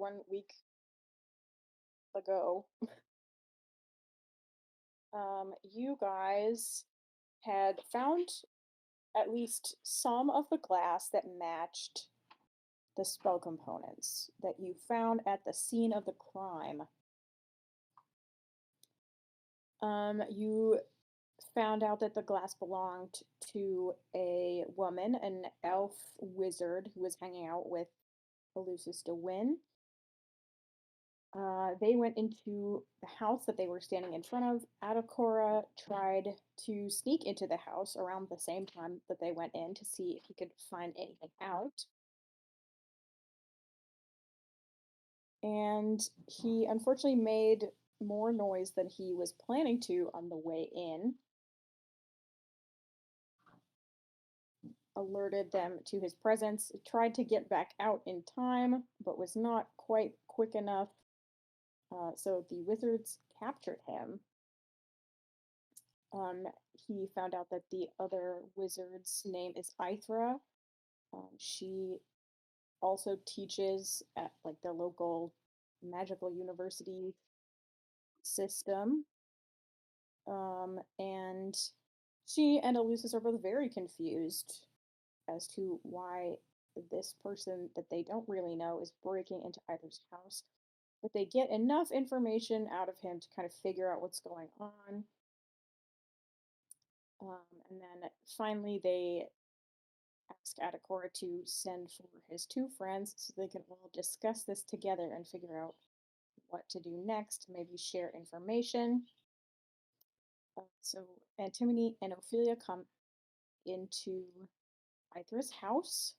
1 week ago, you guys had found at least some of the glass that matched the spell components that you found at the scene of the crime. You found out that the glass belonged to a woman, an elf wizard who was hanging out with Elucis de Win. They went into the house that they were standing in front of. Adakora tried to sneak into the house around the same time that they went in to see if he could find anything out. And he unfortunately made more noise than he was planning to on the way in, alerted them to his presence, tried to get back out in time, but was not quite quick enough. So the wizards captured him. Um, he found out that the other wizard's name is Ithra. She also teaches at like the local magical university system. And she and Elusis are both very confused as to why this person that they don't really know is breaking into Idra's house. But they get enough information out of him to kind of figure out what's going on. And then finally, they ask Adakora to send for his two friends so they can all discuss this together and figure out what to do next, maybe share information. So Antimony and Ophelia come into Ithra's house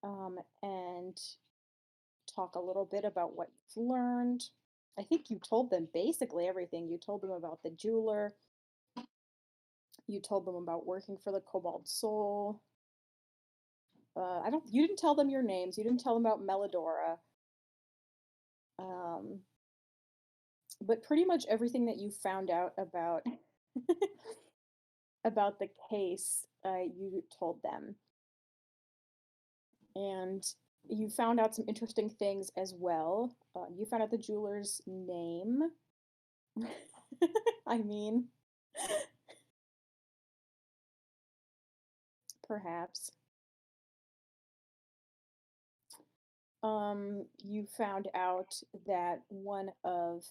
and talk a little bit about what you've learned. I think you told them basically everything. You told them about the jeweler. You told them about working for the Cobalt Soul. You didn't tell them your names. You didn't tell them about Melodora. Um, but pretty much everything that you found out about about the case, you told them. And you found out some interesting things as well. You found out the jeweler's name. I mean, perhaps. You found out that one of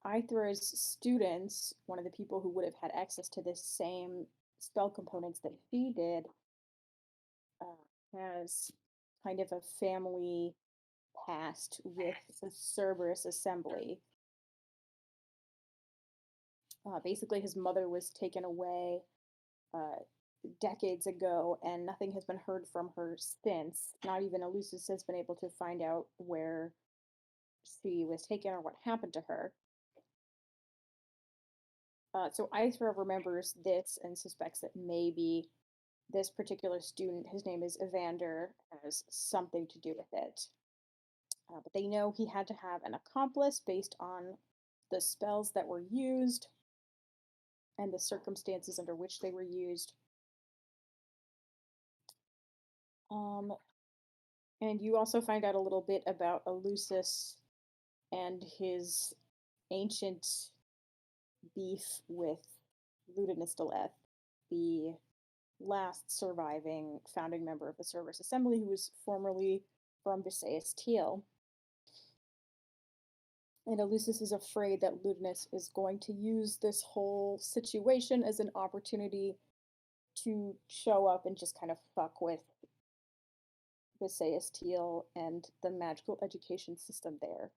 Ithra's students, one of the people who would have had access to the same spell components that she did, has kind of a family past with the Cerberus Assembly. Basically, his mother was taken away uh, decades ago, and nothing has been heard from her since. Not even Elucis has been able to find out where she was taken or what happened to her. So Ithra remembers this and suspects that maybe this particular student, his name is Evander, has something to do with it. But they know he had to have an accomplice based on the spells that were used and the circumstances under which they were used. And you also find out a little bit about Elucis and his ancient beef with Ludinus Deleth, the last surviving founding member of the Cerberus Assembly, who was formerly from Visayas Teal. And Elucis is afraid that Ludinus is going to use this whole situation as an opportunity to show up and just kind of fuck with Visayas Teal and the magical education system there.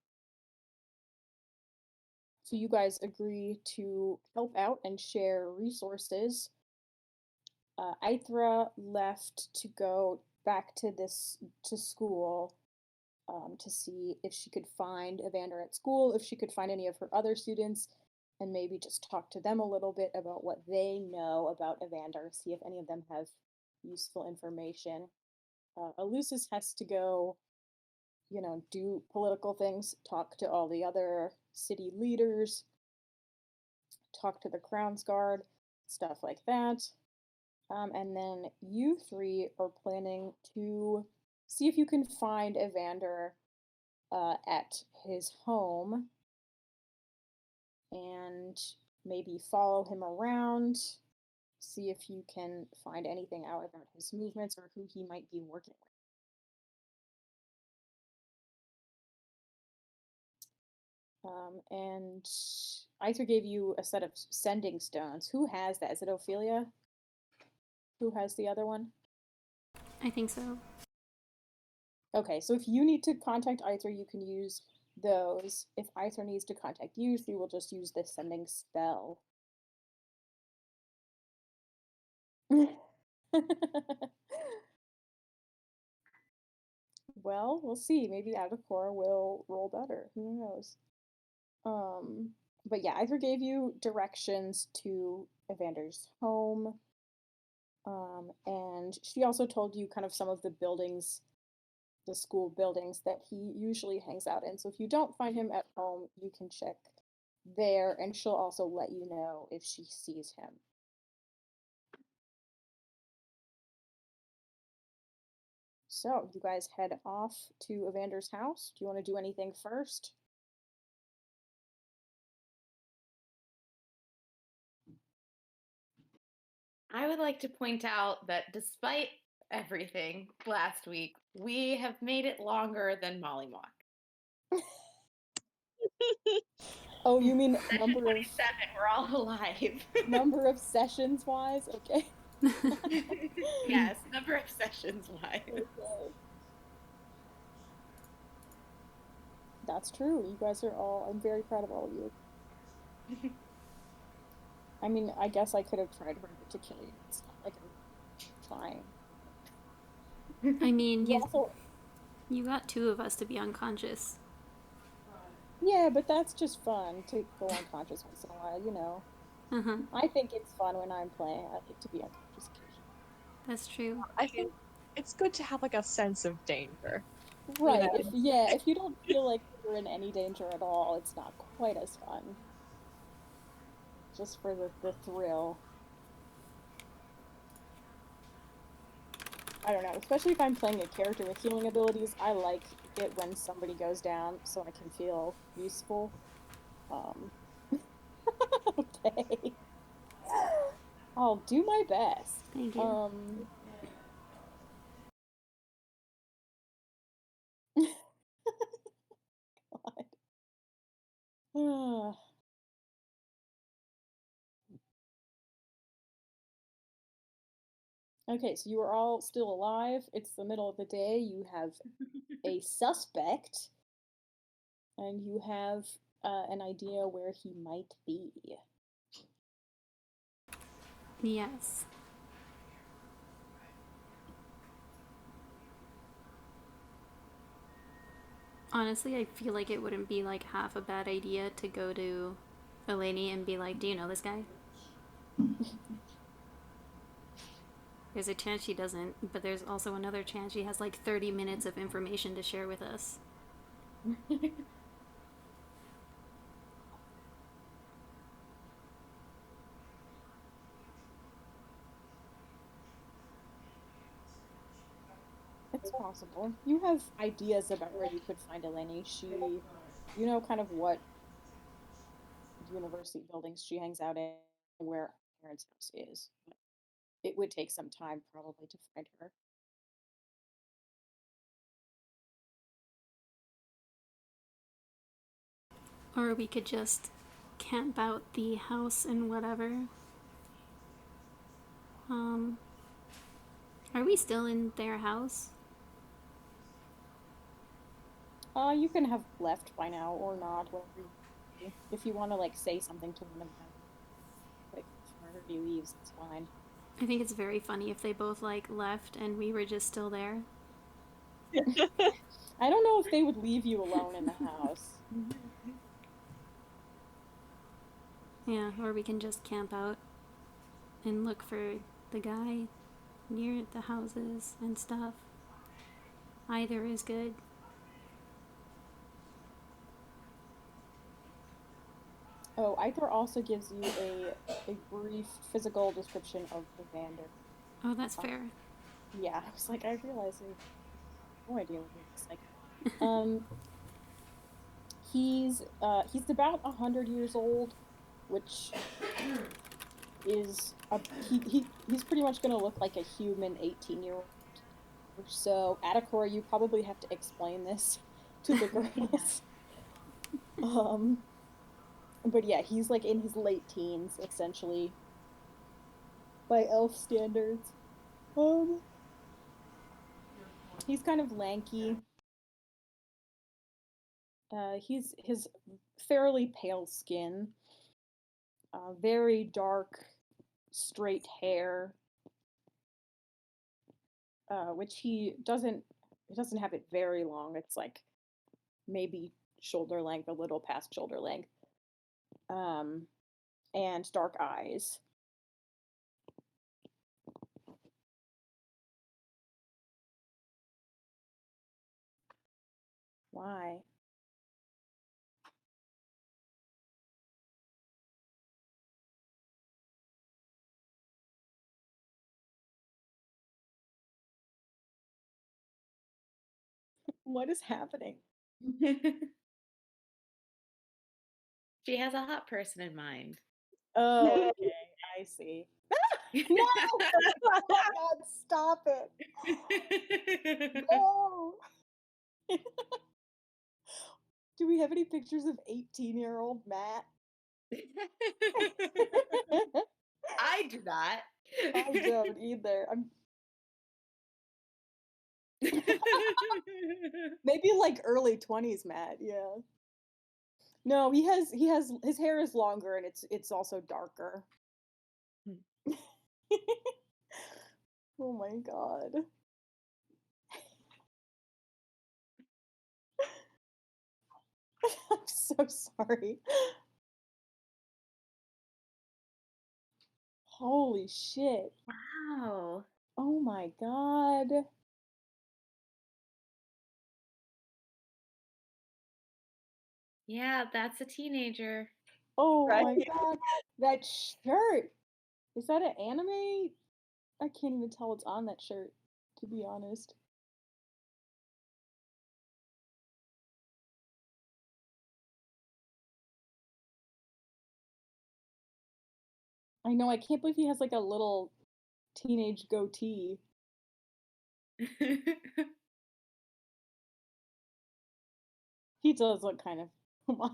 So you guys agree to help out and share resources. Ithra left to go back to school to see if she could find Evander at school, if she could find any of her other students, and maybe just talk to them a little bit about what they know about Evander, see if any of them have useful information. Elucis has to go, do political things, talk to all the other city leaders, talk to the Crownsguard, stuff like that. And then you three are planning to see if you can find Evander at his home and maybe follow him around. See if you can find anything out about his movements or who he might be working with. And Aether gave you a set of sending stones. Who has that? Is it Ophelia? Who has the other one? I think so. Okay, so if you need to contact Aether, you can use those. If Aether needs to contact you, she will just use the sending spell. Well, we'll see. Maybe Adacor will roll better. Who knows? But yeah, Aether gave you directions to Evander's home. And she also told you kind of some of the buildings, the school buildings that he usually hangs out in. So if you don't find him at home, you can check there, and she'll also let you know if she sees him. So you guys head off to Evander's house. Do you want to do anything first? I would like to point out that despite everything last week, we have made it longer than Mollywalk. Oh, you mean Session number 27, we're all alive. number of sessions wise? Okay. Yes, number of sessions wise. Okay. That's true. You guys are all, I'm very proud of all of you. I mean, I guess I could have tried harder to kill you. It's not like I'm trying. I mean, You also, you got two of us to be unconscious. yeah, but that's just fun to go unconscious once in a while, you know. Uh-huh. I think it's fun when I'm playing. I like to be unconscious occasionally. That's true. I think it's good to have like a sense of danger. Right. know? If you don't feel like you're in any danger at all, it's not quite as fun. Just for the thrill. I don't know, especially if I'm playing a character with healing abilities, I like it when somebody goes down so I can feel useful. Okay. I'll do my best. Thank you. God. Okay, so you are all still alive. It's the middle of the day. You have a suspect, and you have an idea where he might be. Yes. Honestly, I feel like it wouldn't be like half a bad idea to go to Eleni and be like, "Do you know this guy?" There's a chance she doesn't, but there's also another chance she has like 30 minutes of information to share with us. It's possible. You have ideas about where you could find Eleni. You know, kind of what university buildings she hangs out in, where her parents' house is. But it would take some time probably to find her. Or we could just camp out the house and whatever. Um, are we still in their house? You can have left by now or not, if you want to like say something to one of them, like before he leaves, it's fine. I think it's very funny if they both like left and we were just still there. I don't know if they would leave you alone in the house. Yeah, or we can just camp out and look for the guy near the houses and stuff. Either is good. Oh, Aether also gives you a brief physical description of Evander. Oh, that's fair. Yeah, I was like, I realize no idea what he looks like. Um, he's about 100 years old, which is he's pretty much gonna look like a human 18-year-old. So, Atacora, you probably have to explain this to the girls. Um, but yeah, he's like in his late teens, essentially, by elf standards. Um, he's kind of lanky. He's his fairly pale skin, very dark, straight hair, which he doesn't have it very long. It's like maybe shoulder length, a little past shoulder length. Um, and dark eyes. Why? What is happening? She has a hot person in mind. Oh, okay, I see. No! Oh my God, stop it! No! Do we have any pictures of 18-year-old Matt? I do not. I don't either. Maybe like early 20s Matt, yeah. No, he has his hair is longer and it's also darker. Oh my God. I'm so sorry. Holy shit. Wow. Oh my God. Yeah, that's a teenager. Oh Right? my God. That shirt. Is that an anime? I can't even tell what's on that shirt, to be honest. I know, I can't believe he has like a little teenage goatee. He does look kind of what?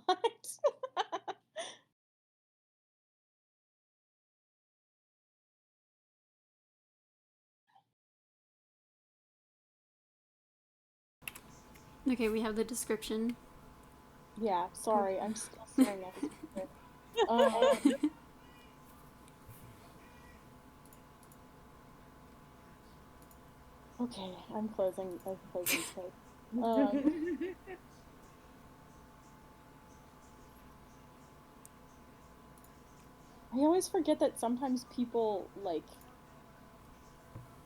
Okay, we have the description. Yeah, sorry, I'm still staring at this picture. Um, okay, I'm closing tape. Um, I always forget that sometimes people like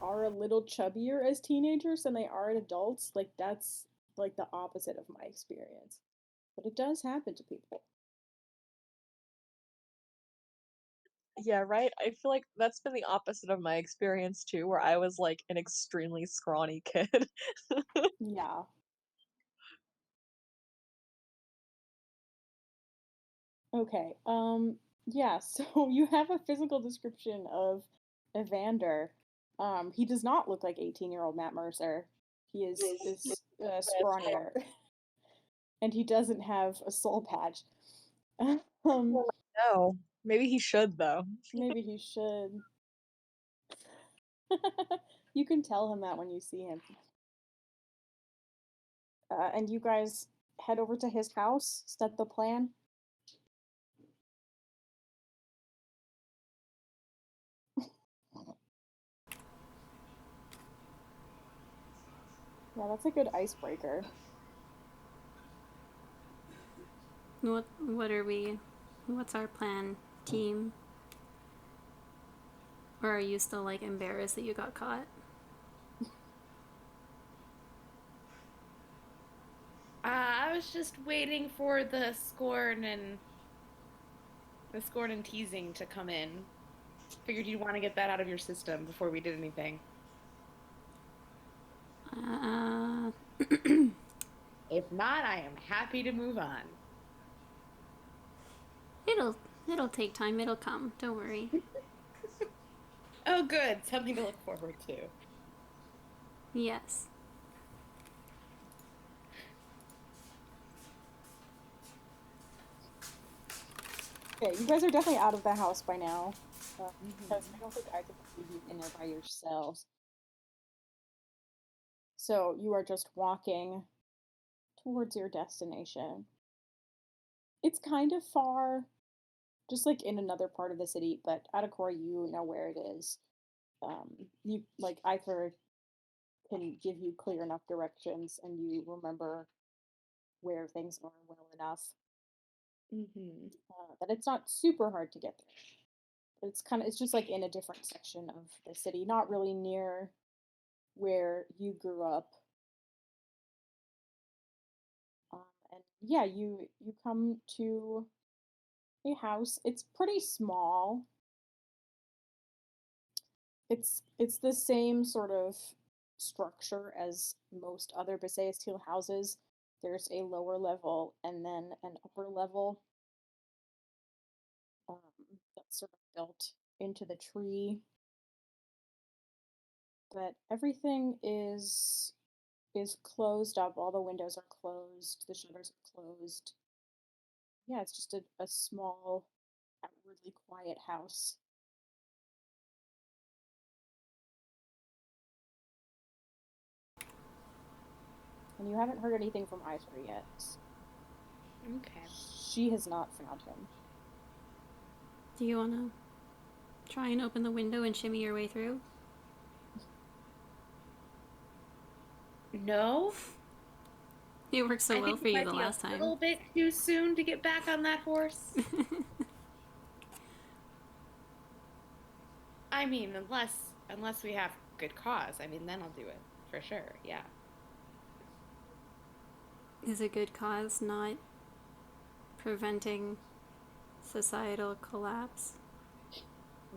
are a little chubbier as teenagers than they are as adults. Like that's like the opposite of my experience. But it does happen to people. Yeah, right? I feel like that's been the opposite of my experience too, where I was like an extremely scrawny kid. Yeah. Okay. Yeah, so you have a physical description of Evander. He does not look like 18-year-old Matt Mercer. He is scrawnier, and he doesn't have a soul patch. Um, No. Maybe he should though. maybe he should. You can tell him that when you see him. And you guys head over to his house, set the plan. Yeah, that's a good icebreaker. What are we? What's our plan, team? Or are you still like embarrassed that you got caught? I was just waiting for the scorn and teasing to come in. Figured you'd want to get that out of your system before we did anything. If not, I am happy to move on. It'll take time. It'll come. Don't worry. Oh, good. Something to look forward to. Yes. Okay, you guys are definitely out of the house by now. Because Mhm. I don't think I could leave you in there by yourselves. So you are just walking towards your destination. It's kind of far, just like in another part of the city, but Atakora, you know where it is. You like Either can give you clear enough directions, and you remember where things are well enough Mhm. that it's not super hard to get there. It's just like in a different section of the city, not really near where you grew up. Um, and yeah, you come to a house. It's pretty small. It's the same sort of structure as most other Besae Steel houses. There's a lower level and then an upper level um, that's sort of built into the tree. But everything is closed up. All the windows are closed. The shutters are closed. Yeah, it's just a small, outwardly quiet house. And you haven't heard anything from Iser yet. Okay. She has not found him. Do you want to try and open the window and shimmy your way through? No, It worked so I well think for it you might the be a last time. little bit too soon to get back on that horse. I mean, unless we have good cause. I mean, then I'll do it for sure. Yeah. Is a good cause not preventing societal collapse?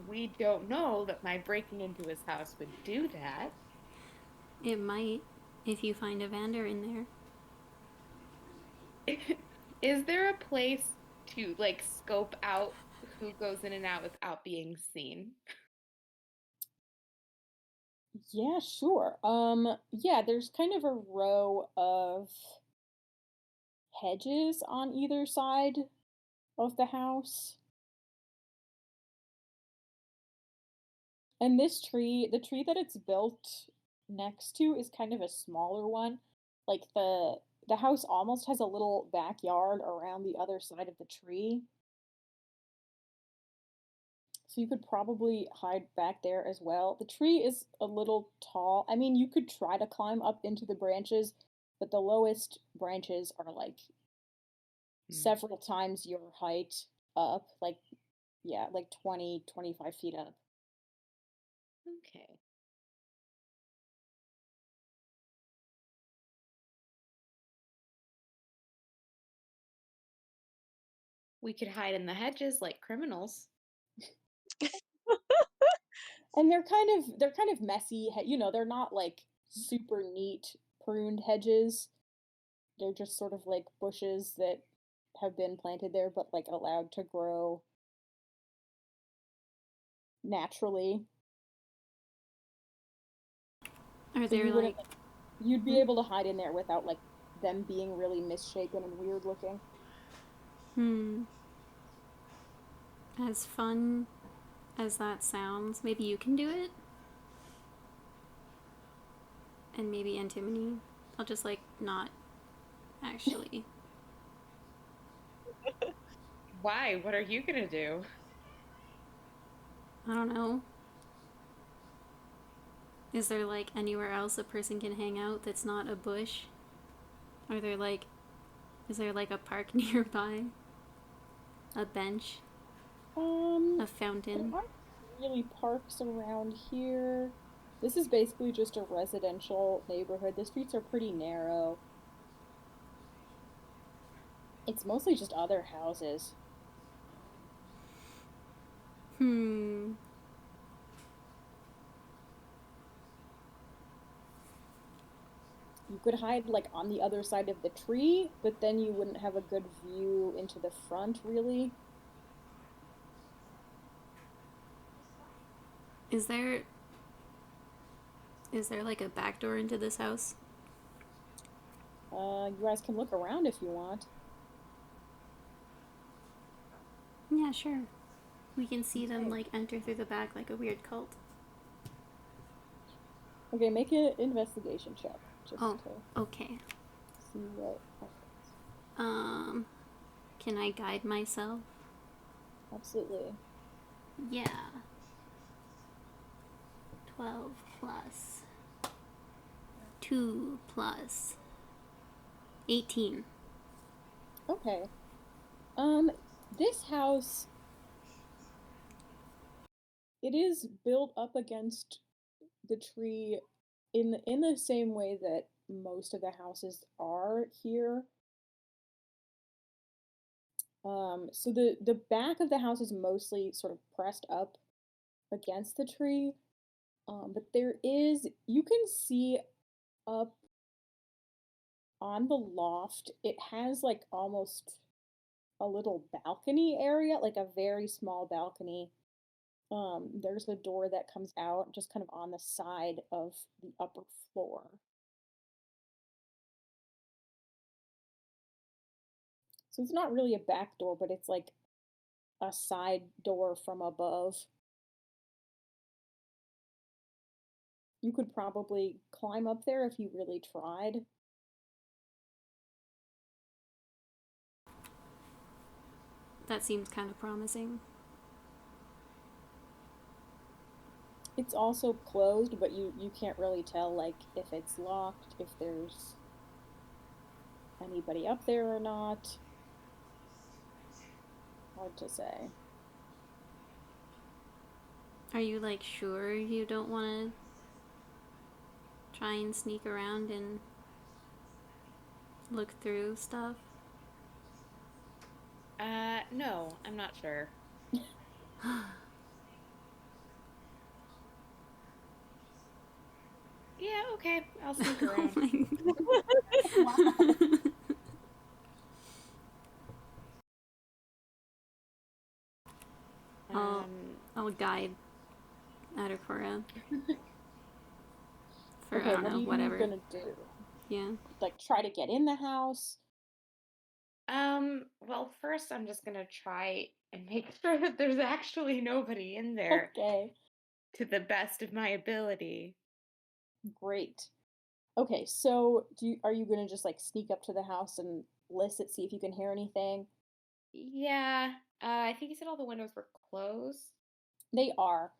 We don't know that my breaking into his house would do that. It might, if you find Evander in there. Is there a place to like scope out who goes in and out without being seen? Yeah, sure. Yeah, there's kind of a row of hedges on either side of the house. And this tree, the tree that it's built next to is kind of a smaller one. Like the house almost has a little backyard around the other side of the tree. So you could probably hide back there as well. The tree is a little tall. I mean, you could try to climb up into the branches, but the lowest branches are like Hmm. several times your height up. Like, yeah, like 20, 25 feet up. Okay. We could hide in the hedges like criminals. And they're kind of messy. They're not like super neat pruned hedges. They're just sort of like bushes that have been planted there, but like allowed to grow naturally. Are So there you wouldn't like, like you'd be hmm? able to hide in there without like them being really misshapen and weird looking. Hmm. As fun as that sounds, maybe you can do it? And maybe Antimony. I'll just like not actually. Why? What are you gonna do? I don't know. Is there like anywhere else a person can hang out that's not a bush? Are there like, is there like a park nearby? A bench? A There fountain? aren't really parks around here. This is basically just a residential neighborhood. The streets are pretty narrow. It's mostly just other houses. Hmm. you could hide like on the other side of the tree, but then you wouldn't have a good view into the front, really. Is there like a back door into this house? You guys can look around if you want. Yeah, sure. We can see them Okay. like enter through the back like a weird cult. Okay, make an investigation check just Oh, to okay. see what happens. Can I guide myself? Absolutely. Yeah. 12 plus 2 plus 18. Okay. This house, it is built up against the tree in the same way that most of the houses are here. So the back of the house is mostly sort of pressed up against the tree. But there is you can see up on the loft. It has like almost a little balcony area, like a very small balcony. There's a door that comes out just kind of on the side of the upper floor. So it's not really a back door, but it's like a side door from above. You could probably climb up there if you really tried. That seems kind of promising. It's also closed, but you can't really tell like if it's locked, if there's anybody up there or not. Hard to say. Are you like sure you don't want to try and sneak around and look through stuff? No, I'm not sure. Yeah, okay, I'll sneak Oh around. my Wow. I'll Um, I'll guide Adakora for I Okay, don't what are know, you whatever. gonna do? Yeah. Like try to get in the house? well, first I'm just gonna try and make sure that there's actually nobody in there Okay, to the best of my ability. great. Okay, so are you gonna just like sneak up to the house and listen, see if you can hear anything? Yeah, I think you said all the windows were closed. They are.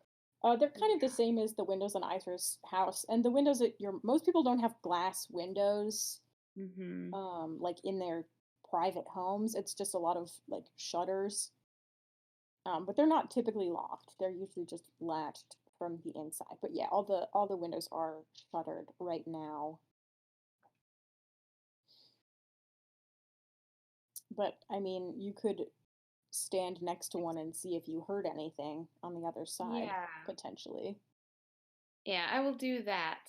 They're kind of the Yeah. same as the windows on Iser's house, and the windows at your most people don't have glass windows, Mm-hmm. like in their private homes. It's just a lot of like shutters, but they're not typically locked. They're usually just latched from the inside. But yeah, all the windows are shuttered right now. But I mean, you could stand next to one and see if you heard anything on the other side, Yeah. potentially. Yeah, I will do that.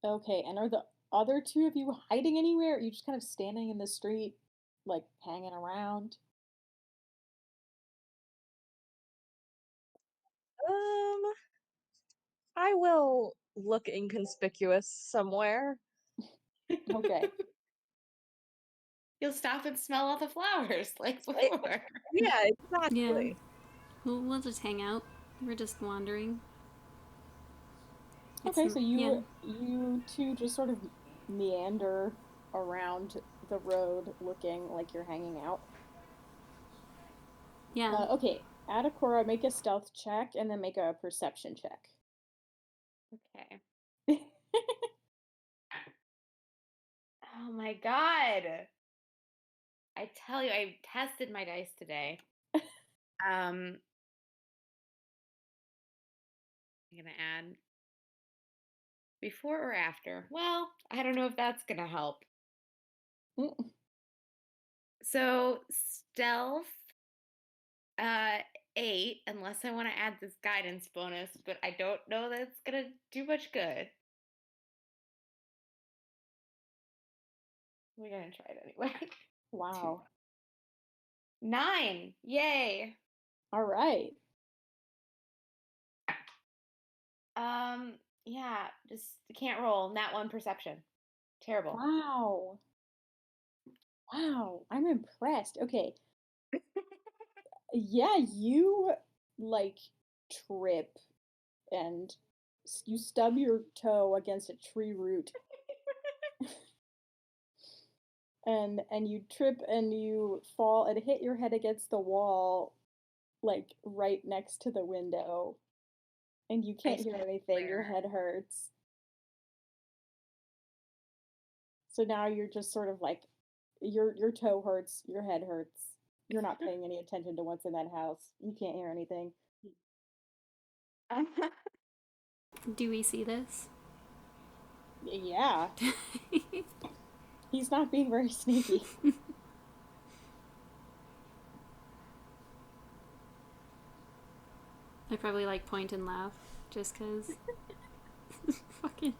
Okay, and are the other two of you hiding anywhere? Are you just kind of standing in the street, like hanging around? Um, I will look inconspicuous somewhere. Okay. You'll stop and smell all the flowers like I- before. yeah, Yeah. exactly. We'll just hang out. We're just wandering. Okay, so Yeah. you two just sort of meander around the road looking like you're hanging out. Yeah. Okay, Adakora, make a stealth check and then make a perception check. Okay. Oh my God. I tell you, I tested my dice today. I'm gonna add before or after. Well, I don't know if that's gonna help. Mm, So stealth, 8 unless I want to add this guidance bonus, but I don't know that it's going to do much good. We're going to try it anyway. Wow. 9. Yay. All right. Yeah, just can't roll. Nat 1 perception. Terrible. Wow. Wow. I'm impressed. Okay. Yeah, you like trip and you stub your toe against a tree root and you trip and you fall and hit your head against the wall like right next to the window and you can't hear anything. Your head hurts. So now you're just sort of like your toe hurts, your head hurts. You're not paying any attention to what's in that house. You can't hear anything. Do we see this? Yeah. He's not being very sneaky. I probably like point and laugh just because. Fucking.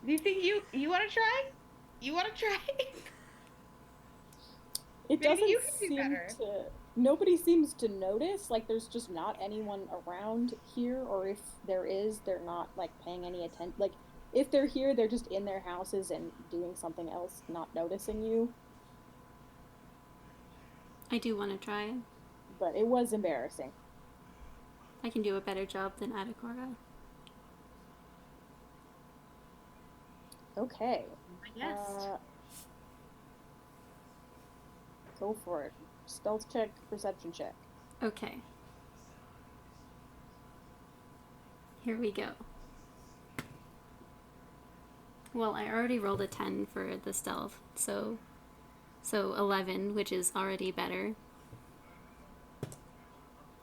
Do you think you want to try? You want to try? It Maybe doesn't you can do seem better. to. Nobody seems to notice. Like there's just not anyone around here, or if there is, they're not like paying any attention. Like if they're here, they're just in their houses and doing something else, not noticing you. I do want to try. But it was embarrassing. I can do a better job than Adakora. Okay. Yes. Go for it. Stealth check, perception check. Okay. Here we go. Well, I already rolled a 10 for the stealth, so 11, which is already better.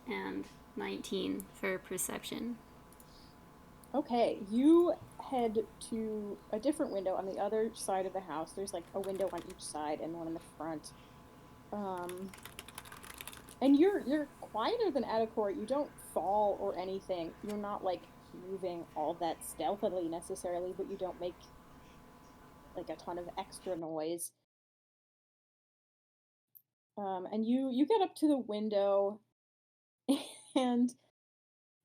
And 19 for perception. Okay, you head to a different window on the other side of the house. There's like a window on each side and one in the front. And you're quieter than Adakor. You don't fall or anything. You're not like moving all that stealthily necessarily, but you don't make like a ton of extra noise. And you get up to the window and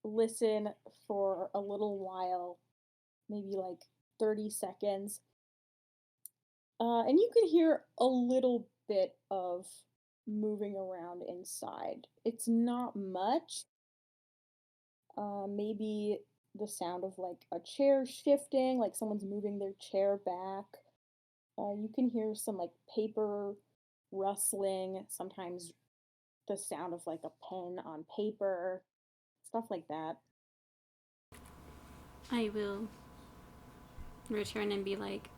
listen for a little while, maybe like 30 seconds. And you can hear a little bit of moving around inside. It's not much. Maybe the sound of like a chair shifting, like someone's moving their chair back. You can hear some like paper rustling, sometimes the sound of like a pen on paper, stuff like that. I will return and be like,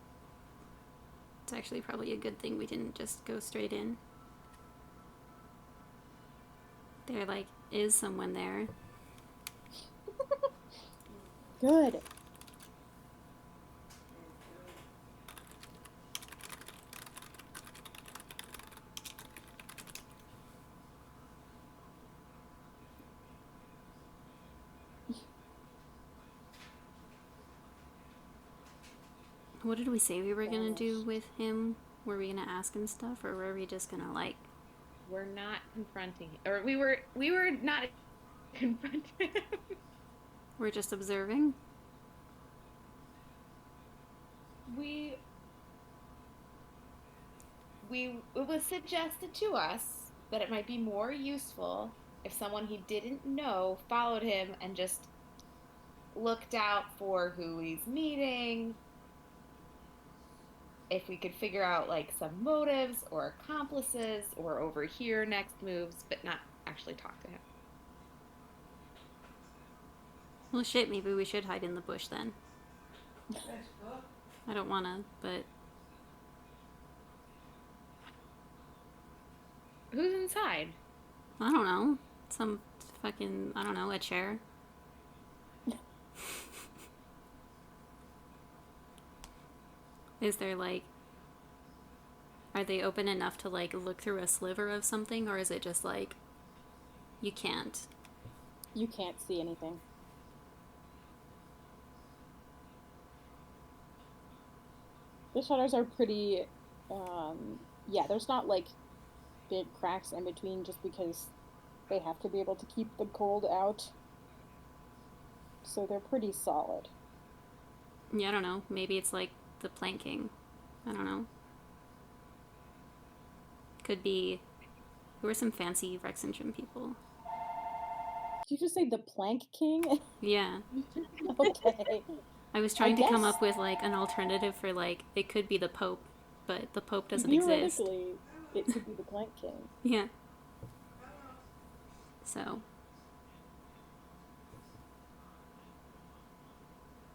it's actually probably a good thing we didn't just go straight in. There, like, is someone there. Good. What did we say we were gonna do with him? Were we gonna ask him stuff, or were we just gonna like? We're not confronting him, or we were not confronting him. We're just observing. It was suggested to us that it might be more useful if someone he didn't know followed him and just looked out for who he's meeting. If we could figure out like some motives or accomplices or overhear next moves, but not actually talk to him. Well, shit, maybe we should hide in the bush then. I don't wanna, but... Who's inside? I don't know. Some fucking, I don't know, a chair. Is there like... Are they open enough to like look through a sliver of something, or is it just like you can't? You can't see anything. The shutters are pretty, yeah, there's not like big cracks in between just because they have to be able to keep the cold out. So they're pretty solid. Yeah, I don't know. Maybe it's like the planking. I don't know. Could be. Who are some fancy Rexentrum people? Did you just say the Plank King? Yeah. Okay. I was I trying to come guess up with like an alternative for like it could be the Pope, but the Pope doesn't exist. theoretically it could be the Plank King. Yeah. So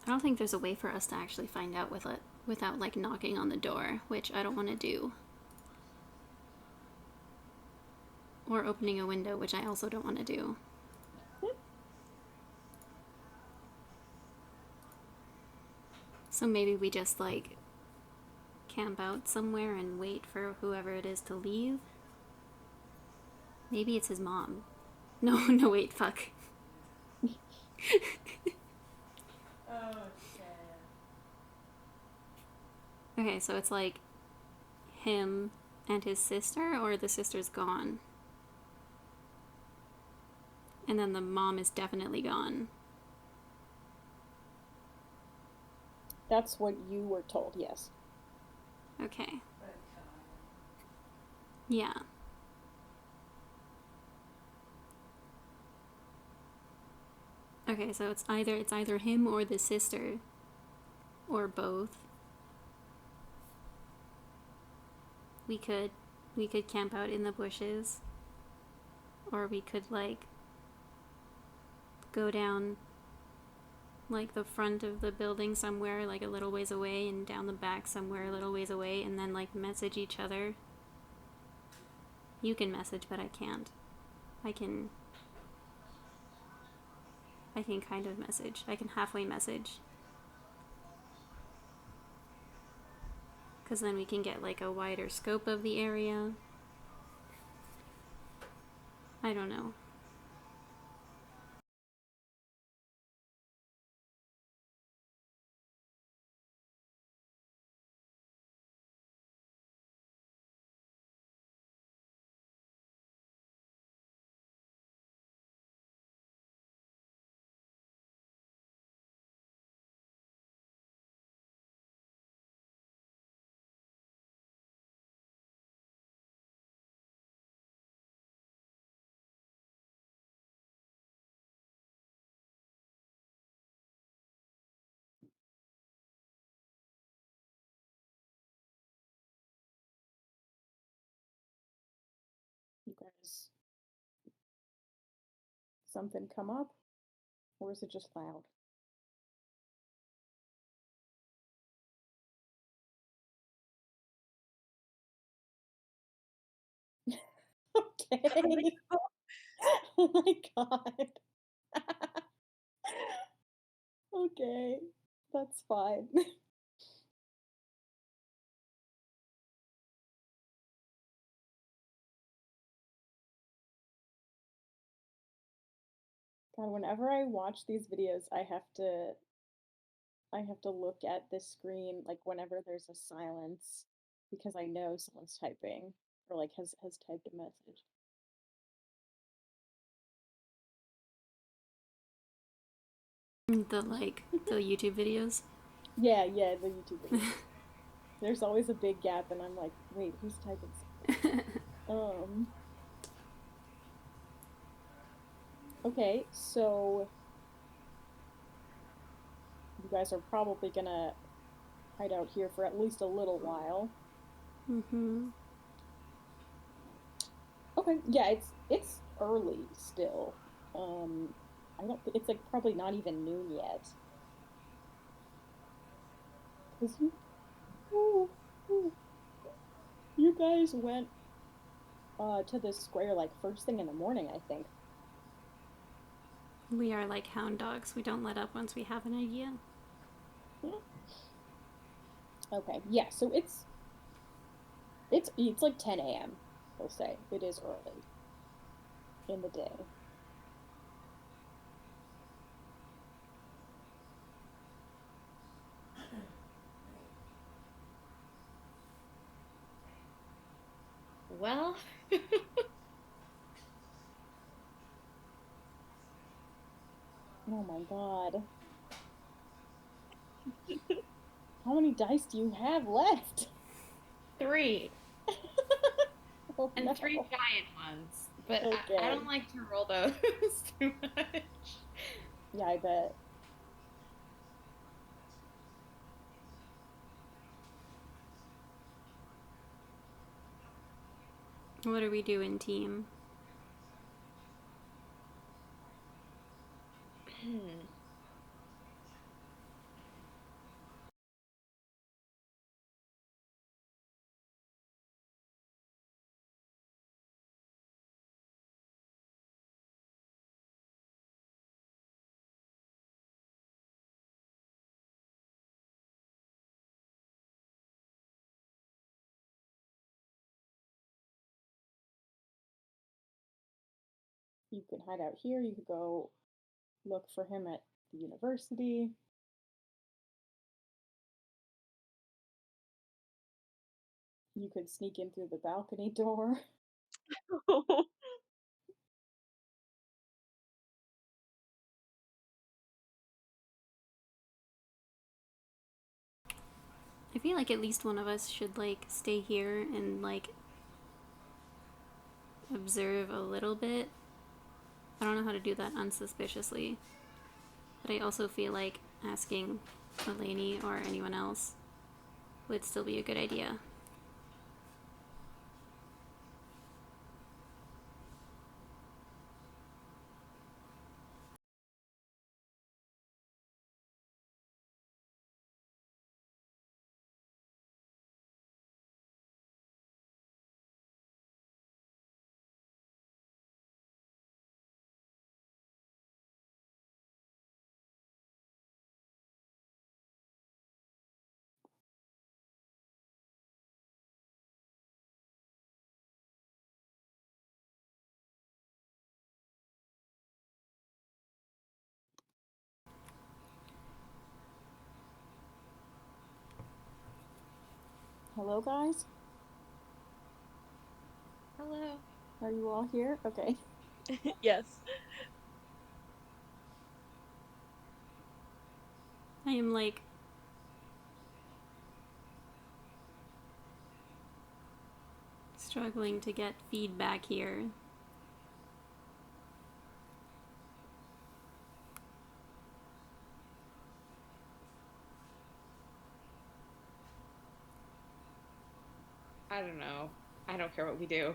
I don't think there's a way for us to actually find out with it without like knocking on the door, which I don't want to do. Or opening a window, which I also don't want to do. So maybe we just like camp out somewhere and wait for whoever it is to leave. Maybe it's his mom. No, no, wait, fuck. Okay, so it's like him and his sister, or the sister's gone. And then the mom is definitely gone. That's what you were told, yes. Okay. Yeah. Okay, so it's either him or the sister, or both. We could camp out in the bushes, or we could like go down like the front of the building somewhere like a little ways away and down the back somewhere a little ways away and then like message each other. You can message, but I can't. I can kind of message. I can halfway message. Because then we can get like a wider scope of the area. I don't know. You guys, something come up? Or is it just loud? Okay. Oh my god. Okay. That's fine. God, whenever I watch these videos, I have to look at this screen like whenever there's a silence because I know someone's typing or like has typed a message. The YouTube videos. Yeah, yeah, the YouTube videos. There's always a big gap and I'm like, wait, who's typing something? Okay, so you guys are probably gonna hide out here for at least a little while. Mm-hmm. Okay, yeah, it's early still. I don't. It's like probably not even noon yet. Cause ooh, ooh, you guys went to this square like first thing in the morning, I think. We are like hound dogs. We don't let up once we have an idea. Okay, yeah. So It's like 10 a.m. We'll say it is early in the day. Well, Oh my god. How many dice do you have left? 3. Oh And no. 3 giant ones. But I Okay. don't like to roll those too much. Yeah, I bet. What are we doing, team? You can hide out here. You could go look for him at the university. You could sneak in through the balcony door. I feel like at least one of us should, like, stay here and, like, observe a little bit. I don't know how to do that unsuspiciously. But I also feel like asking Eleni or anyone else would still be a good idea. Hello, guys? Hello. Are you all here? Okay. Yes. I am, like, struggling to get feedback here. I don't know. I don't care what we do.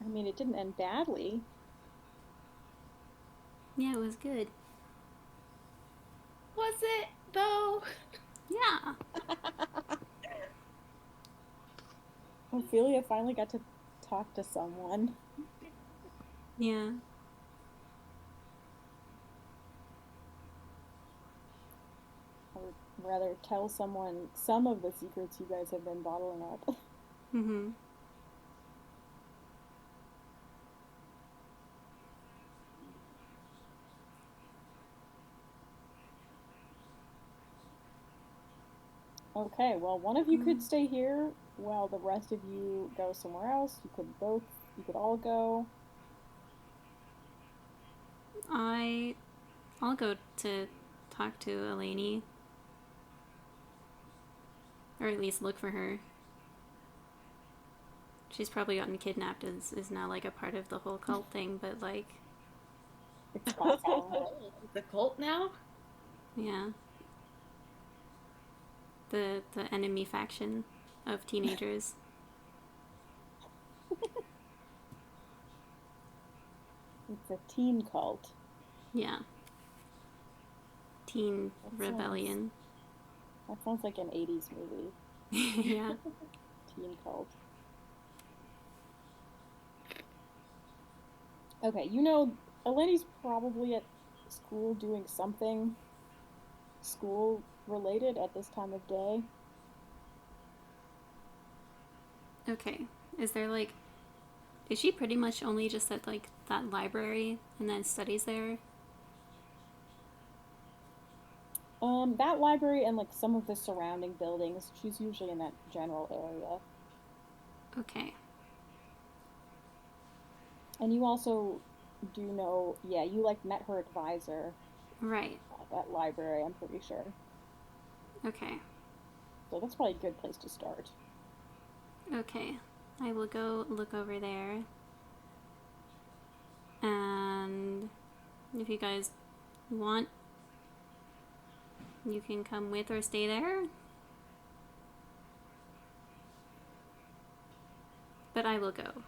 I mean, it didn't end badly. Yeah, it was good. Was it, though? Yeah. Ophelia finally got to talk to someone. Yeah. Or rather, tell someone some of the secrets you guys have been bottling up. Mm-hmm. Okay, well, one of you could stay here while the rest of you go somewhere else. You could all go. I'll go to talk to Eleni. Or at least look for her. She's probably gotten kidnapped and is now, like, a part of the whole cult thing, but, like, It's possible. The cult now? yeah. The enemy faction of teenagers. It's a teen cult. Yeah. Teen rebellion. That sounds like an 80s movie. Yeah. Teen cult. Okay, Eleni's probably at school doing something school related at this time of day. Okay. Is she pretty much only just at like that library and then studies there? That library and like some of the surrounding buildings. She's usually in that general area. Okay. And you also do know, yeah, you like met her advisor Right. at that library, I'm pretty sure. Okay. So that's probably a good place to start. Okay. I will go look over there. And if you guys want, you can come with or stay there. But I will go.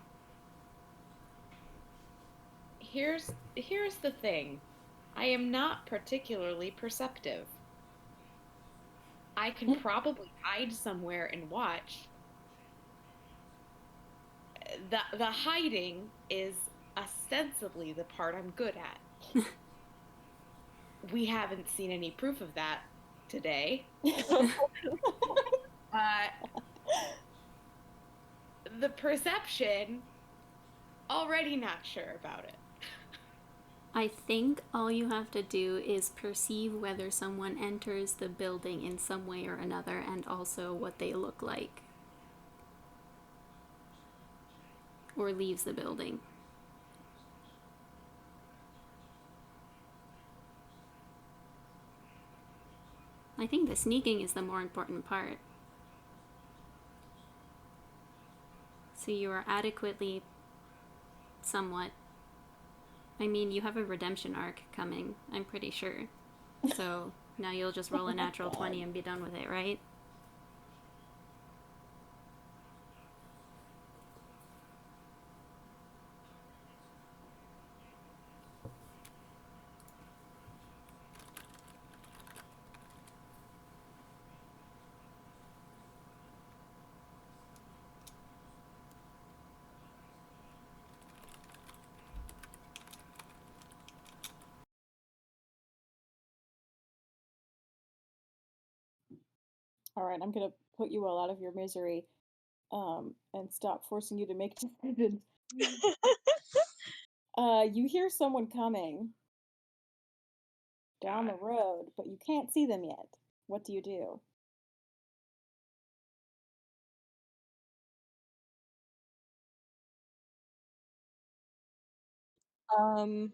Here's the thing. I am not particularly perceptive. I can probably hide somewhere and watch. The hiding is ostensibly the part I'm good at. We haven't seen any proof of that today. The perception, already not sure about it. I think all you have to do is perceive whether someone enters the building in some way or another and also what they look like. Or leaves the building. I think the sneaking is the more important part. So you are adequately, somewhat. I mean, you have a redemption arc coming, I'm pretty sure. So now you'll just roll a natural 20 and be done with it, right? All right, I'm gonna put you all out of your misery, and stop forcing you to make decisions. You hear someone coming down the road, but you can't see them yet. What do you do? Um,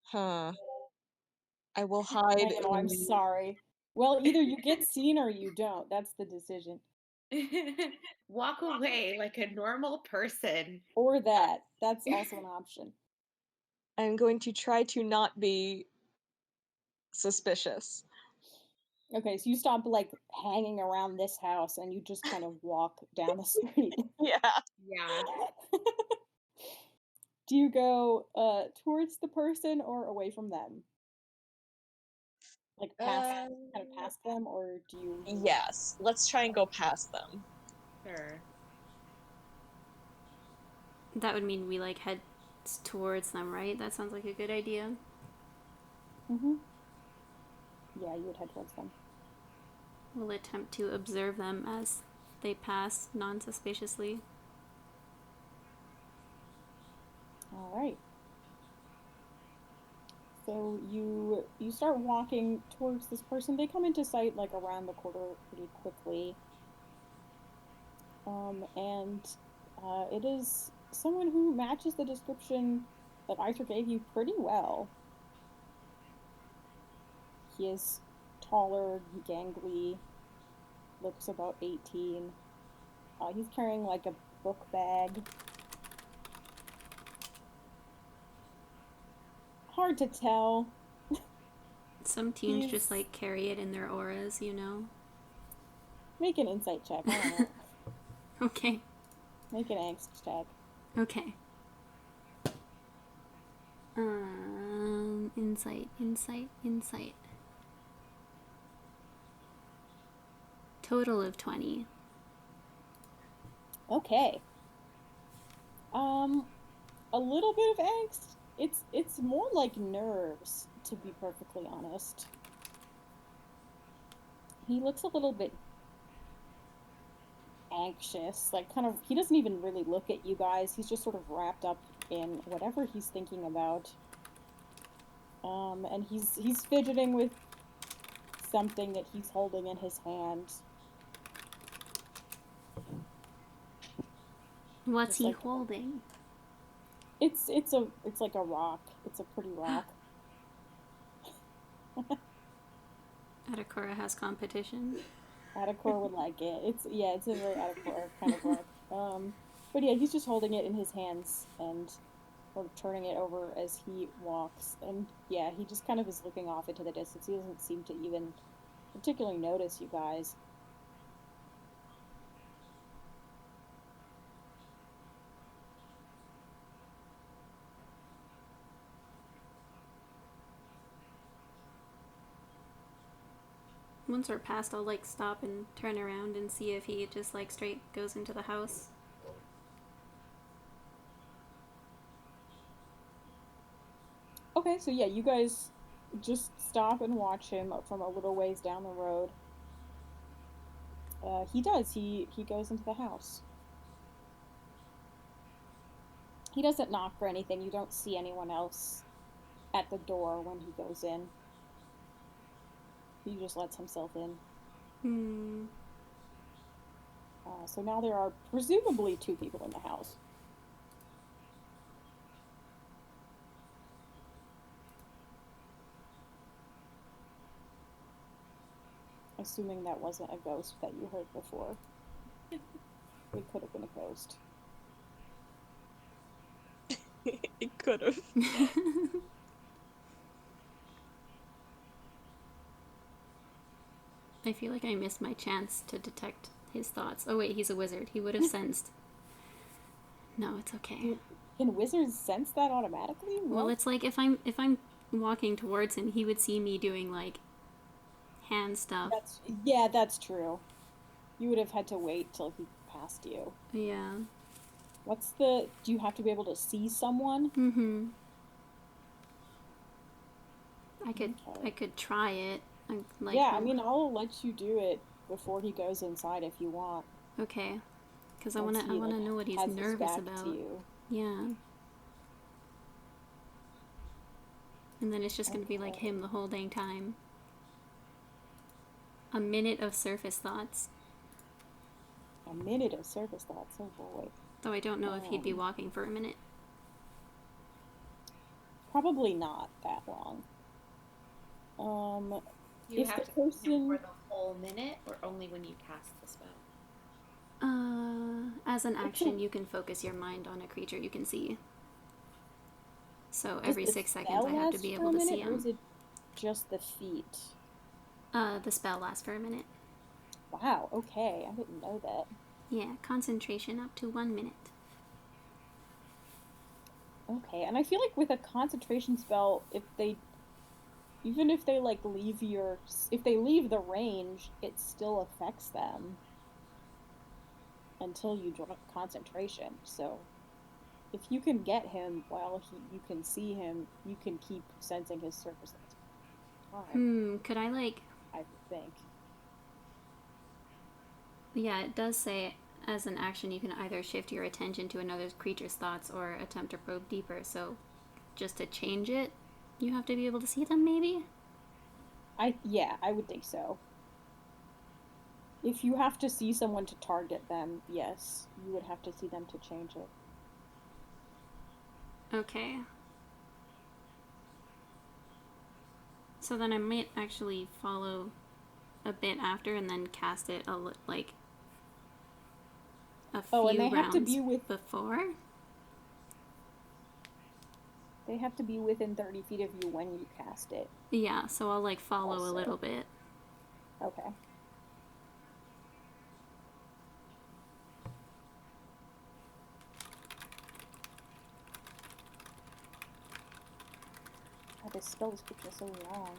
huh. I will hide I in know, the I'm sorry. Well, either you get seen or you don't. That's the decision. Walk away like a normal person. Or that. That's also an option. I'm going to try to not be suspicious. Okay, so you stop like hanging around this house and you just kind of walk down the street. Yeah. Yeah. Do you go towards the person or away from them? Like kind of past them, or do you? Yes. Let's try and go past them. Sure. That would mean we like head towards them, right? That sounds like a good idea. Mm-hmm. Yeah, you would head towards them. We'll attempt to observe them as they pass non-suspiciously. All right. So you start walking towards this person. They come into sight like around the corner pretty quickly. And it is someone who matches the description that Arthur gave you pretty well. He is taller, gangly, looks about 18. He's carrying like a book bag. Hard to tell. Some teens just like carry it in their auras, you know? Make an insight check. I don't know. Okay. Make an angst check. Okay. Insight. Total of 20. Okay. A little bit of angst. It's more like nerves, to be perfectly honest. He looks a little bit anxious, like kind of he doesn't even really look at you guys. He's just sort of wrapped up in whatever he's thinking about. And he's fidgeting with something that he's holding in his hand. What's he holding? It's like a rock. It's a pretty rock. Adakura has competition. Adakura would like it. It's a very Adakura kind of rock. But yeah, he's just holding it in his hands and sort of turning it over as he walks. And yeah, he just kind of is looking off into the distance. He doesn't seem to even particularly notice you guys. Once we're past, I'll like stop and turn around and see if he just like straight goes into the house. Okay, so yeah, you guys just stop and watch him from a little ways down the road. He does. He goes into the house. He doesn't knock or anything. You don't see anyone else at the door when he goes in. He just lets himself in. So now there are presumably 2 people in the house. Assuming that wasn't a ghost that you heard before. It could have been a ghost. It could have. I feel like I missed my chance to detect his thoughts. Oh wait, he's a wizard. He would have sensed. No, it's okay. Can wizards sense that automatically? What? Well, it's like if I'm walking towards him, he would see me doing like hand stuff. That's true. You would have had to wait till he passed you. Yeah. Do you have to be able to see someone? Mm-hmm. I could try it. I mean, I'll let you do it before he goes inside if you want. Okay. Because I wanna know what he's nervous about. Yeah. And then it's just gonna be like him the whole dang time. A minute of surface thoughts. A minute of surface thoughts, oh boy. Though I don't know if he'd be walking for a minute. Probably not that long. You have to person for the whole minute, or only when you cast the spell? As an action, you can focus your mind on a creature you can see. So every 6 seconds, I have to be able to see him. Or is it just the feat? The spell lasts for a minute. Wow. Okay, I didn't know that. Yeah, concentration up to 1 minute. Okay, and I feel like with a concentration spell, if they like leave the range, it still affects them until you drop concentration. So if you can get him while you can see him, you can keep sensing his surface. Could I I think. Yeah, it does say as an action you can either shift your attention to another creature's thoughts or attempt to probe deeper. So just to change it, you have to be able to see them, maybe? I would think so. If you have to see someone to target them, yes, you would have to see them to change it. Okay. So then I might actually follow a bit after and then cast it a few and they rounds have to be before? They have to be within 30 feet of you when you cast it. Yeah, so I'll follow also a little bit. Okay. this spell description is so long.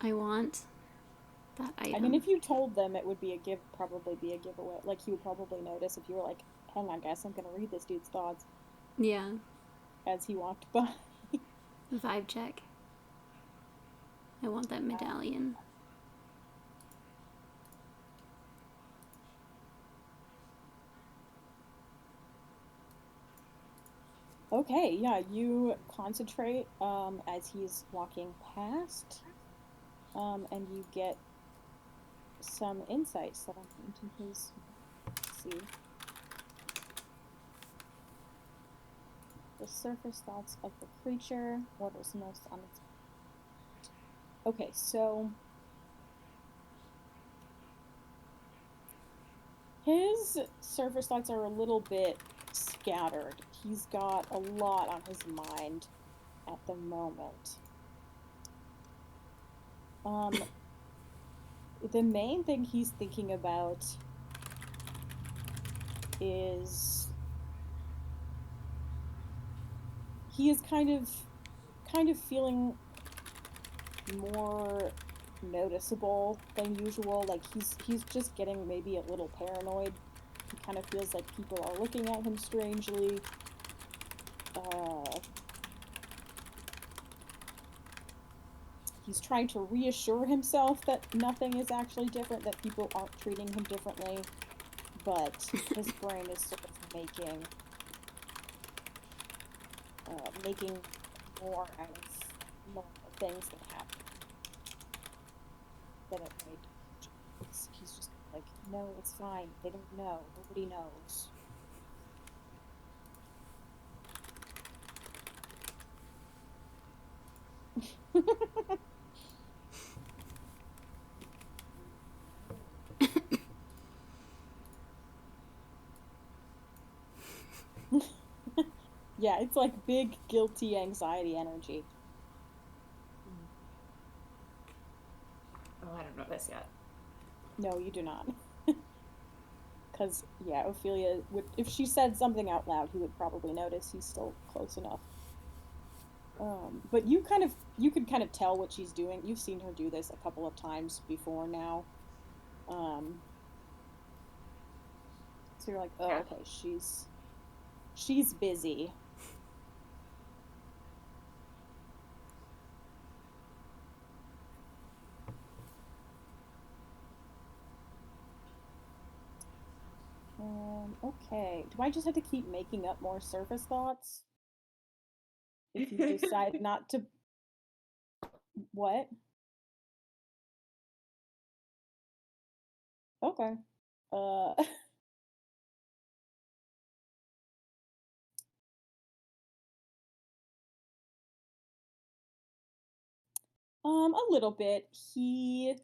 I want that item. I mean, if you told them, it would probably be a giveaway. Like, he would probably notice if you were like, hang on, guys, I'm gonna read this dude's thoughts. Yeah. As he walked by. Vibe check. I want that medallion. Okay, yeah, you concentrate as he's walking past, and you get some insights that I'm into his. Let's see. The surface thoughts of the creature. What is most on its. Okay, so. His surface thoughts are a little bit scattered. He's got a lot on his mind at the moment. The main thing he's thinking about is he is kind of feeling more noticeable than usual. Like he's just getting maybe a little paranoid. He kind of feels like people are looking at him strangely. He's trying to reassure himself that nothing is actually different, that people aren't treating him differently, but his brain is sort of making more out of normal things that happen than it might. He's just like, no, it's fine. They don't know. Nobody knows. Yeah, it's like big, guilty anxiety energy. Oh, I don't know this yet. No, you do not. Because, yeah, Ophelia would, if she said something out loud, he would probably notice. He's still close enough. But you could kind of tell what she's doing. You've seen her do this a couple of times before now. So you're like, oh, Yeah. okay, she's busy. Okay. Do I just have to keep making up more surface thoughts? If you decide not to. What? Okay. Uh. A little bit. He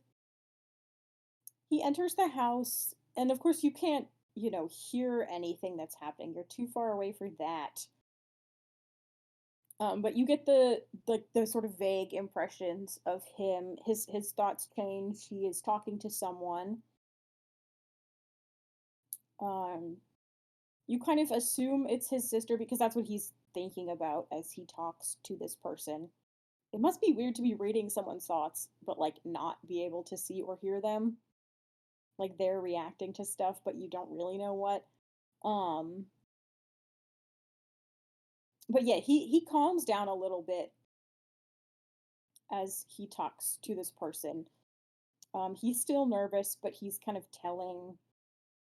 enters the house, and of course you can't, hear anything that's happening. You're too far away for that. But you get the sort of vague impressions of him. His thoughts change. He is talking to someone. Um, you kind of assume it's his sister because that's what he's thinking about as he talks to this person. It must be weird to be reading someone's thoughts, but like not be able to see or hear them. Like they're reacting to stuff, but you don't really know what. Um, but yeah, he calms down a little bit as he talks to this person. He's still nervous, but he's kind of telling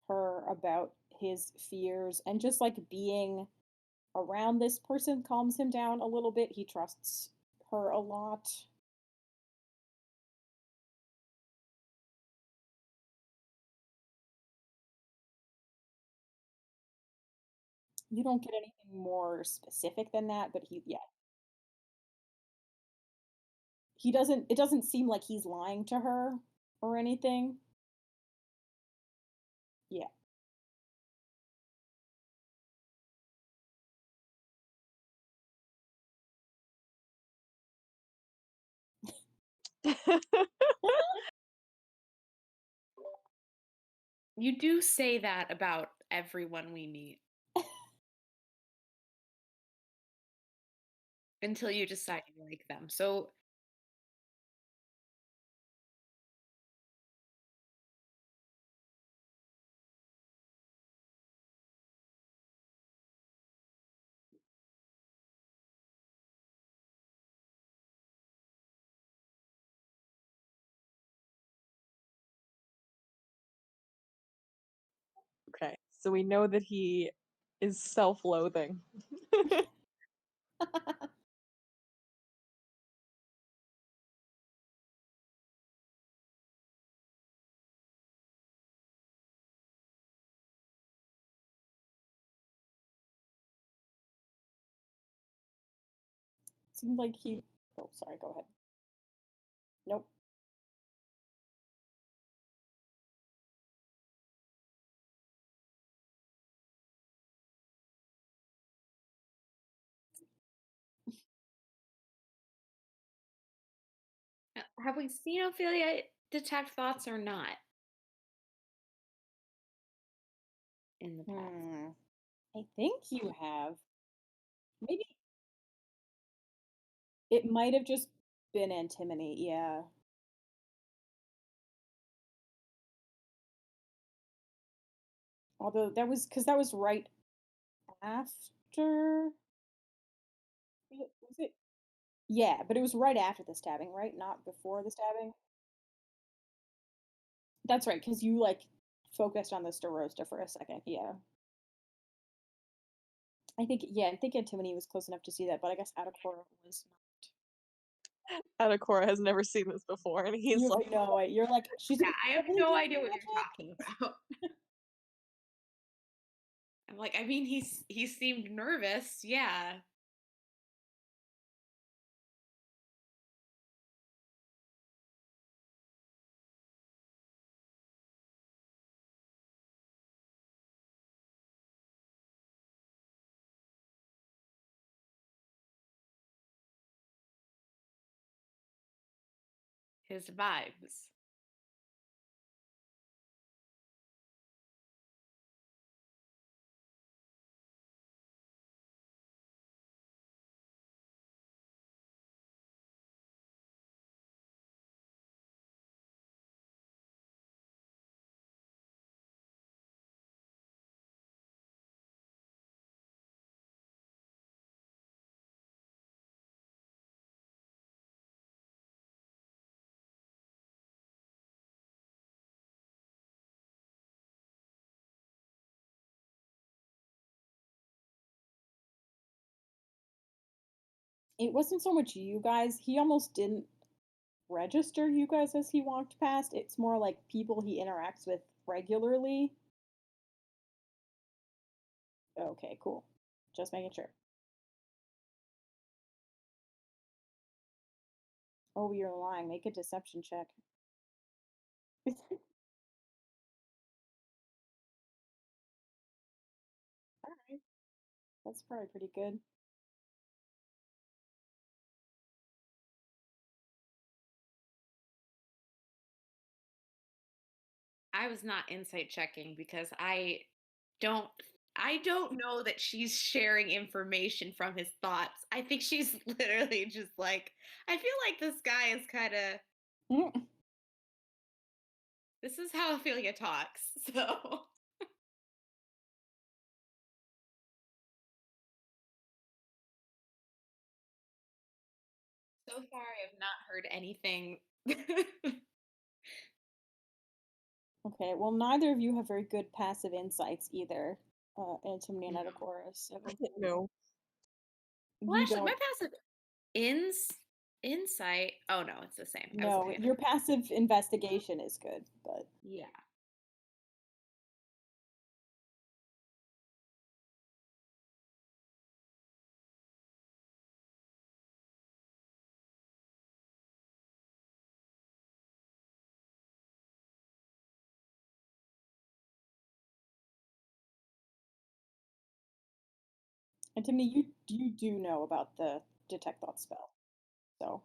her about his fears, and just like being around this person calms him down a little bit. He trusts her a lot. You don't get anything more specific than that, but he yeah. He doesn't it doesn't seem like he's lying to her or anything. Yeah. You do say that about everyone we meet until you decide you like them. So, Okay, so we know that he is self-loathing. Seems like he oh, sorry, go ahead. Nope. have we seen Ophelia detect thoughts or not in the past? I think you have. Maybe it might have just been antimony, yeah. Although that was because that was right after was it? Yeah, but it was right after the stabbing, right? Not before the stabbing? That's right, because you, like, focused on the Starosta for a second, yeah. I think antimony was close enough to see that, but I guess Adacor was not. Adakora has never seen this before, and he's You like, have no idea. You're like, "She's Yeah, I have incredibly no good idea at what you're magic?" talking about. I'm like, I mean, he seemed nervous. Yeah. His vibes. It wasn't so much you guys, he almost didn't register you guys as he walked past, it's more like people he interacts with regularly. Okay, cool. Just making sure. Oh, you're lying, make a deception check. Alright, that's probably pretty good. I was not insight checking because don't I don't know that she's sharing information from his thoughts. I think she's literally just like, I feel like this guy is kind of, Mm, this is how Ophelia talks. So so far I have not heard anything. okay, well, neither of you have very good passive insights either, Antimony and No. Edacora, so no. Well, you actually, my don't passive ins insight. Oh no, it's the same. I was no, looking at your passive investigation is good, but yeah. And Timmy, you do know about the detect thought spell, so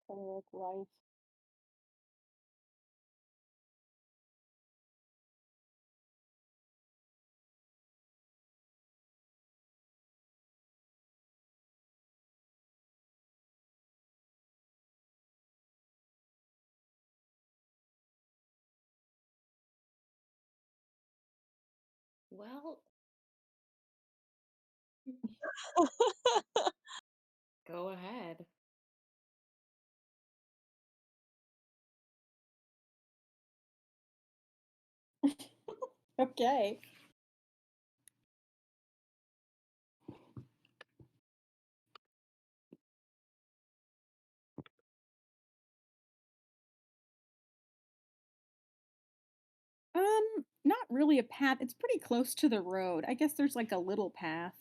kind of like life. Well, go ahead. Okay. Not really a path. It's pretty close to the road. I guess there's like a little path.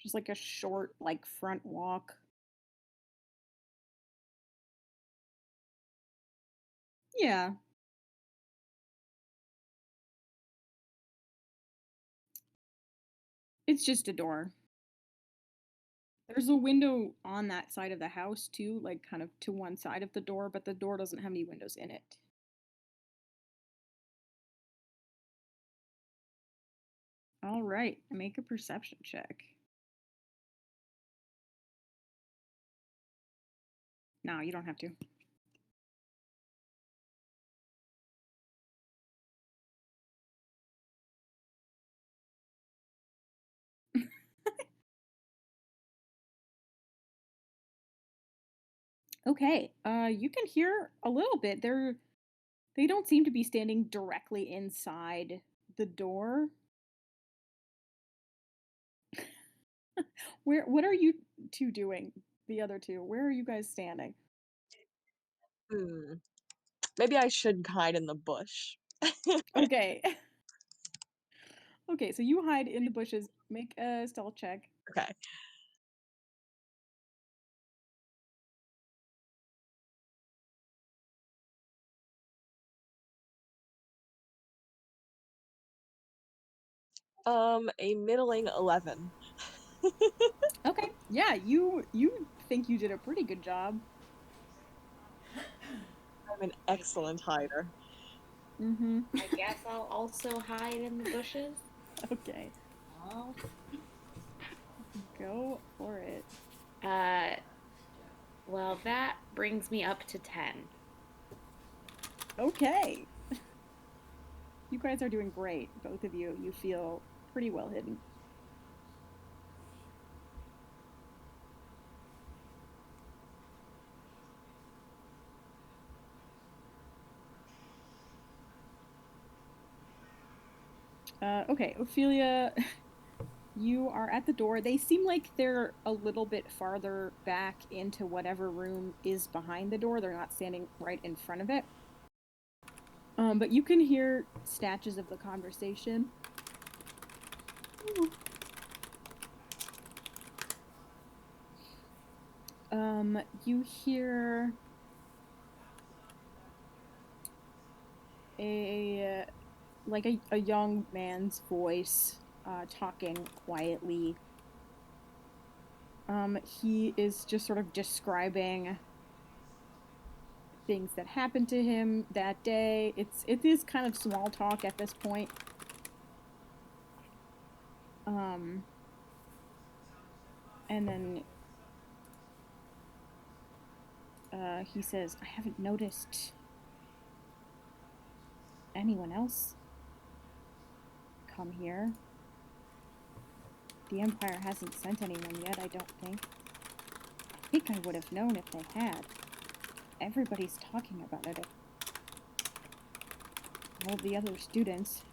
Just like a short, like front walk. Yeah, it's just a door. There's a window on that side of the house too, like kind of to one side of the door, but the door doesn't have any windows in it. All right, make a perception check. No, you don't have to. Okay, you can hear a little bit. They don't seem to be standing directly inside the door. What are you two doing? The other two, where are you guys standing? Hmm. Maybe I should hide in the bush. Okay. Okay, so you hide in the bushes. Make a stealth check. Okay. A middling 11. Okay. Yeah, you think you did a pretty good job. I'm an excellent hider. Mm-hmm. I guess I'll also hide in the bushes. Okay. Oh. Go for it. Uh, well, that brings me up to 10. Okay. You guys are doing great, both of you. You feel pretty well hidden. Okay, Ophelia, you are at the door. They seem like they're a little bit farther back into whatever room is behind the door. They're not standing right in front of it. But you can hear snatches of the conversation. You hear a like a young man's voice talking quietly. He is just sort of describing things that happened to him that day. It is kind of small talk at this point. Um, and then he says, "I haven't noticed anyone else come here. The Empire hasn't sent anyone yet, I don't think. I think I would have known if they had." everybody's talking about it. All the other students.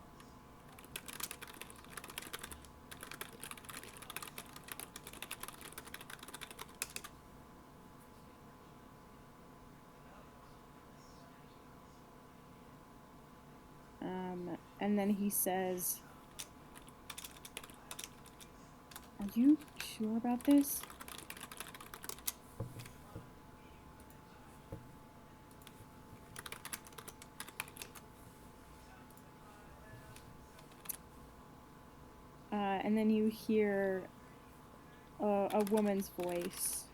And then he says, "Are you sure about this?" And then you hear a woman's voice.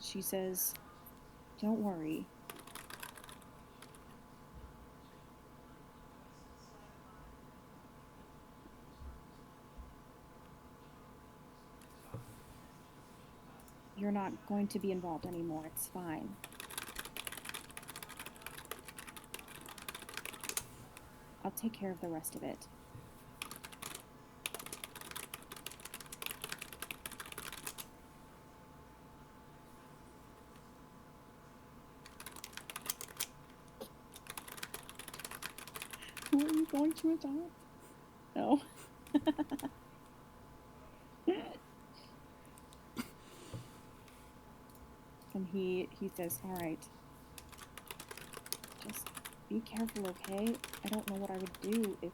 She says, "Don't worry. You're not going to be involved anymore. It's fine." I'll take care of the rest of it. Who are you going to adopt? No. And he says, "All right. Just be careful, okay? I don't know what I would do if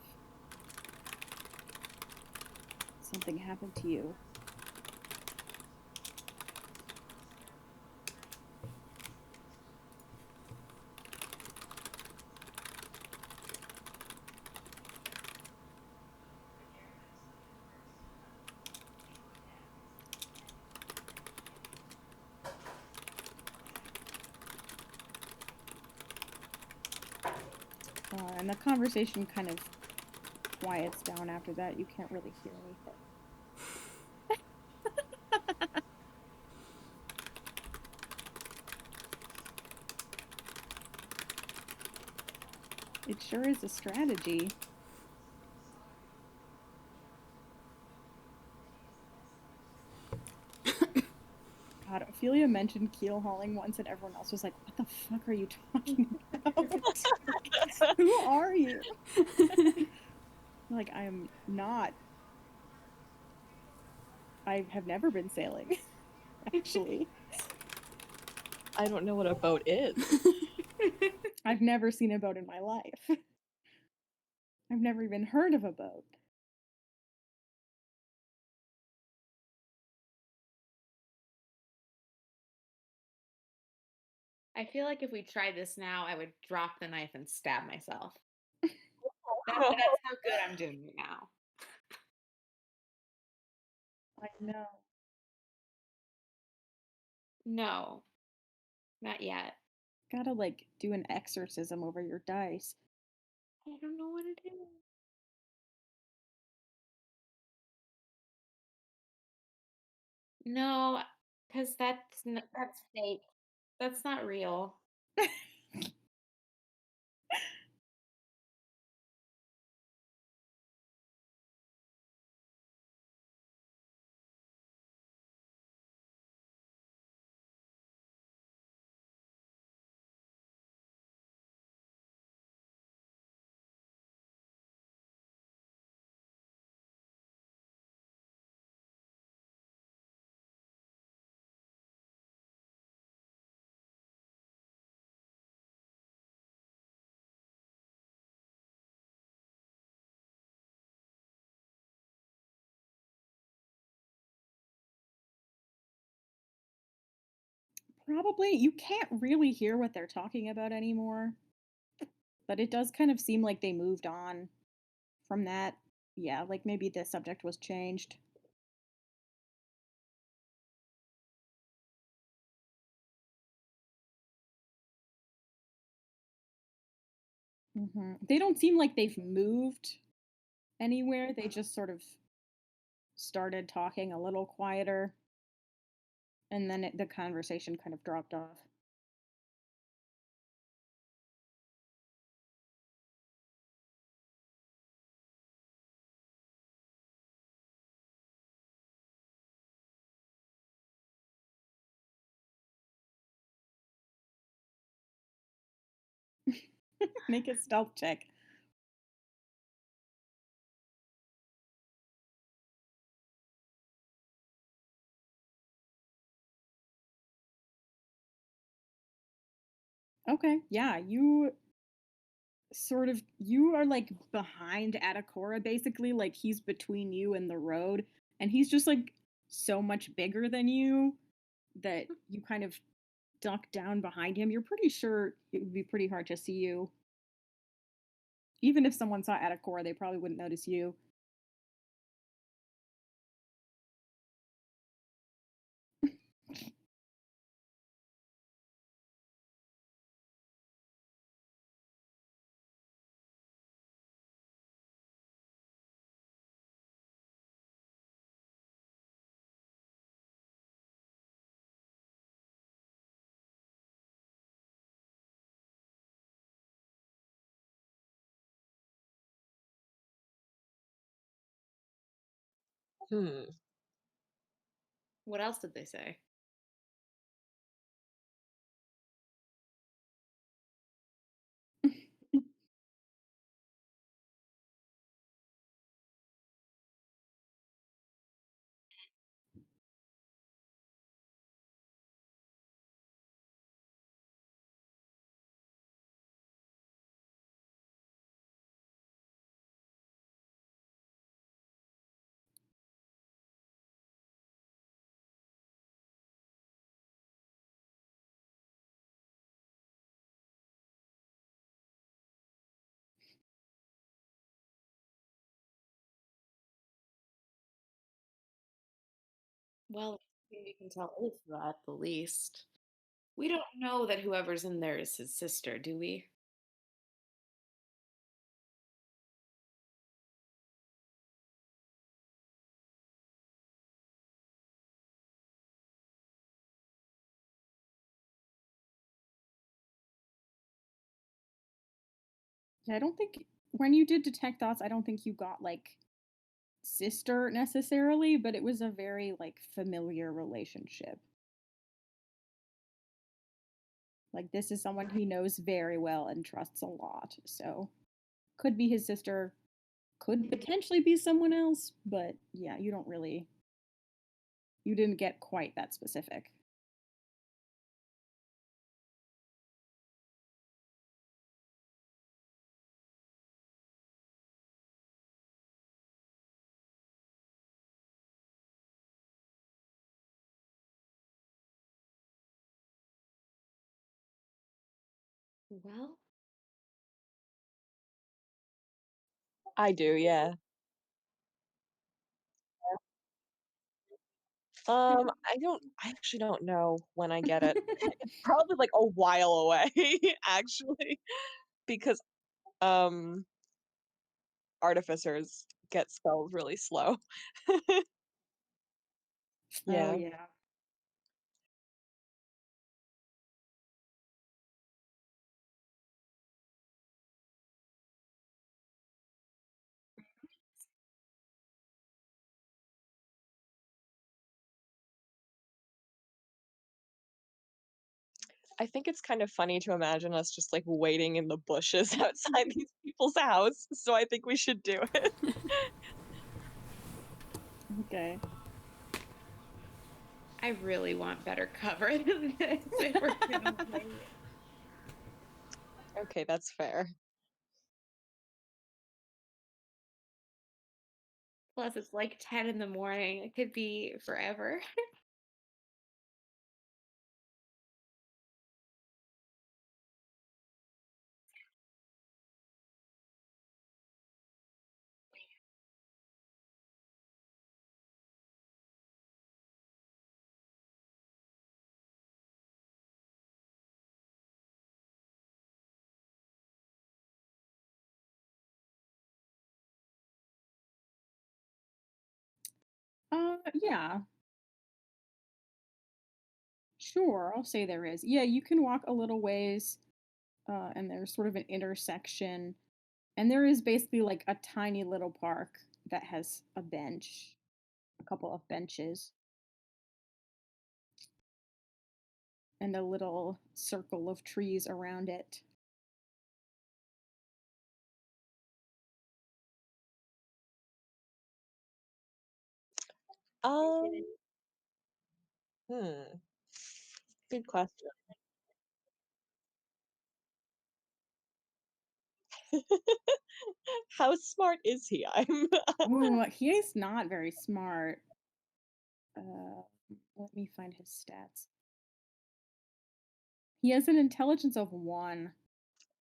something happened to you." And the conversation kind of quiets down after that. You can't really hear anything. It sure is a strategy. God, Ophelia mentioned keel hauling once, and everyone else was like, "What the fuck are you talking about? Who are you?" Like, I am not. I have never been sailing, actually. I don't know what a boat is. I've never seen a boat in my life. I've never even heard of a boat. I feel like if we tried this now, I would drop the knife and stab myself. That's how good I'm doing it now. I know. No, not yet. Gotta, like, do an exorcism over your dice. I don't know what it is. No, because that's fake. That's not real. Probably. You can't really hear what they're talking about anymore. But it does kind of seem like they moved on from that. Yeah, like maybe the subject was changed. They don't seem like they've moved anywhere. They just sort of started talking a little quieter, and then the conversation kind of dropped off. Make a stealth check. Okay, yeah, you are like behind Atakora basically, like he's between you and the road, and he's just like so much bigger than you that you kind of duck down behind him. You're pretty sure it would be pretty hard to see you. Even if someone saw Atakora, they probably wouldn't notice you. Hmm. What else did they say? Well, we can tell Ursula at the least. We don't know that whoever's in there is his sister, do we? Yeah, I don't think when you did detect thoughts, I don't think you got like sister necessarily, but it was a very like familiar relationship. Like this is someone he knows very well and trusts a lot. So could be his sister, could potentially be someone else, but yeah, you didn't get quite that specific. Well, I do, yeah. I actually don't know when I get it. It's probably like a while away, actually, because um artificers get spells really slow. Oh Yeah. yeah. I think it's kind of funny to imagine us just like waiting in the bushes outside these people's house, so I think we should do it. Okay. I really want better cover than this if we're gonna wait. Okay, that's fair. Plus, it's like 10 in the morning. It could be forever. Yeah, sure. I'll say there is. Yeah, you can walk a little ways, and there's sort of an intersection, and there is basically like a tiny little park that has a bench, a couple of benches, and a little circle of trees around it. Um, hmm, good question. How smart is he? Ooh, he's not very smart. Uh, Let me find his stats. He has an intelligence of 1,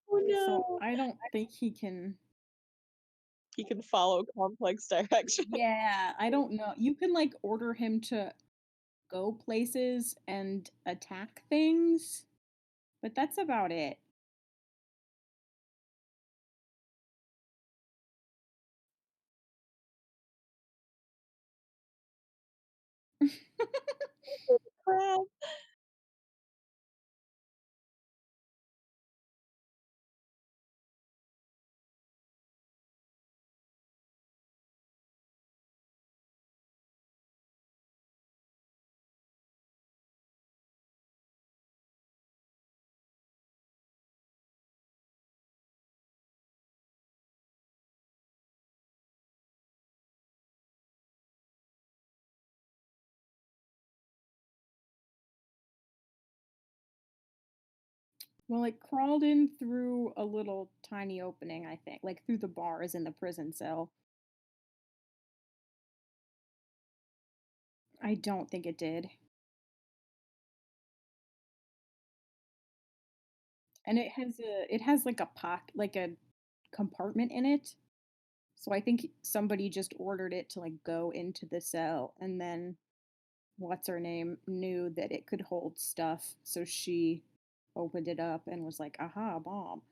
Oh, so no. I don't think he can. He can follow complex directions. Yeah, I don't know. You can, like, order him to go places and attack things, but that's about it. Crap. Well, it crawled in through a little tiny opening, I think, like, through the bars in the prison cell. I don't think it did. And it has, like, like, a compartment in it, so I think somebody just ordered it to, like, go into the cell, and then what's her name knew that it could hold stuff, so she opened it up and was like, "Aha, bomb."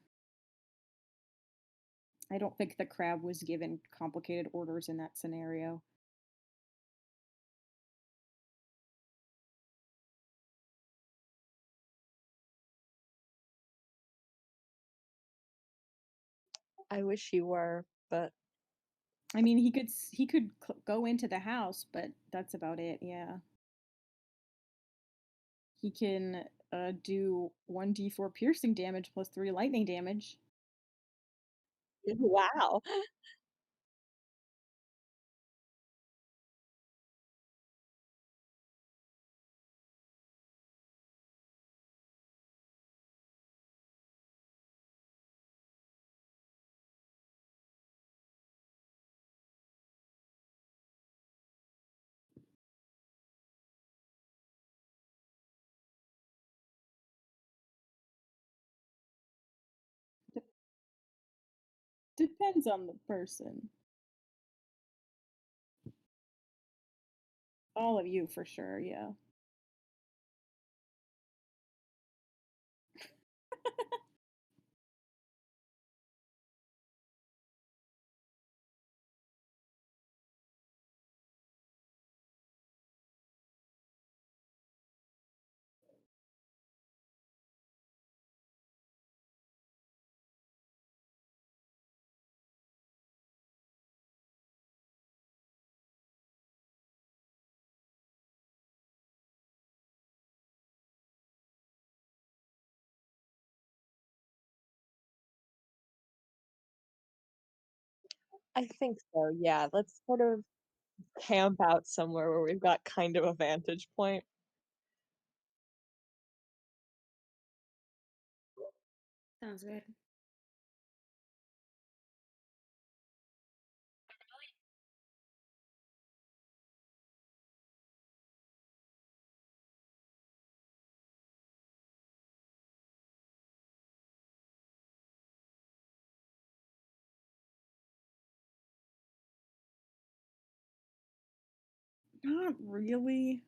I don't think the crab was given complicated orders in that scenario. I wish he were, but I mean, he could go into the house, but that's about it, yeah. He can, do 1d4 piercing damage plus 3 lightning damage. wow. D Depends on the person. All of you for sure, yeah. I think so, yeah. Let's sort of camp out somewhere where we've got kind of a vantage point. Sounds good. Not really.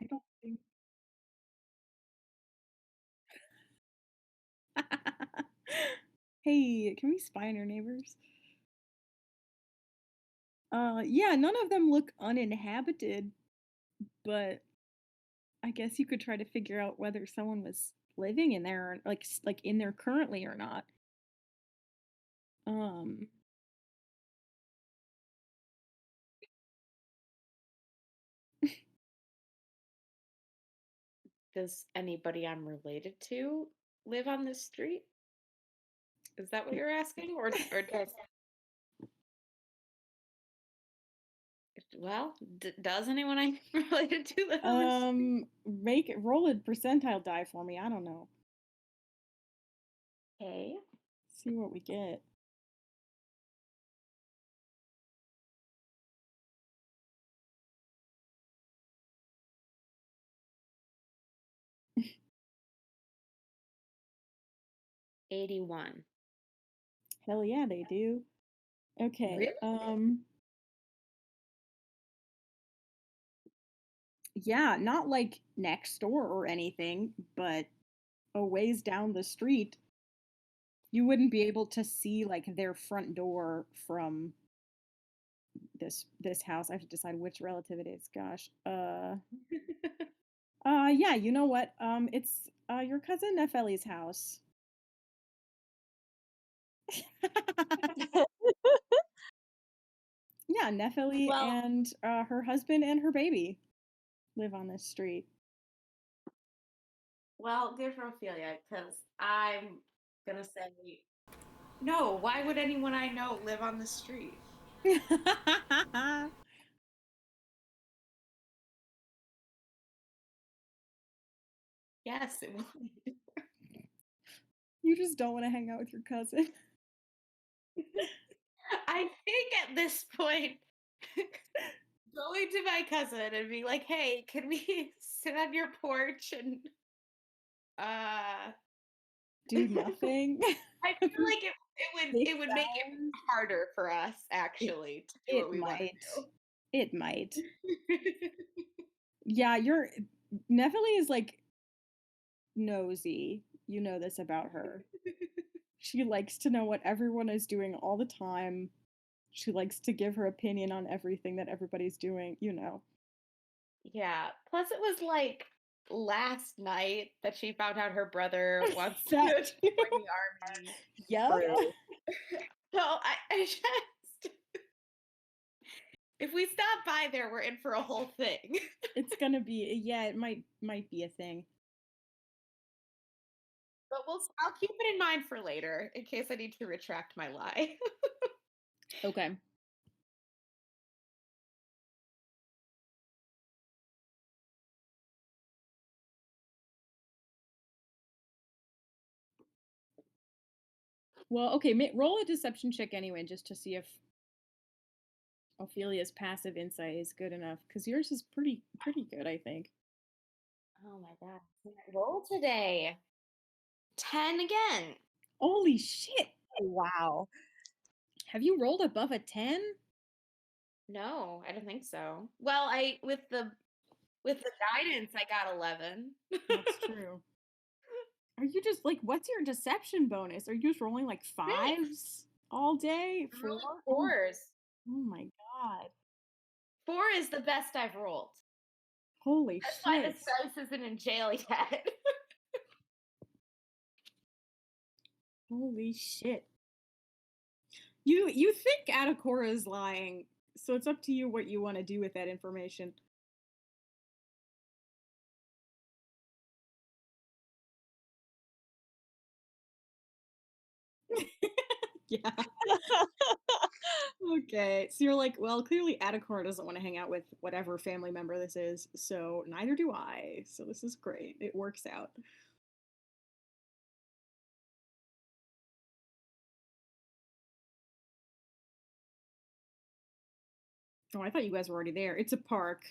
I don't think. Hey, can we spy on our neighbors? Yeah, none of them look uninhabited, but I guess you could try to figure out whether someone was living in there, or, like in there currently or not. Um, Does anybody I'm related to live on this street? Is that what you're asking? Or does Well, does anyone I related to live on this street? Roll a percentile die for me. I don't know. Okay. See what we get. $81. Hell yeah, they do. Okay. Really? Yeah, not like next door or anything, but a ways down the street. You wouldn't be able to see like their front door from this house. I have to decide which relative it is. Gosh. Yeah, you know what? It's your cousin Nefeli's house. Yeah, Nefeli Well, and her husband and her baby live on this street. well, good for Ophelia, because I'm gonna say no. Why would anyone I know live on the street? Yes, it would. You just don't want to hang out with your cousin. I think at this point, going to my cousin and being like, "Hey, can we sit on your porch and uh Do nothing. I feel like it would make it Hours. harder for us actually to do what we want Might. to It might. do. Yeah, your Nefeli is like nosy. You know this about her. She likes to know what everyone is doing all the time. She likes to give her opinion on everything that everybody's doing, you know. Yeah. Plus, it was like last night that she found out her brother wants to That join the army. Yep. True. So I just, if we stop by there, we're in for a whole thing. It's gonna be, yeah, it might be a thing. But I'll keep it in mind for later in case I need to retract my lie. Okay. Well, okay, roll a deception check anyway, just to see if Ophelia's passive insight is good enough, because yours is pretty good, I think. Oh my god. Roll today. 10 again. Holy shit! Wow. Have you rolled above a 10? No, I don't think so. Well, I with the guidance I got 11. That's true. Are you just like, what's your deception bonus? Are you just rolling like 5s all day? I'm rolling 4? 4s. Oh my god. 4 is the best I've rolled. Holy That's why shit. this dice isn't in jail yet. Holy shit. You think Adakora is lying, so it's up to you what you want to do with that information. Yeah. Okay, so you're like, well, clearly Adakora doesn't want to hang out with whatever family member this is, so neither do I. So this is great. It works out. Oh, I thought you guys were already there. It's a park.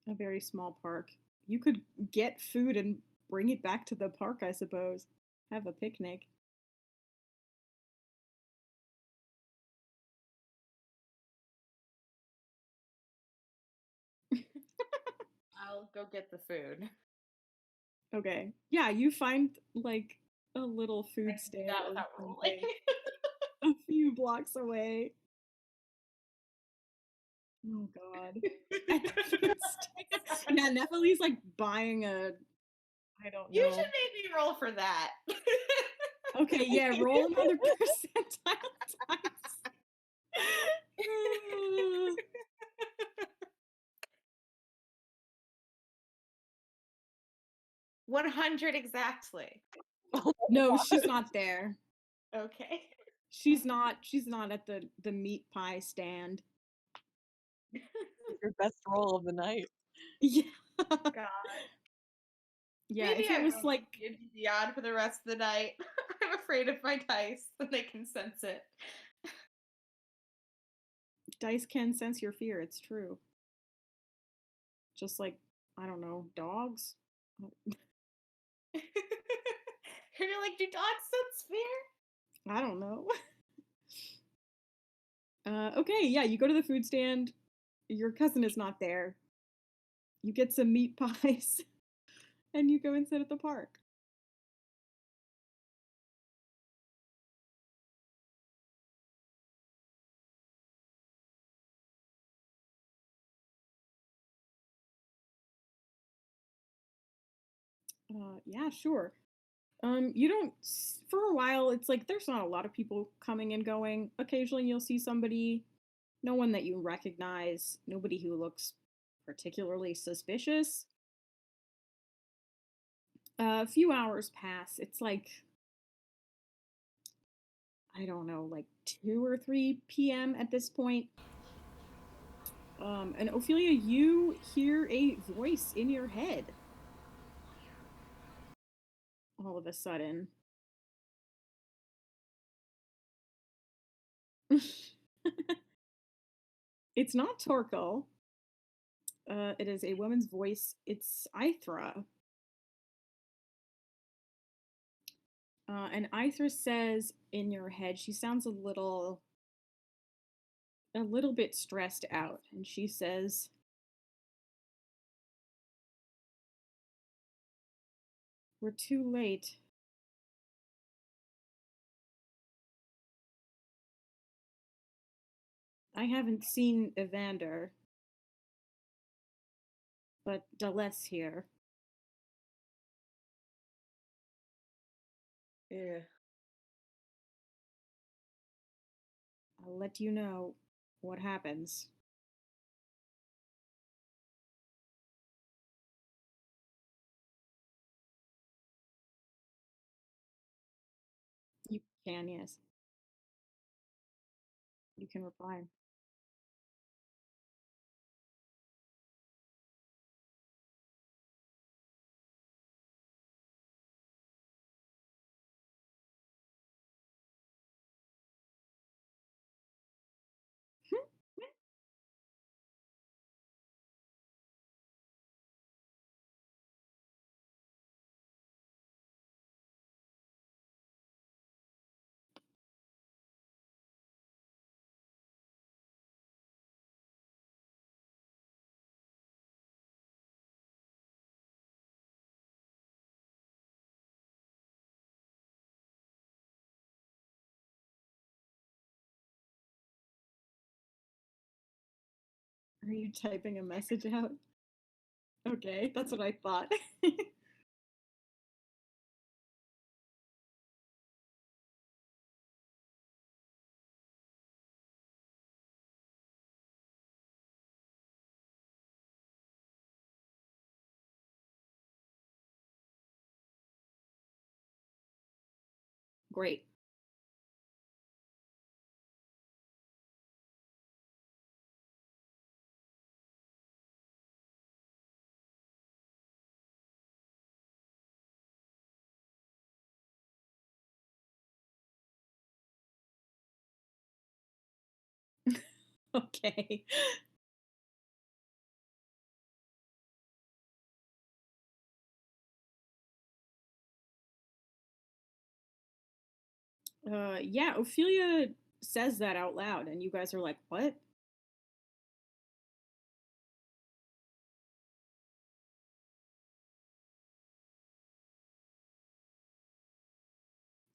A very small park. You could get food and bring it back to the park, I suppose. Have a picnic. I'll go get the food. Okay. Yeah, you find like a little food stand That or without rolling. something a few blocks away. Oh god. At the food stand. Yeah, Nefeli's like buying a, I don't You know. should make me roll for that. Okay, yeah, roll another percentile dice. 100 exactly. No, she's not there. Okay. She's not at the meat pie stand. Your best role of the night. Yeah. God. Yeah, Maybe if it I was won't like be beyond for the rest of the night. I'm afraid of my dice when they can sense it. dice can sense your fear, it's true. Just like, I don't know, dogs? You're like, do dogs sense fear? I don't know. Okay, yeah, you go to the food stand. Your cousin is not there. You get some meat pies, and you go and sit at the park. Yeah, sure. You don't for a while. It's like there's not a lot of people coming and going. Occasionally, you'll see somebody, no one that you recognize, nobody who looks particularly suspicious. A few hours pass. It's like I don't know, like 2 or 3 p.m. at this point. And Ophelia, you hear a voice in your head all of a sudden. It's not Torkel. It is a woman's voice. It's Ithra. And Ithra says in your head, she sounds a little bit stressed out, and she says, "We're too late." I haven't seen Evander, but Daless here. Yeah. I'll let you know what happens. You can, yes. You can reply. Are you typing a message out? Okay, that's what I thought. Great. Okay. Yeah, Ophelia says that out loud, and you guys are like, what?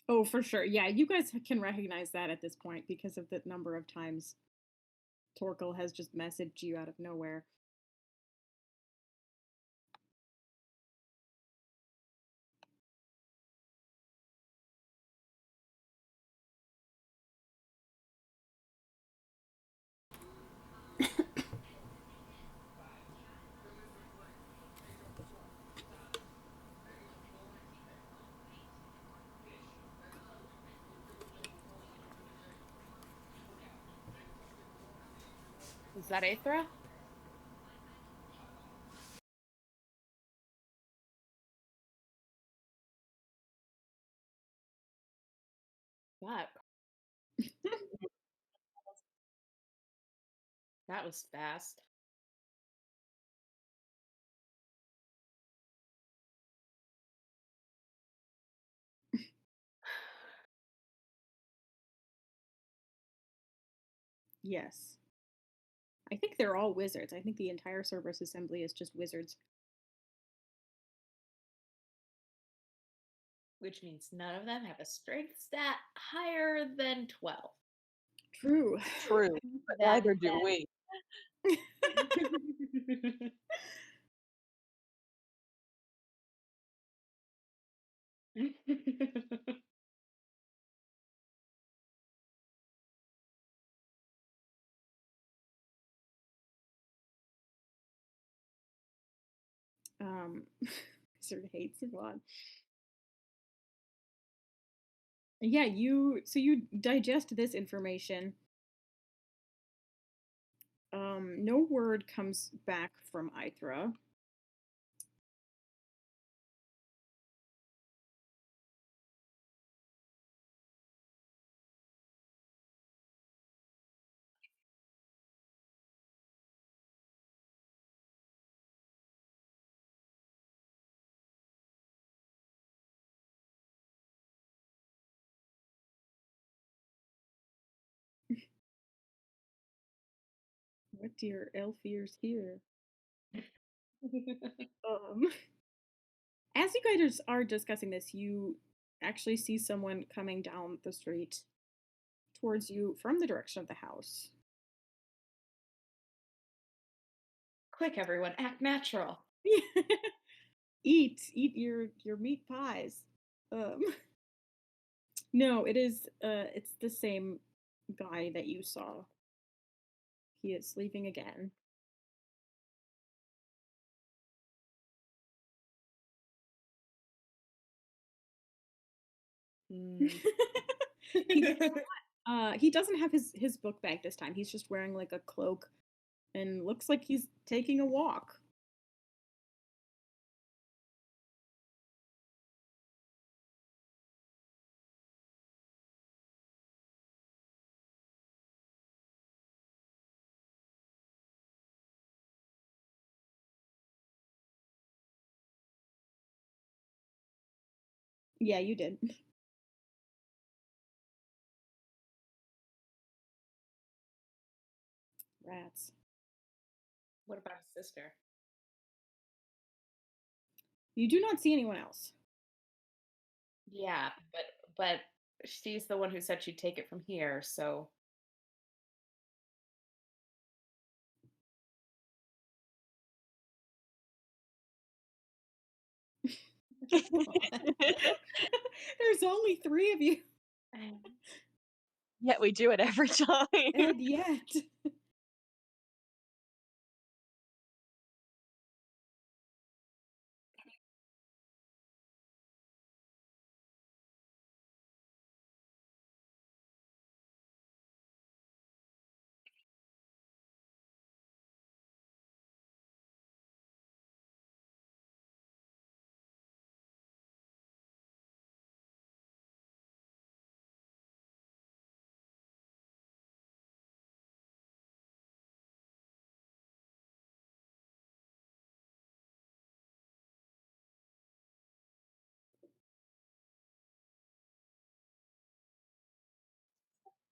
Oh, for sure. Yeah, you guys can recognize that at this point because of the number of times Torkel has just messaged you out of nowhere. Is that Aethra? That that was fast. Yes. I think they're all wizards. I think the entire Cerberus Assembly is just wizards. Which means none of them have a strength stat higher than 12. True. True, but neither do we. Wizard hates Yvonne. Yeah, you digest this information. No word comes back from Aethra. What dear elf ears here? Um, as you guys are discussing this, you actually see someone coming down the street towards you from the direction of the house. Quick, everyone, act natural. Eat your meat pies. No, it's the same guy that you saw. He is leaving again. He doesn't have his book bag this time. He's just wearing like a cloak and looks like he's taking a walk. Yeah, you did. Rats. What about his sister? You do not see anyone else. Yeah, but she's the one who said she'd take it from here, so There's only 3 of you. Yet we do it every time. And yet.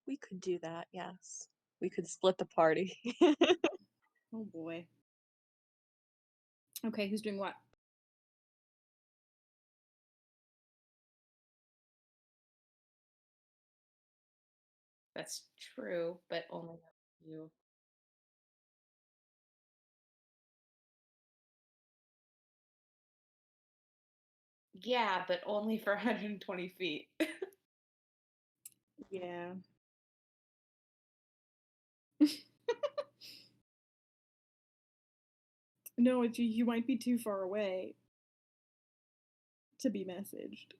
We could do that, yes. We could split the party. Oh boy. Okay, who's doing what? that's true, but only you. Yeah, but only for 120 feet. Yeah. No, you might be too far away to be messaged.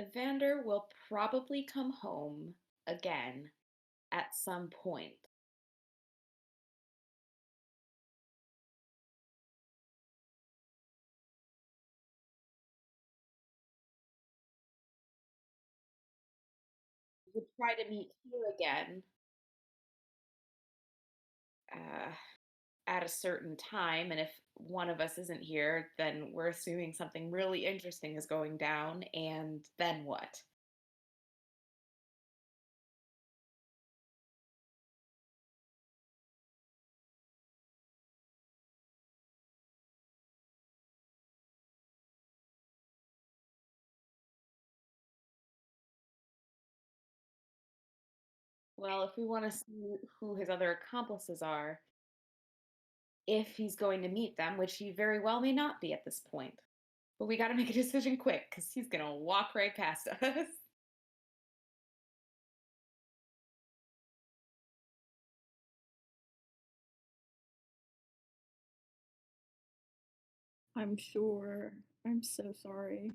Evander will probably come home again at some point. We would try to meet you again uh, at a certain time, and if one of us isn't here, then we're assuming something really interesting is going down, and then what? Well, if we want to see who his other accomplices are, if he's going to meet them, which he very well may not be at this point. But we got to make a decision quick because he's going to walk right past us. I'm sure. I'm so sorry.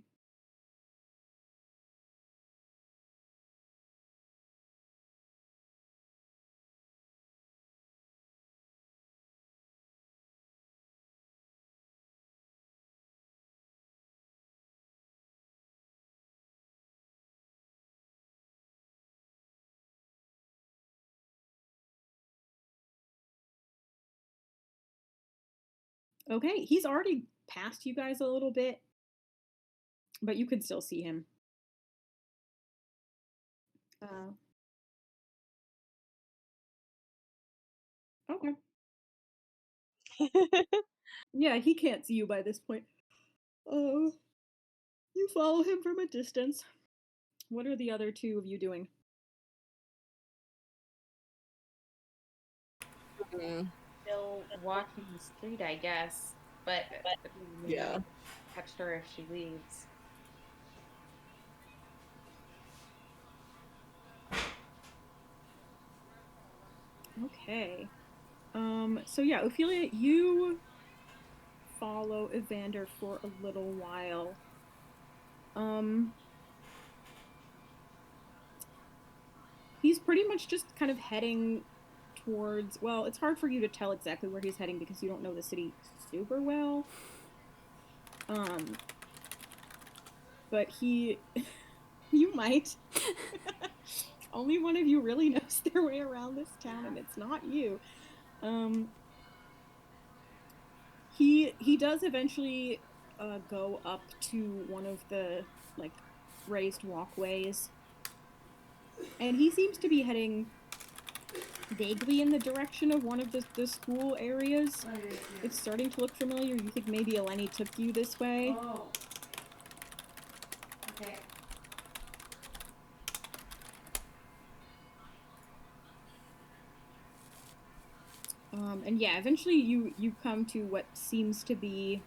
Okay, he's already past you guys a little bit, but you could still see him. Uh, okay. Yeah, he can't see you by this point. Oh, you follow him from a distance. What are the other two of you doing? Mm, Still watching the street, I guess. But maybe yeah. catch her if she leaves. Okay. So yeah, Ophelia, you follow Evander for a little while. Um, he's pretty much just kind of heading towards, well, it's hard for you to tell exactly where he's heading because you don't know the city super well. But he you might. Only one of you really knows their way around this town, and it's not you. Um, he does eventually go up to one of the like raised walkways, and he seems to be heading vaguely in the direction of one of the school areas. It's starting to look familiar. You think maybe Eleni took you this way? Oh. Okay. And yeah, eventually you come to what seems to be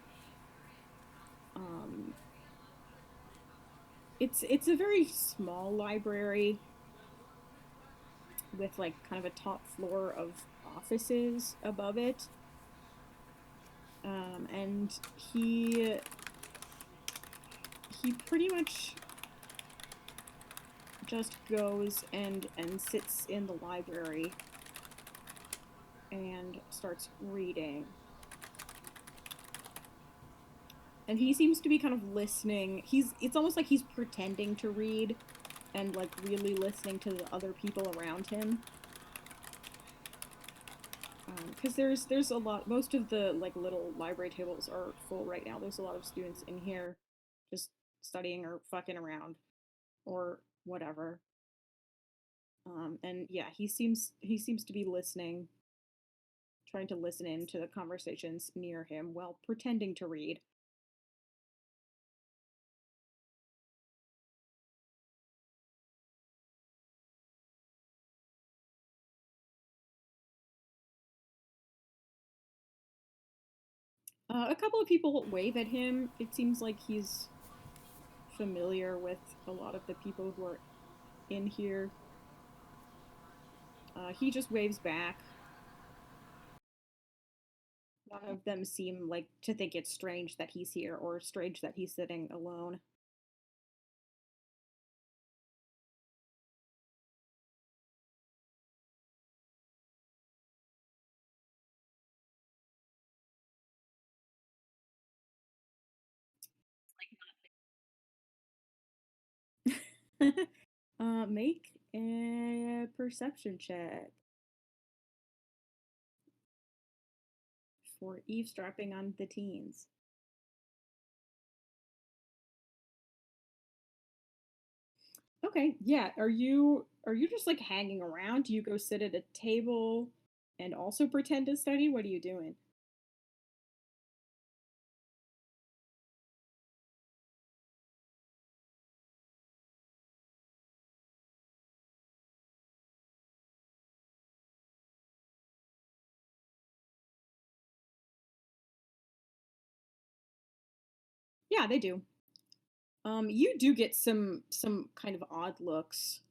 um, it's a very small library with like kind of a top floor of offices above it. And he pretty much just goes and sits in the library and starts reading. And he seems to be kind of listening. It's almost like he's pretending to read and like really listening to the other people around him. Because there's a lot. Most of the like little library tables are full right now. There's a lot of students in here, just studying or fucking around, or whatever. And yeah, he seems to be listening, trying to listen in to the conversations near him while pretending to read. A couple of people wave at him. It seems like he's familiar with a lot of the people who are in here. He just waves back. None of them seem like to think it's strange that he's here or strange that he's sitting alone. Make a perception check for eavesdropping on the teens. Okay, yeah. Are you just like hanging around? Do you go sit at a table and also pretend to study? What are you doing? Yeah, they do. You do get some kind of odd looks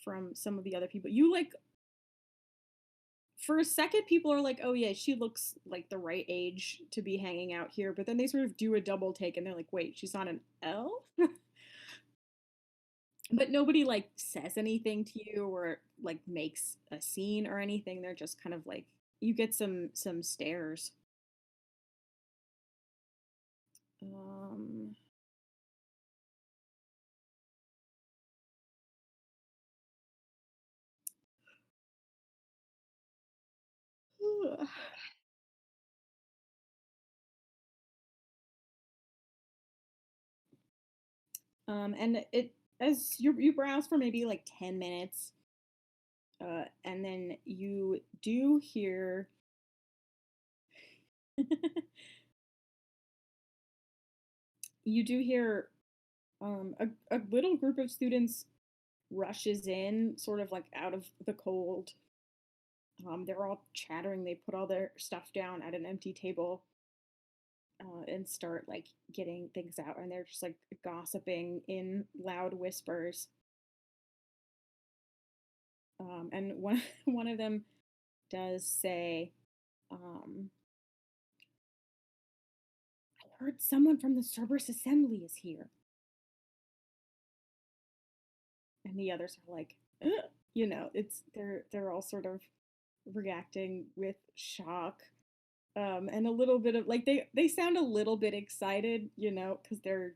from some of the other people. You like for a second people are like, "Oh yeah, she looks like the right age to be hanging out here." But then they sort of do a double take and they're like, "Wait, she's not an elf?" But nobody like says anything to you or like makes a scene or anything. They're just kind of like you get some stares. Um and it as you browse for maybe like 10 minutes, and then you do hear you do hear a little group of students rushes in sort of like out of the cold. They're all chattering. They put all their stuff down at an empty table, and start like getting things out, and they're just like gossiping in loud whispers. And one one of them does say, um, "I heard someone from the Cerberus Assembly is here," and the others are like, "Ugh." It's they're all sort of reacting with shock, and a little bit of like they sound a little bit excited, because they're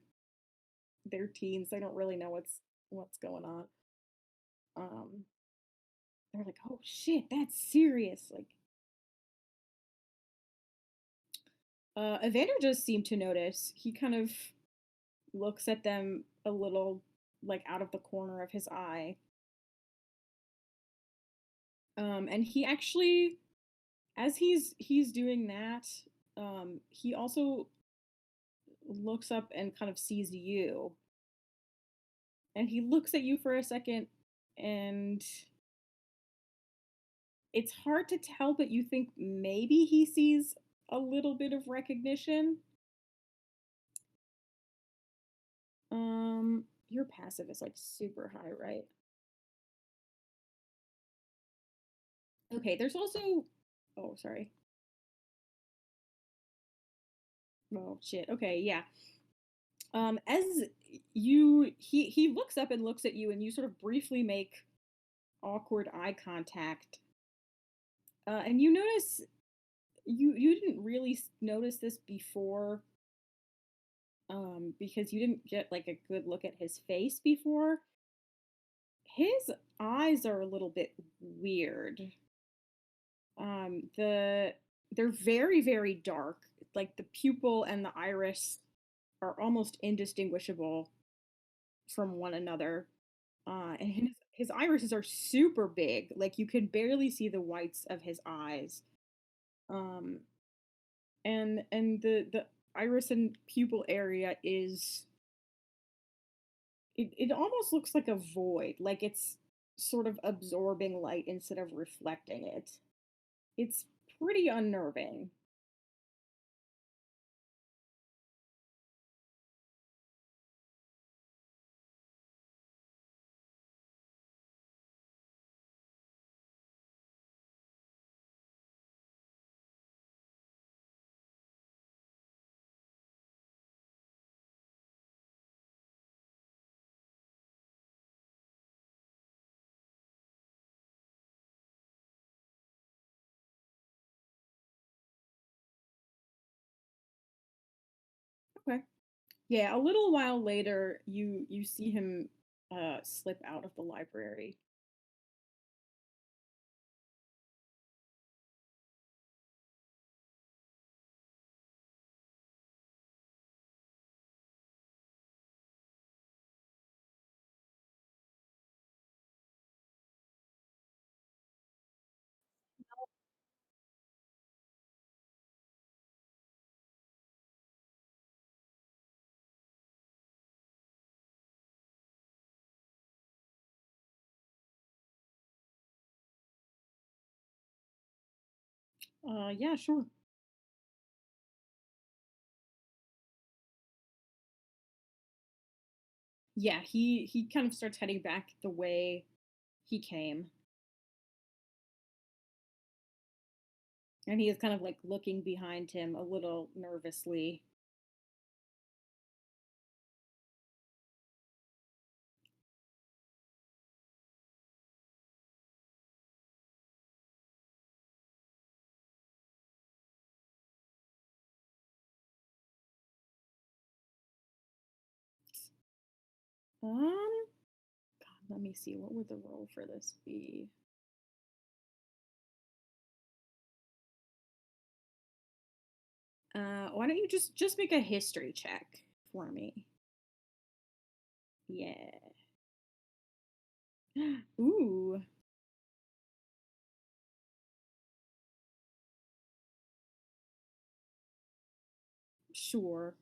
teens. They don't really know what's going on. Um, they're like, "Oh shit, that's serious!" Like, Evander does seem to notice. He kind of looks at them a little, like out of the corner of his eye, and he actually, as he's doing that, he also looks up and kind of sees you, and he looks at you for a second, and it's hard to tell, but you think maybe he sees a little bit of recognition. Your passive is like super high, right? Okay, there's also oh, sorry. Oh shit. Okay, yeah. As he looks up and looks at you and you sort of briefly make awkward eye contact. And you notice you didn't really notice this before, because you didn't get like a good look at his face before. His eyes are a little bit weird. They're very, very dark. Like the pupil and the iris are almost indistinguishable from one another. And his irises are super big. Like you can barely see the whites of his eyes. Um, and the iris and pupil area is it almost looks like a void, like it's sort of absorbing light instead of reflecting it. It's pretty unnerving. Okay. Yeah, a little while later, you see him slip out of the library. Yeah, sure. Yeah, he kind of starts heading back the way he came, and he is kind of like looking behind him a little nervously. Um, God, let me see. What would the role for this be? Why don't you just make a history check for me? Yeah. Ooh, sure.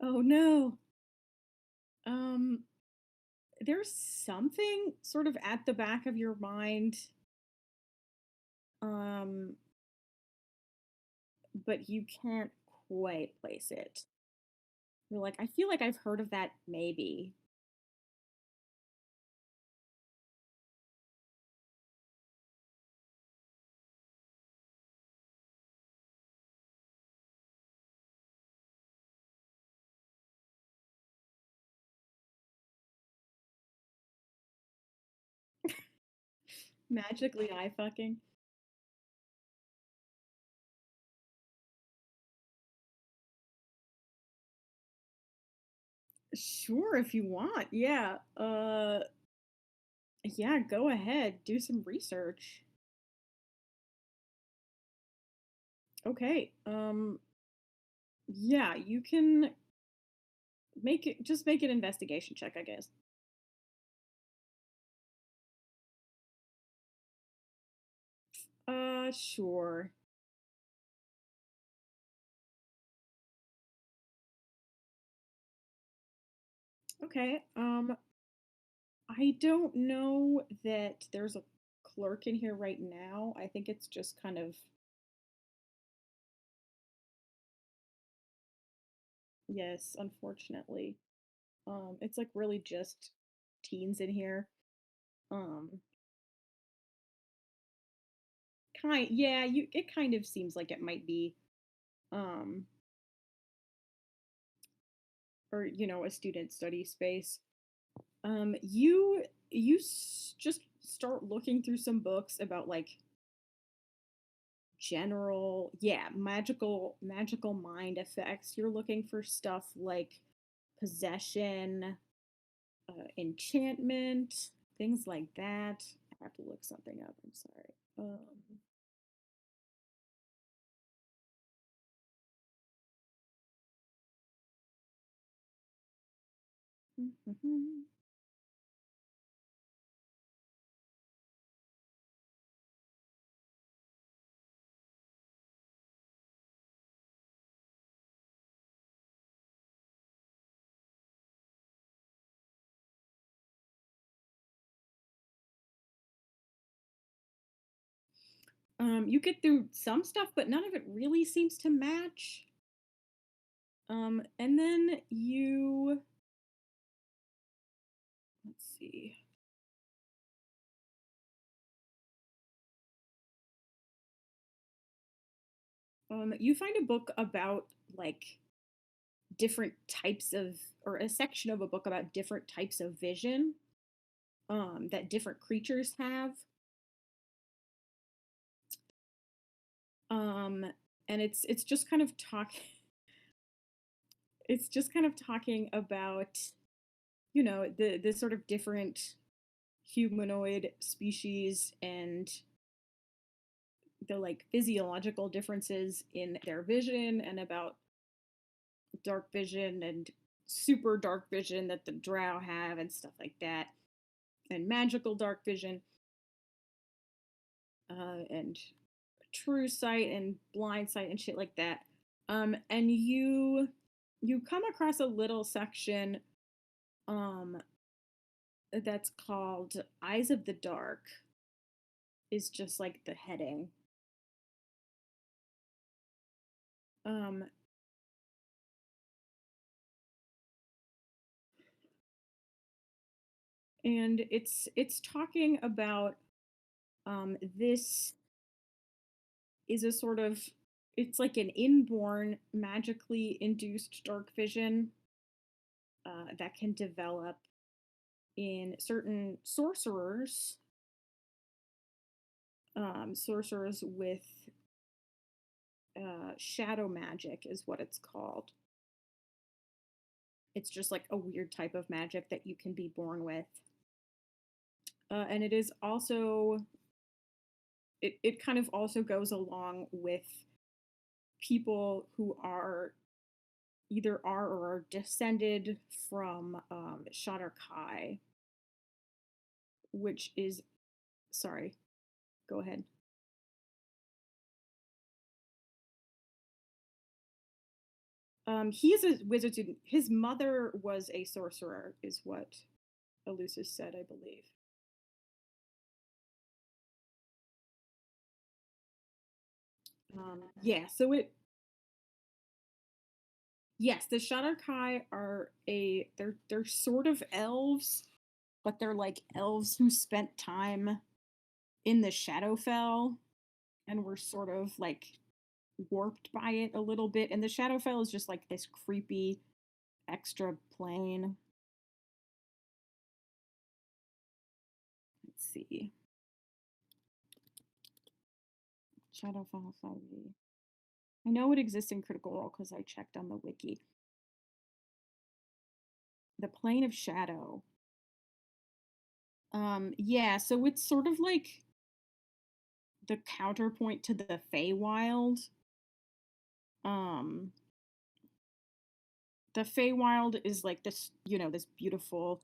Oh no. Um, there's something sort of at the back of your mind, um, but you can't quite place it. You're like, I feel like I've heard of that maybe. Magically eye fucking. Sure, if you want. Yeah. Yeah, go ahead. Do some research. Okay. Yeah, you can make an investigation check, I guess. Sure. Okay. I don't know that there's a clerk in here right now. I think it's just kind of, yes, unfortunately. It's like really just teens in here. Um, yeah, you it kind of seems like it might be um or a student study space. You just start looking through some books about like general, yeah, magical mind effects. You're looking for stuff like possession, enchantment, things like that. I have to look something up. I'm sorry. You get through some stuff, but none of it really seems to match. And then let's see. You find a book about like different types of, or a section of a book about different types of vision, that different creatures have. Um, and it's just kind of it's just kind of talking about, the sort of different humanoid species and the like physiological differences in their vision, and about dark vision and super dark vision that the drow have and stuff like that, and magical dark vision, and true sight and blind sight and shit like that. And you come across a little section um that's called Eyes of the Dark, is just like the heading. Um and it's talking about this is a sort of, it's like an inborn magically induced dark vision that can develop in certain sorcerers with shadow magic is what it's called. It's just like a weird type of magic that you can be born with. And it is also, it kind of also goes along with people who are either are or are descended from Shadar Kai, which is, sorry, go ahead. He is a wizard student. His mother was a sorcerer, is what Elucis said, I believe. Yeah, so yes, the Shadar Kai are they're sort of elves, but they're like elves who spent time in the Shadowfell and were sort of like warped by it a little bit. And the Shadowfell is just like this creepy extra plane. Let's see. Shadowfell 5e. I know it exists in Critical Role because I checked on the wiki. The Plane of Shadow. Yeah, so it's sort of like the counterpoint to the Feywild. Um, the Feywild is like this, this beautiful,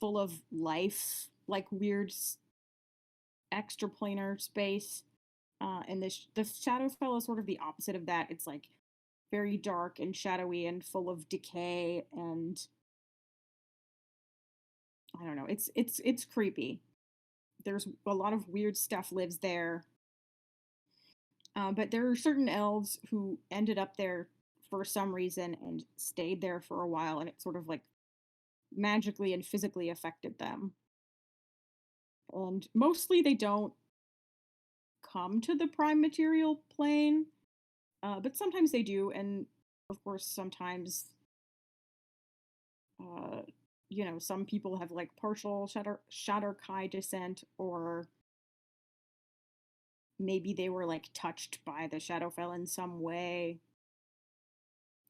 full of life, like weird extraplanar space. And the Shadowfell is sort of the opposite of that. It's like very dark and shadowy and full of decay, and I don't know. It's creepy. There's a lot of weird stuff lives there. But there are certain elves who ended up there for some reason and stayed there for a while, and it sort of like magically and physically affected them. And mostly they don't come to the prime material plane, but sometimes they do, and of course sometimes uh, some people have like partial Shadar Kai descent, or maybe they were like touched by the Shadowfell in some way.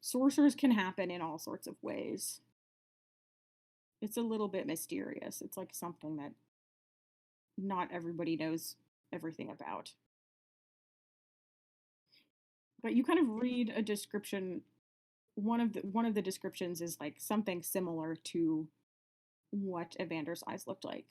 Sorcerers can happen in all sorts of ways. It's a little bit mysterious. It's like something that not everybody knows everything about. But you kind of read a description. One of the descriptions is like something similar to what Evander's eyes looked like.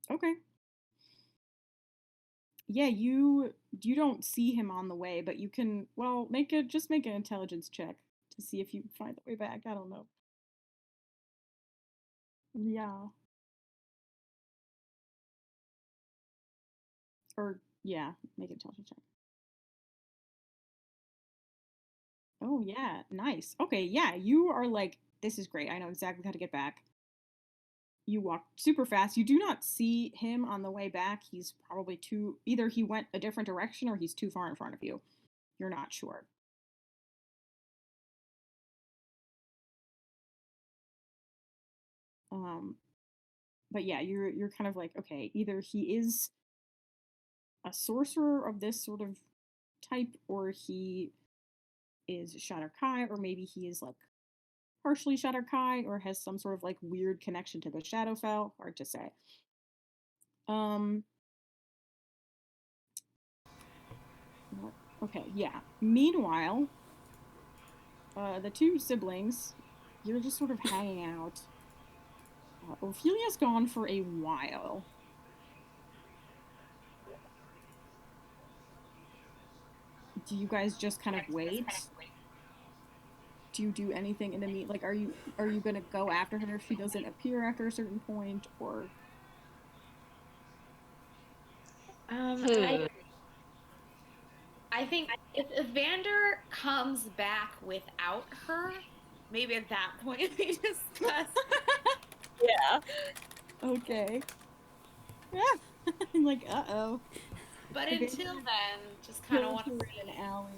Okay. Yeah, you don't see him on the way, but you can, well, make an intelligence check to see if you find the way back. I don't know. Yeah. Or yeah, make an intelligence check. Oh yeah, nice. Okay, yeah, you are like, this is great. I know exactly how to get back. You walk super fast. You do not see him on the way back. He's probably either he went a different direction or he's too far in front of you. You're not sure. But yeah, you're kind of like, okay, either he is a sorcerer of this sort of type, or he is Shatterkai, or maybe he is like partially Shatterkai, or has some sort of like weird connection to the Shadowfell. Hard to say. Okay, yeah. Meanwhile, the two siblings, you're just sort of hanging out. Ophelia's gone for a while. Do you guys just kind of wait? Do you do anything in the meet? Like, are you gonna go after her if she doesn't appear after a certain point, or? I think if Evander comes back without her, maybe at that point we discuss. Yeah. Okay. Yeah. I'm like, uh-oh. But Okay. until then, just kind of want to see an alley.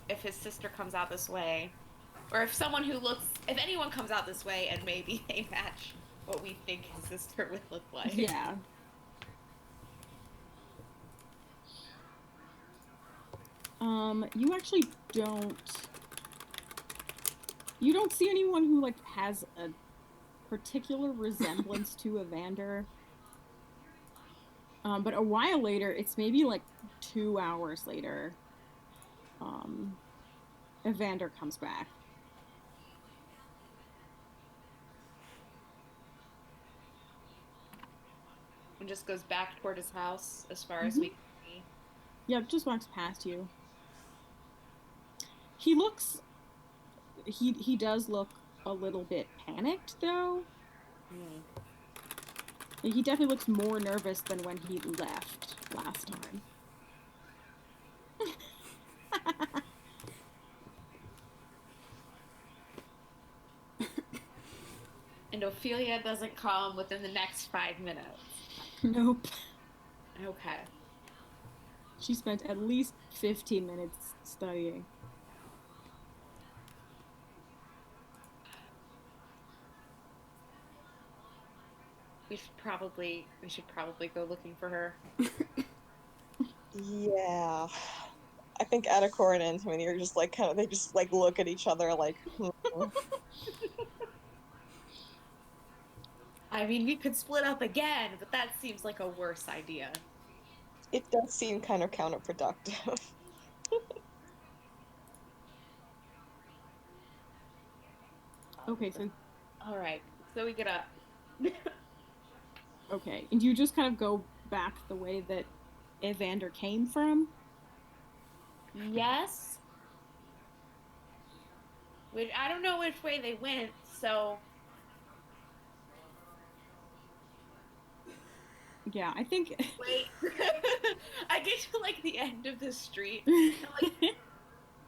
If his sister comes out this way, or if anyone comes out this way, and maybe they match what we think his sister would look like. Yeah. You actually don't. You don't see anyone who like has a particular resemblance to Evander. But a while later, it's maybe like 2 hours later, Evander comes back. And just goes back toward his house as far as we can see. Yep, just walks past you. He looks. He does look a little bit panicked, though. He definitely looks more nervous than when he left last time. And Ophelia doesn't come within the next 5 minutes. Nope. Okay. She spent at least 15 minutes studying. We should probably go looking for her. Yeah. I think Atticor and Antimony are just like they just like look at each other like, I mean, we could split up again, but that seems like a worse idea. It does seem kind of counterproductive. Okay, so. Alright, so we get up. Okay, and you just kind of go back the way that Evander came from? Yes. I don't know which way they went, so. Yeah, I think. Wait. I get to like the end of the street. Like,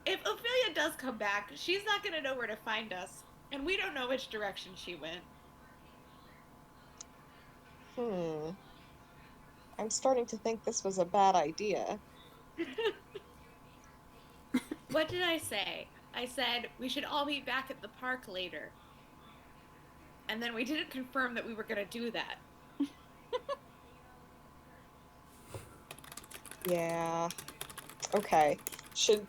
if Ophelia does come back, she's not gonna know where to find us, and we don't know which direction she went. I'm starting to think this was a bad idea. What did I say? I said we should all meet back at the park later. And then we didn't confirm that we were going to do that. Yeah. Okay. Should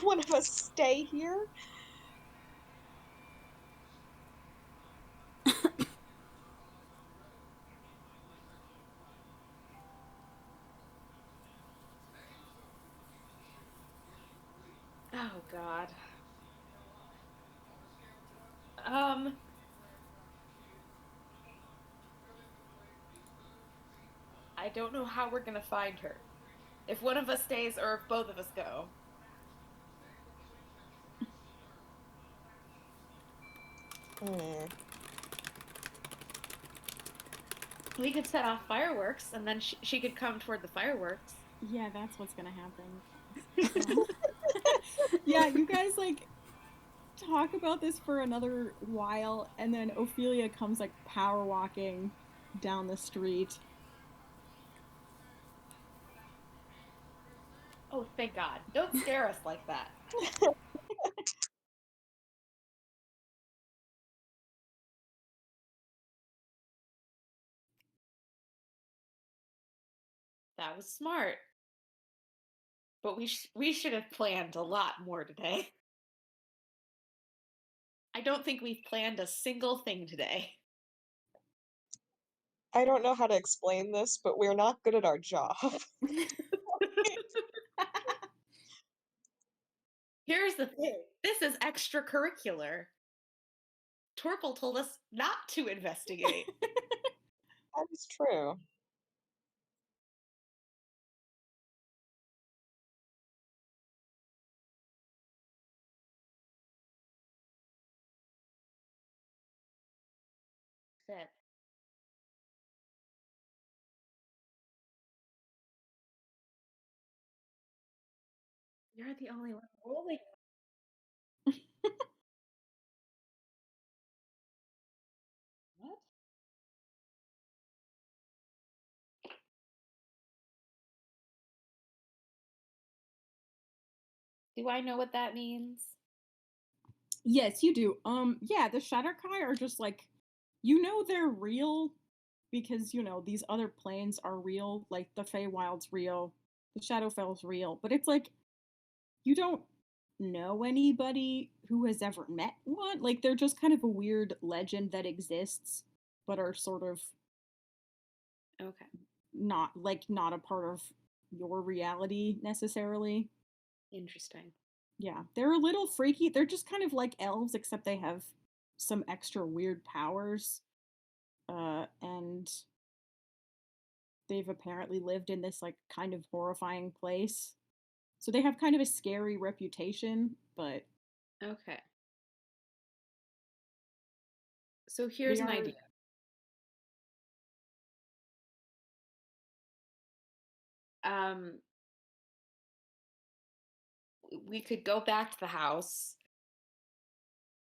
one of us stay here? Oh, God. I don't know how we're gonna find her. If one of us stays or if both of us go. We could set off fireworks, and then she could come toward the fireworks. Yeah, that's what's gonna happen. Yeah, you guys like talk about this for another while, and then Ophelia comes like power walking down the street. Oh, thank God. Don't scare us like that. That was smart. But we should have planned a lot more today. I don't think we've planned a single thing today. I don't know how to explain this, but we're not good at our job. Here's the thing. This is extracurricular. Torple told us not to investigate. That is true. Shit. You're the only one rolling. What? Do I know what that means? Yes, you do. Yeah, the Shatterkai are just like, they're real because, these other planes are real, like the Feywild's real, the Shadowfell's real, but it's like you don't know anybody who has ever met one. Like they're just kind of a weird legend that exists, but are sort of Okay. not a part of your reality necessarily. Interesting. Yeah, they're a little freaky. They're just kind of like elves, except they have some extra weird powers. And they've apparently lived in this like kind of horrifying place. So they have kind of a scary reputation, but Okay. So they here's an are idea. Um, we could go back to the house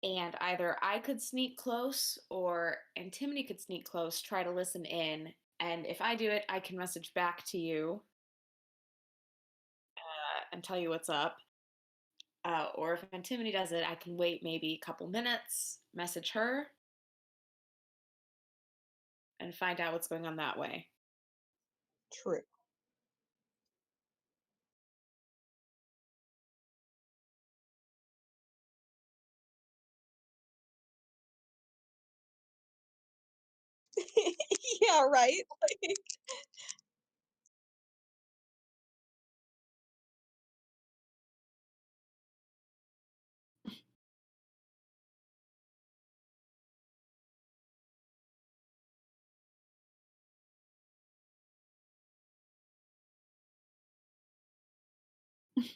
and either I could sneak close or Antimony could sneak close, try to listen in, and if I do it, I can message back to you and tell you what's up. Or if Antimony does it, I can wait maybe a couple minutes, message her, and find out what's going on that way. True. Yeah, right? Like,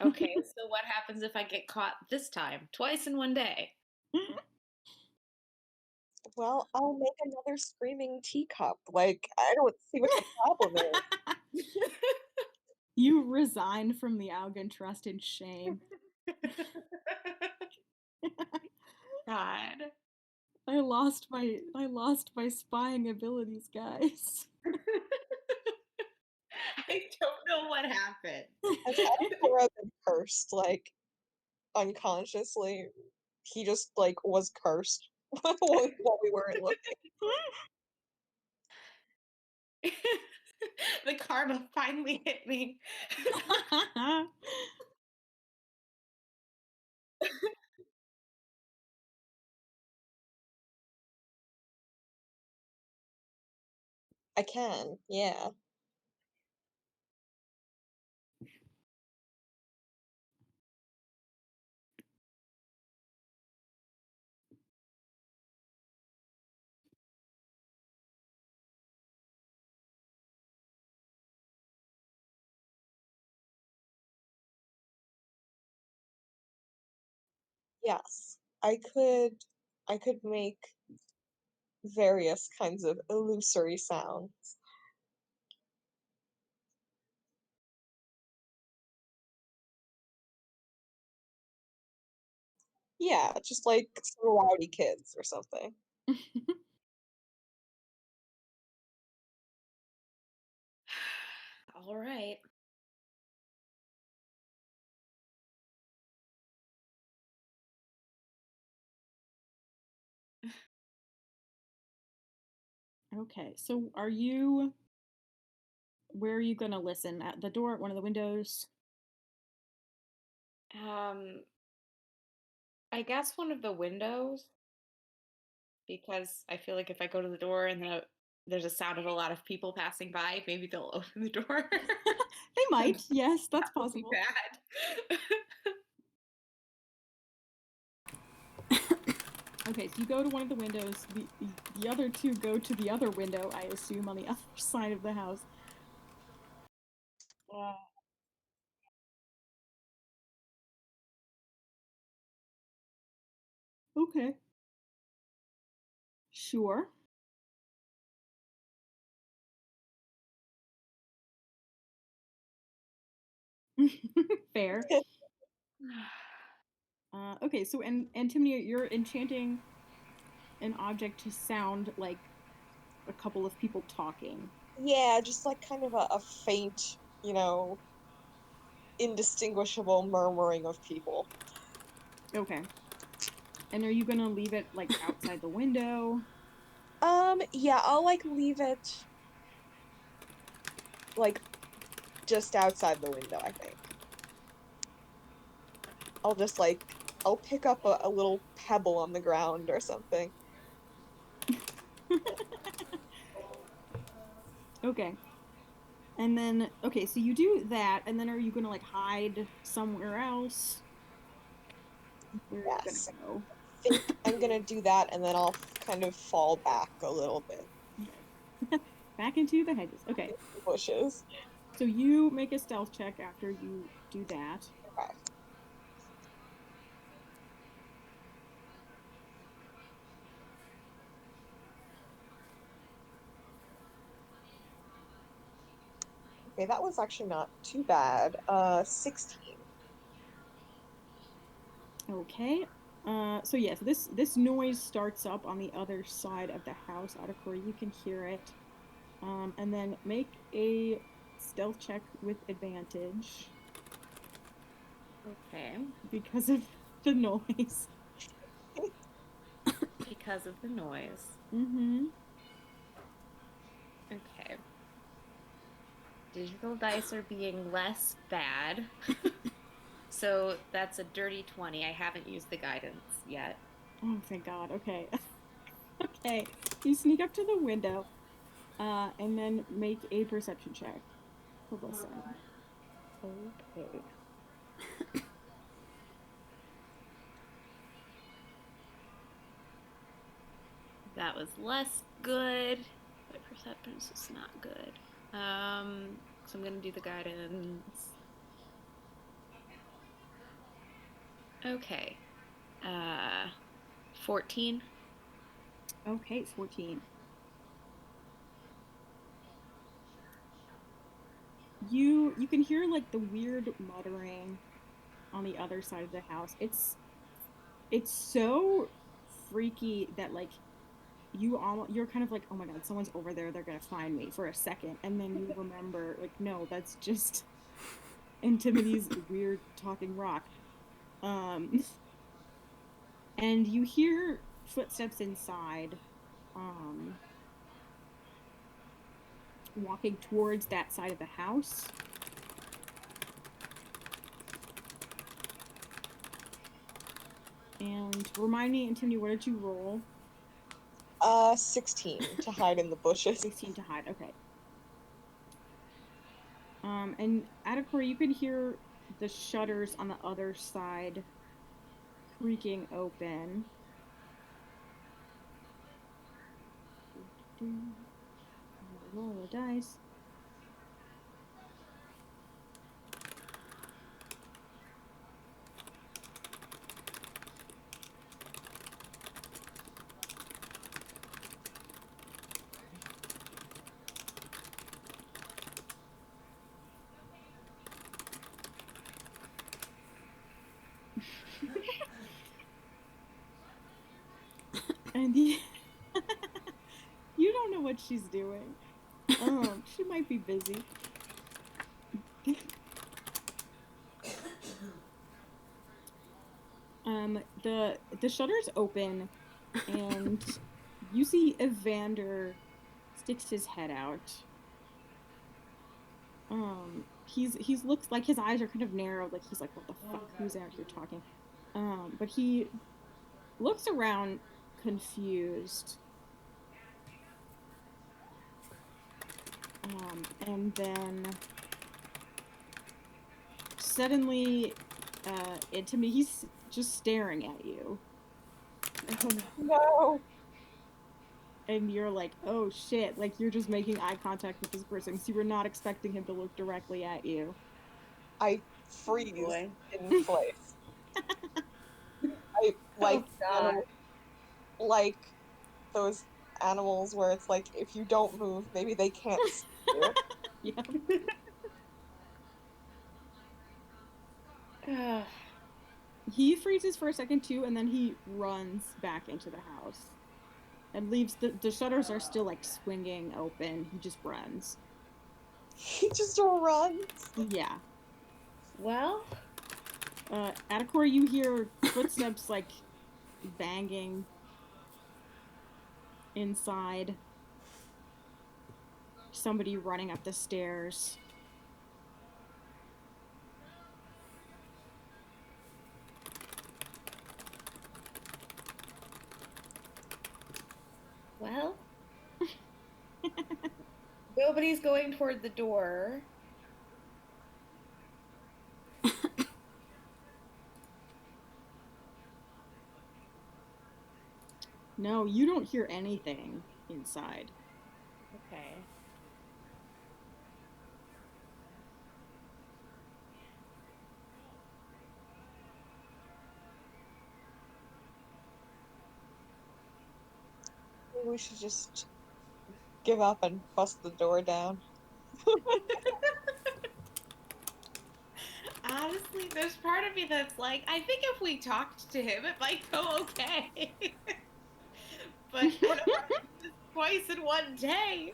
Okay, so what happens if I get caught this time? Twice in one day. well, I'll make another screaming teacup. Like, I don't see what the problem is. you resign from the Algan Trust in shame. God. I lost my spying abilities, guys. I don't know what happened. Has Adafora been cursed, like, unconsciously? He just, like, was cursed while we weren't looking. The karma finally hit me. I can, yeah. Yes. I could make various kinds of illusory sounds. Yeah, just like some rowdy kids or something. All right. Okay, so are you Where are you gonna listen? At the door, at one of the windows? I guess one of the windows, because I feel like if I go to the door and there's a sound of a lot of people passing by, maybe they'll open the door. They might. Yes, that's That would be possible. bad. Okay, so you go to one of the windows. The other two go to the other window, I assume, on the other side of the house. Okay. Sure. Fair. Okay, so Antimony, you're enchanting an object to sound like a couple of people talking. Yeah, just like kind of a faint, indistinguishable murmuring of people. Okay. And are you gonna leave it like outside the window? Yeah, I'll like leave it like just outside the window, I think. I'll just like I'll pick up a little pebble on the ground or something. Okay. And then okay, so you do that, and then are you gonna like hide somewhere else? Where are you Yes. gonna go? I think I'm gonna do that and then I'll kind of fall back a little bit. Okay. Back into the hedges. Okay. The bushes. So you make a stealth check after you do that. Okay. Okay, that was actually not too bad. 16. Okay. So yes, this noise starts up on the other side of the house. Adakori, you can hear it. And then make a stealth check with advantage Okay. because of the noise. Because of the noise. Mm-hmm. Okay. Digital dice are being less bad. So that's a dirty 20. I haven't used the guidance yet. Oh, thank God. Okay. Okay. You sneak up to the window, and then make a perception check to listen. Okay. That was less good. My perception is not good. So I'm gonna do the guidance. Okay. 14. Okay, 14. You can hear like the weird muttering on the other side of the house. It's so freaky that like you're kind of like, oh my God, someone's over there, they're gonna find me for a second, and then you remember like, no, that's just Antimody's weird talking rock. And you hear footsteps inside, um walking towards that side of the house. And remind me, Antimony, what did you roll? 16 to hide in the bushes. 16 to hide. Okay. And Adakori, you can hear the shutters on the other side creaking open. Roll the dice. And you don't know what she's doing. She might be busy. The shutters open, and you see Evander sticks his head out. He's looks like his eyes are kind of narrowed, like he's like, what the fuck? Who's out here talking? But he looks around confused. And then suddenly, to me, he's just staring at you. Oh, no. And you're like, oh shit, like you're just making eye contact with this person, so you were not expecting him to look directly at you. I freeze Boy. in place. I like God. like those animals where it's like if you don't move, maybe they can't see you. Yep. He freezes for a second too, and then he runs back into the house and leaves. The shutters are still like swinging open. He just runs. He just runs. Yeah. Well, Atacor, you hear footsteps like banging inside. Somebody running up the stairs. well, nobody's going toward the door. No, you don't hear anything inside. Okay. Maybe we should just give up and bust the door down. Honestly, there's part of me that's like, I think if we talked to him, it might go okay. But what if I do this twice in one day?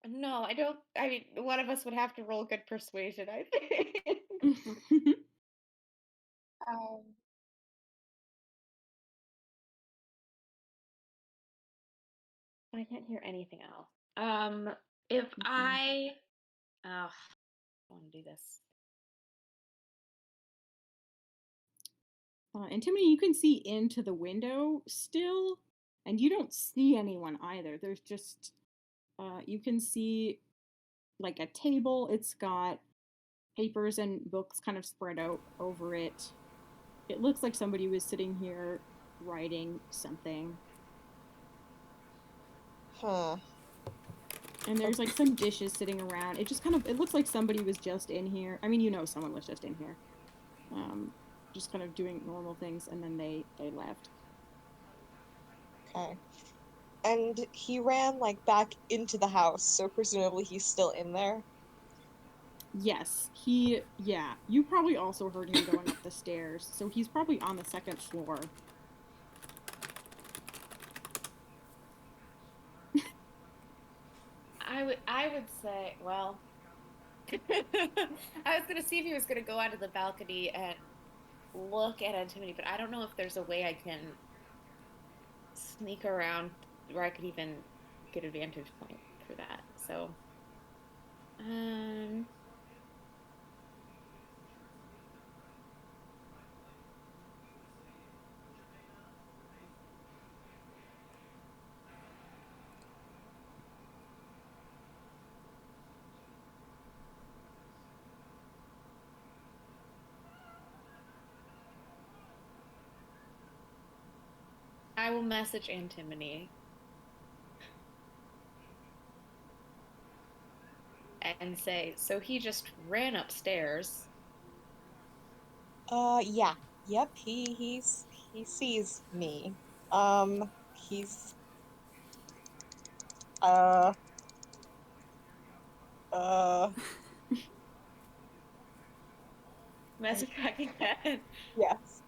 No, I don't. I mean, one of us would have to roll good persuasion, I think. um, I can't hear anything else. If I, oh, I want to do this. Antimony, you can see into the window still, and you don't see anyone either. There's just, you can see like a table. It's got papers and books kind of spread out over it. It looks like somebody was sitting here writing something. Huh. And there's like some dishes sitting around. It just kind of, it looks like somebody was just in here. I mean, you know someone was just in here. Just kind of doing normal things, and then they left. Okay. And he ran like back into the house, so presumably he's still in there. Yes, yeah, you probably also heard him going up the stairs, so he's probably on the second floor. I would say, well, I was gonna see if he was gonna go out of the balcony and look at Antimony, but I don't know if there's a way I can sneak around where I could even get a vantage point for that. So, I will message Antimony and say, so he just ran upstairs. Yeah. Yep, he sees me. He's Message back again. yes.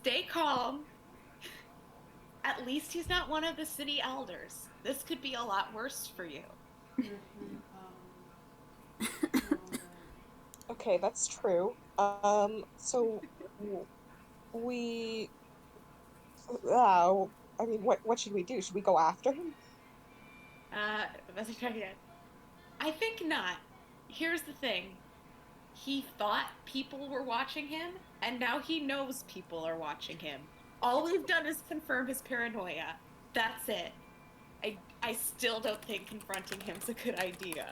Stay calm. At least he's not one of the city elders. This could be a lot worse for you. Okay, that's true. So we I mean, what should we do? Should we go after him? Let's try again. I think not. Here's the thing. He thought people were watching him, and now he knows people are watching him. All we've done is confirm his paranoia. That's it. I still don't think confronting him's a good idea.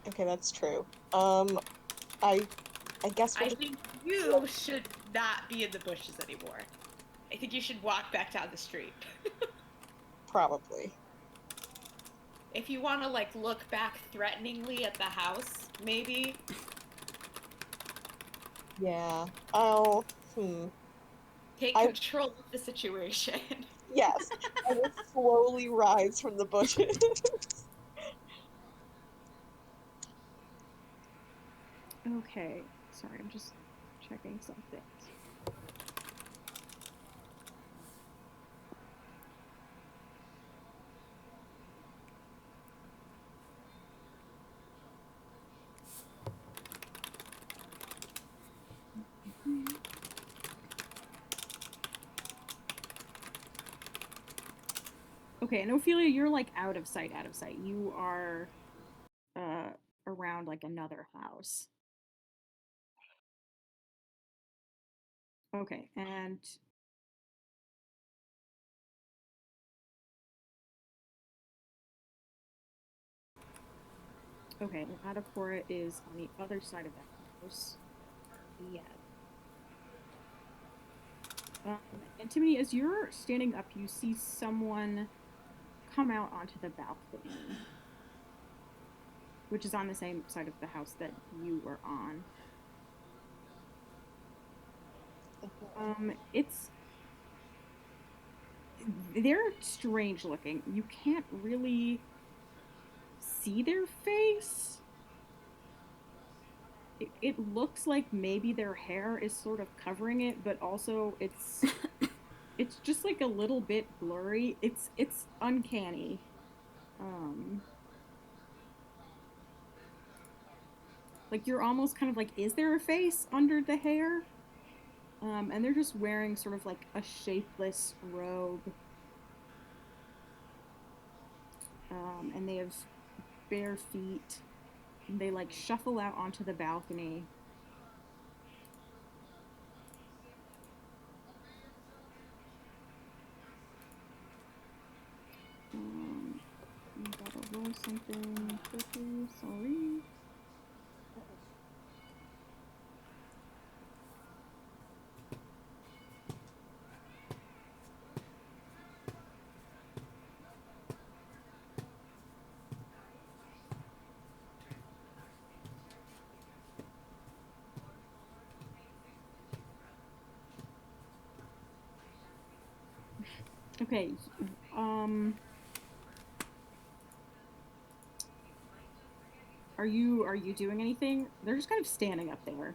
Okay, that's true. I guess I think you should not be in the bushes anymore. I think you should walk back down the street. probably. If you want to, like, look back threateningly at the house, maybe. Yeah. Take control of the situation. Yes. I will slowly rise from the bushes. Okay, sorry, I'm just checking something. Okay, and Ophelia, you're like out of sight, out of sight. You are around like another house. Okay, and okay, and Adapora is on the other side of that house. Yeah. And Timothy, as you're standing up, you see someone come out onto the balcony, which is on the same side of the house that you were on. They're strange looking. You can't really see their face. It looks like maybe their hair is sort of covering it, but also it's just like a little bit blurry. It's uncanny. Like you're almost kind of like, is there a face under the hair? And they're just wearing sort of like a shapeless robe. And they have bare feet. And they like shuffle out onto the balcony. Gotta roll something quickly, sorry. Okay, are you doing anything? They're just kind of standing up there.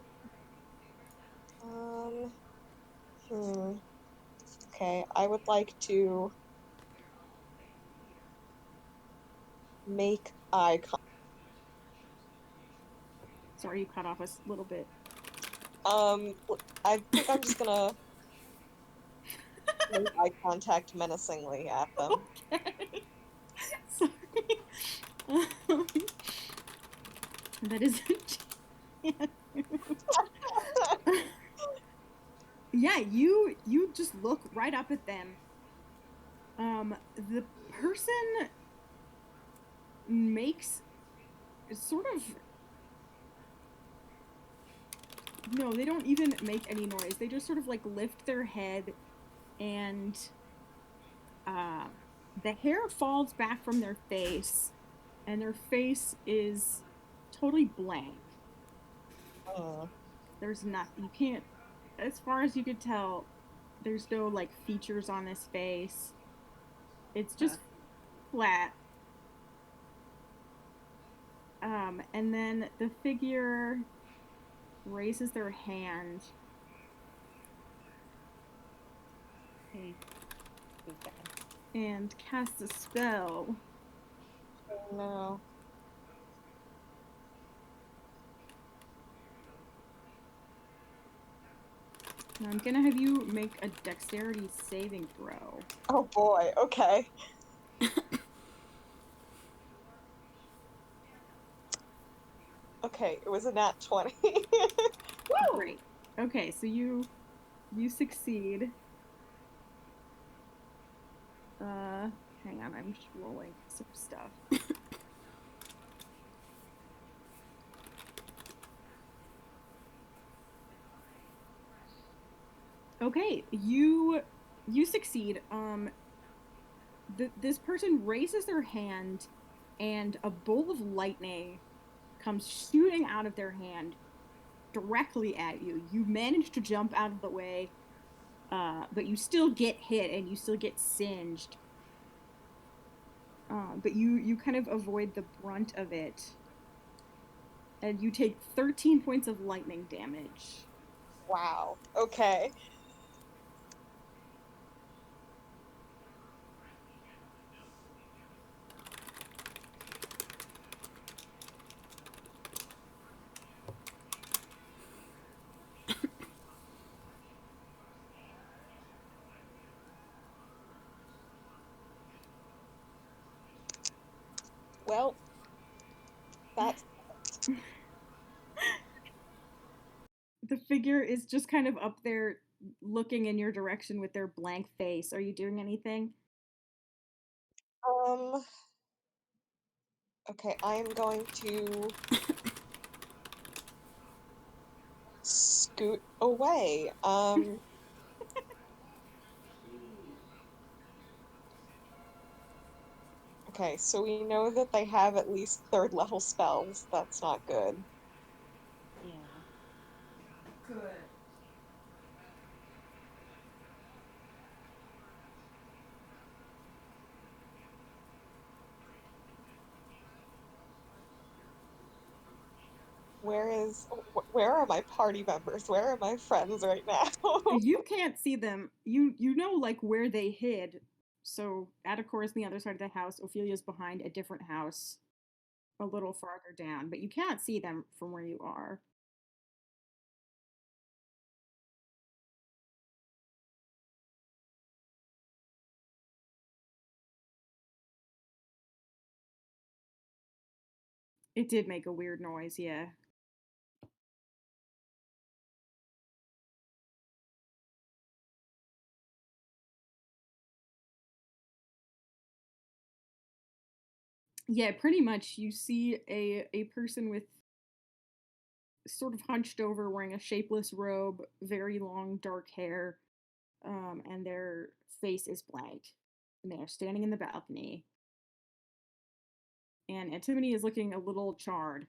Okay, I would like to make eye contact. Sorry, you cut off a little bit. I think I'm just gonna make eye contact menacingly at them. Okay. Sorry. That is yeah, you just look right up at them. The person makes sort of no, they don't even make any noise. They just sort of like lift their head and the hair falls back from their face and their face is totally blank. There's nothing. You can't, as far as you could tell, there's no like features on his face. It's just flat. And then the figure raises their hand. And casts a spell. Oh no. I'm gonna have you make a dexterity saving throw. Oh boy, okay. Okay, it was a nat 20. Woo! Great. Okay, so you succeed. Hang on, I'm just rolling some stuff. Okay, you succeed. This person raises their hand, and a bolt of lightning comes shooting out of their hand directly at you. You manage to jump out of the way, but you still get hit and you still get singed. But you kind of avoid the brunt of it, and you take 13 points of lightning damage. Wow, okay. Well, that's The figure is just kind of up there looking in your direction with their blank face. Are you doing anything? um okay, I am going to scoot away. Okay, so we know that they have at least third level spells. That's not good. Yeah. Good. Where are my party members? Where are my friends right now? You can't see them. You know like where they hid. So Atticor is on the other side of the house. Ophelia's behind a different house, a little farther down, but you can't see them from where you are. It did make a weird noise, yeah. Yeah, pretty much. You see a person with sort of hunched over, wearing a shapeless robe, very long dark hair, and their face is blank. And they are standing in the balcony. And Antimony is looking a little charred.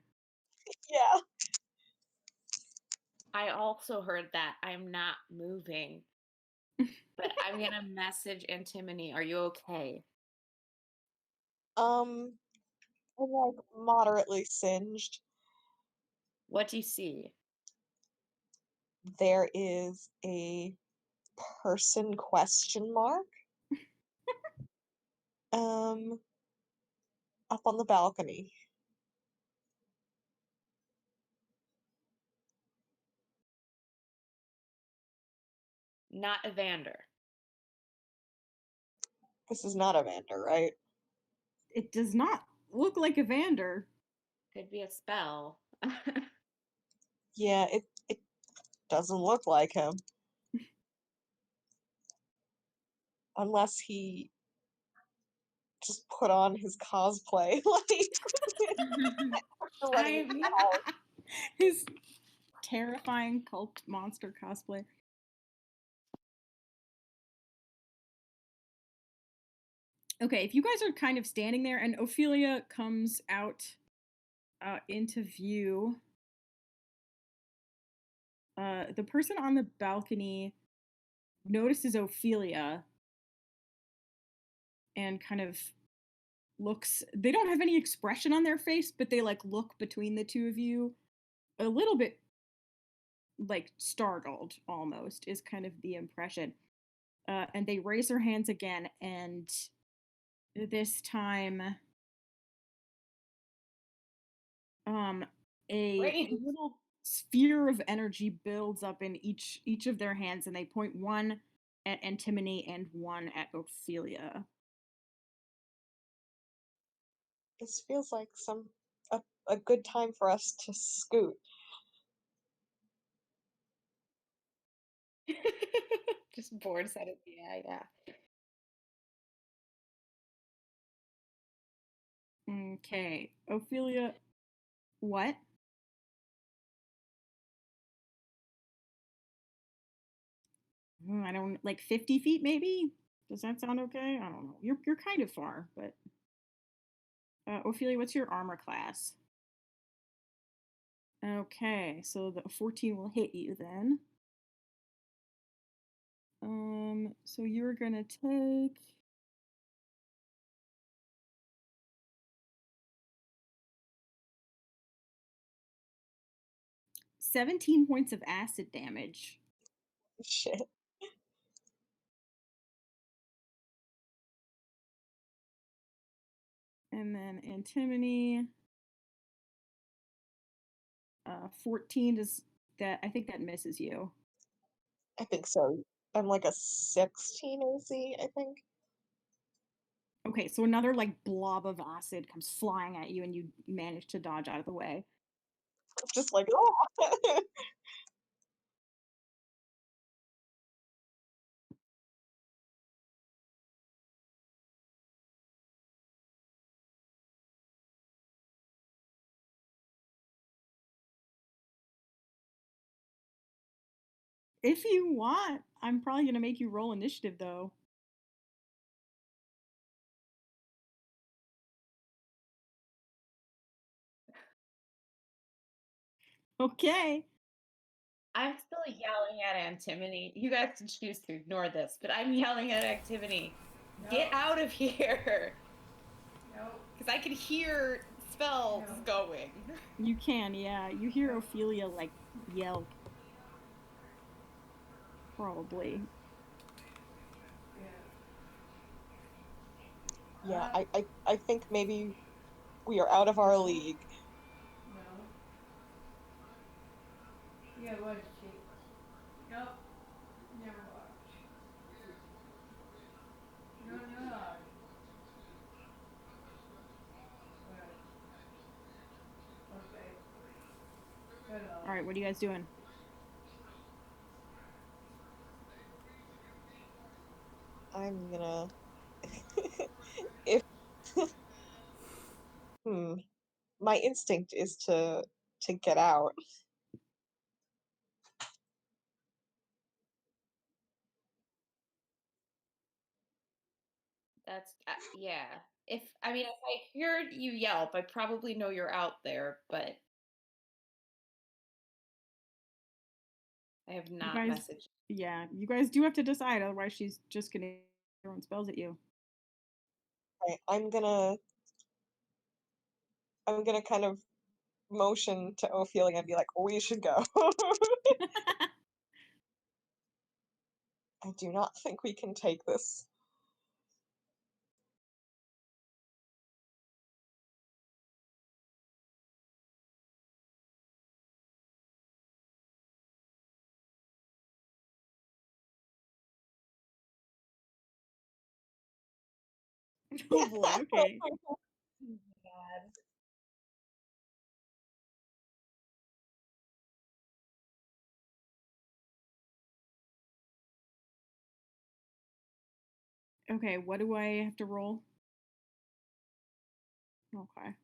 Yeah. I also heard that. I'm not moving. But I'm gonna message Antimony. Are you okay? I'm like moderately singed. What do you see? There is a person question mark um up on the balcony. Not Evander. This is not Evander, right? It does not look like Evander. Could be a spell. Yeah, it doesn't look like him. Unless he just put on his cosplay like running I out. His terrifying cult monster cosplay. Okay, if you guys are kind of standing there and Ophelia comes out into view, the person on the balcony notices Ophelia and kind of looks. They don't have any expression on their face, but they like look between the two of you a little bit like startled almost, is kind of the impression. And they raise their hands again, and this time um a Wait. little sphere of energy builds up in each of their hands, and they point one at Antimony and one at Ophelia. This feels like a good time for us to scoot. Just bored said it. Yeah. Okay, Ophelia, what? I don't like 50 feet maybe. Does that sound okay? I don't know. You're kind of far, but Ophelia, what's your armor class? Okay, so the 14 will hit you then. So you're gonna take 17 points of acid damage. Shit. And then Antimony, 14 does that? I think that misses you. I think so. I'm like a 16 AC, I think. Okay, so another like blob of acid comes flying at you, and you manage to dodge out of the way. Just like, oh. If you want, I'm probably gonna make you roll initiative though. Okay. I'm still yelling at Antimony. You guys can choose to ignore this, but I'm yelling at Antimony. Get out of here! No. Because I can hear spells going. You can, yeah. You hear Ophelia like yell. Probably. Yeah, I think maybe we are out of our league. No. Yeah, was she? Nope. Never was. No, no. Okay. Good. All right, what are you guys doing? I'm gonna if my instinct is to get out. That's, yeah. If I heard you yelp, I probably know you're out there, but I have not guys, messaged. Yeah, you guys do have to decide, otherwise she's just gonna throw spells at you. Right, I'm gonna kind of motion to Ophelia and be like, we should go. I do not think we can take this. Oh boy, okay. God. Okay, what do I have to roll? Okay. Let's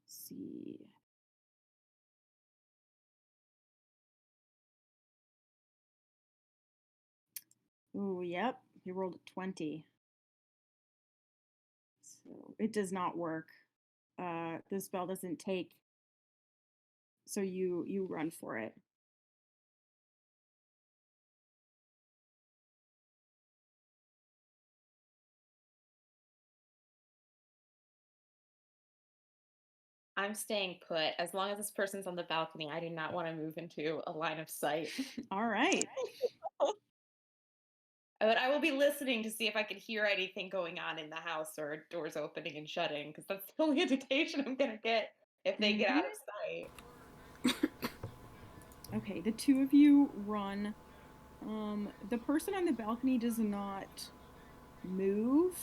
see. Ooh, yep. You rolled a 20. So it does not work. The spell doesn't take. So you run for it. I'm staying put. As long as this person's on the balcony, I do not want to move into a line of sight. All right. But I will be listening to see if I can hear anything going on in the house or doors opening and shutting, because that's the only indication I'm going to get if they get out of sight. Okay, the two of you run. The person on the balcony does not move.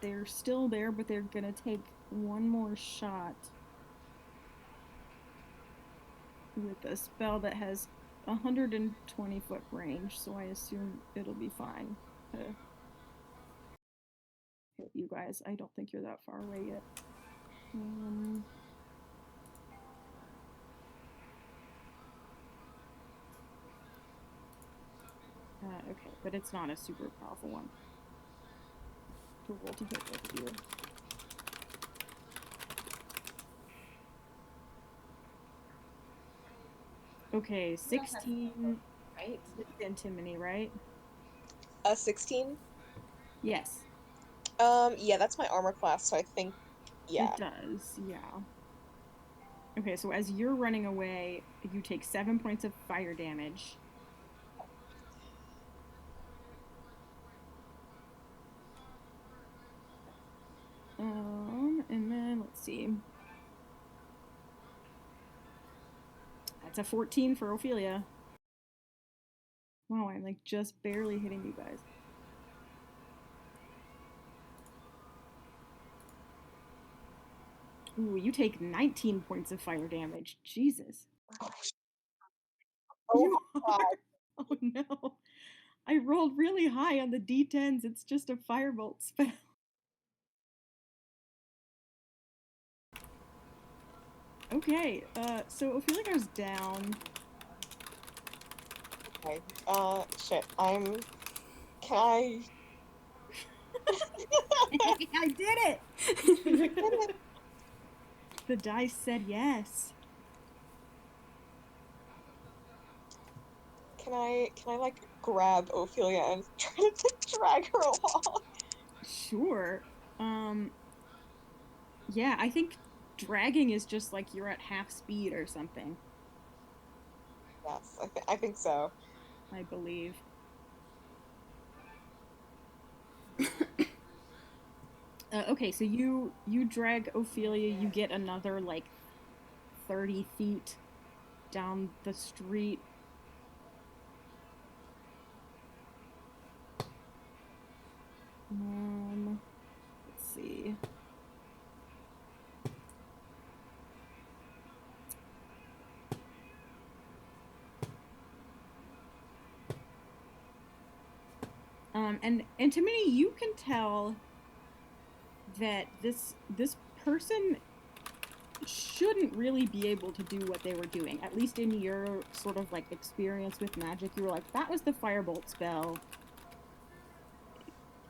They're still there, but they're gonna take one more shot with a spell that has 120-foot range, so I assume it'll be fine to hit you guys. I don't think you're that far away yet. Okay, but it's not a super powerful one. To roll to hit both of you. Okay, 16. Right? It's antimony, right? 16? Yes. Yeah, that's my armor class, so I think, yeah. It does, yeah. Okay, so as you're running away, you take 7 points of fire damage. And then let's see. That's a 14 for Ophelia. Wow, I'm like just barely hitting you guys. Ooh, you take 19 points of fire damage. Jesus. Oh You my are. god. Oh no. I rolled really high on the d10s. It's just a firebolt spell. Okay, so Ophelia goes down. Okay. Shit. Can I? I did it! The dice said yes. Can I like grab Ophelia and try to drag her along? Sure. Yeah, I think dragging is just like you're at half speed or something, Yes, I think so. I believe. Okay, so you drag Ophelia, you get another like 30 feet down the street. Let's see. And to me, you can tell that this person shouldn't really be able to do what they were doing. At least in your sort of like experience with magic, you were like, that was the firebolt spell.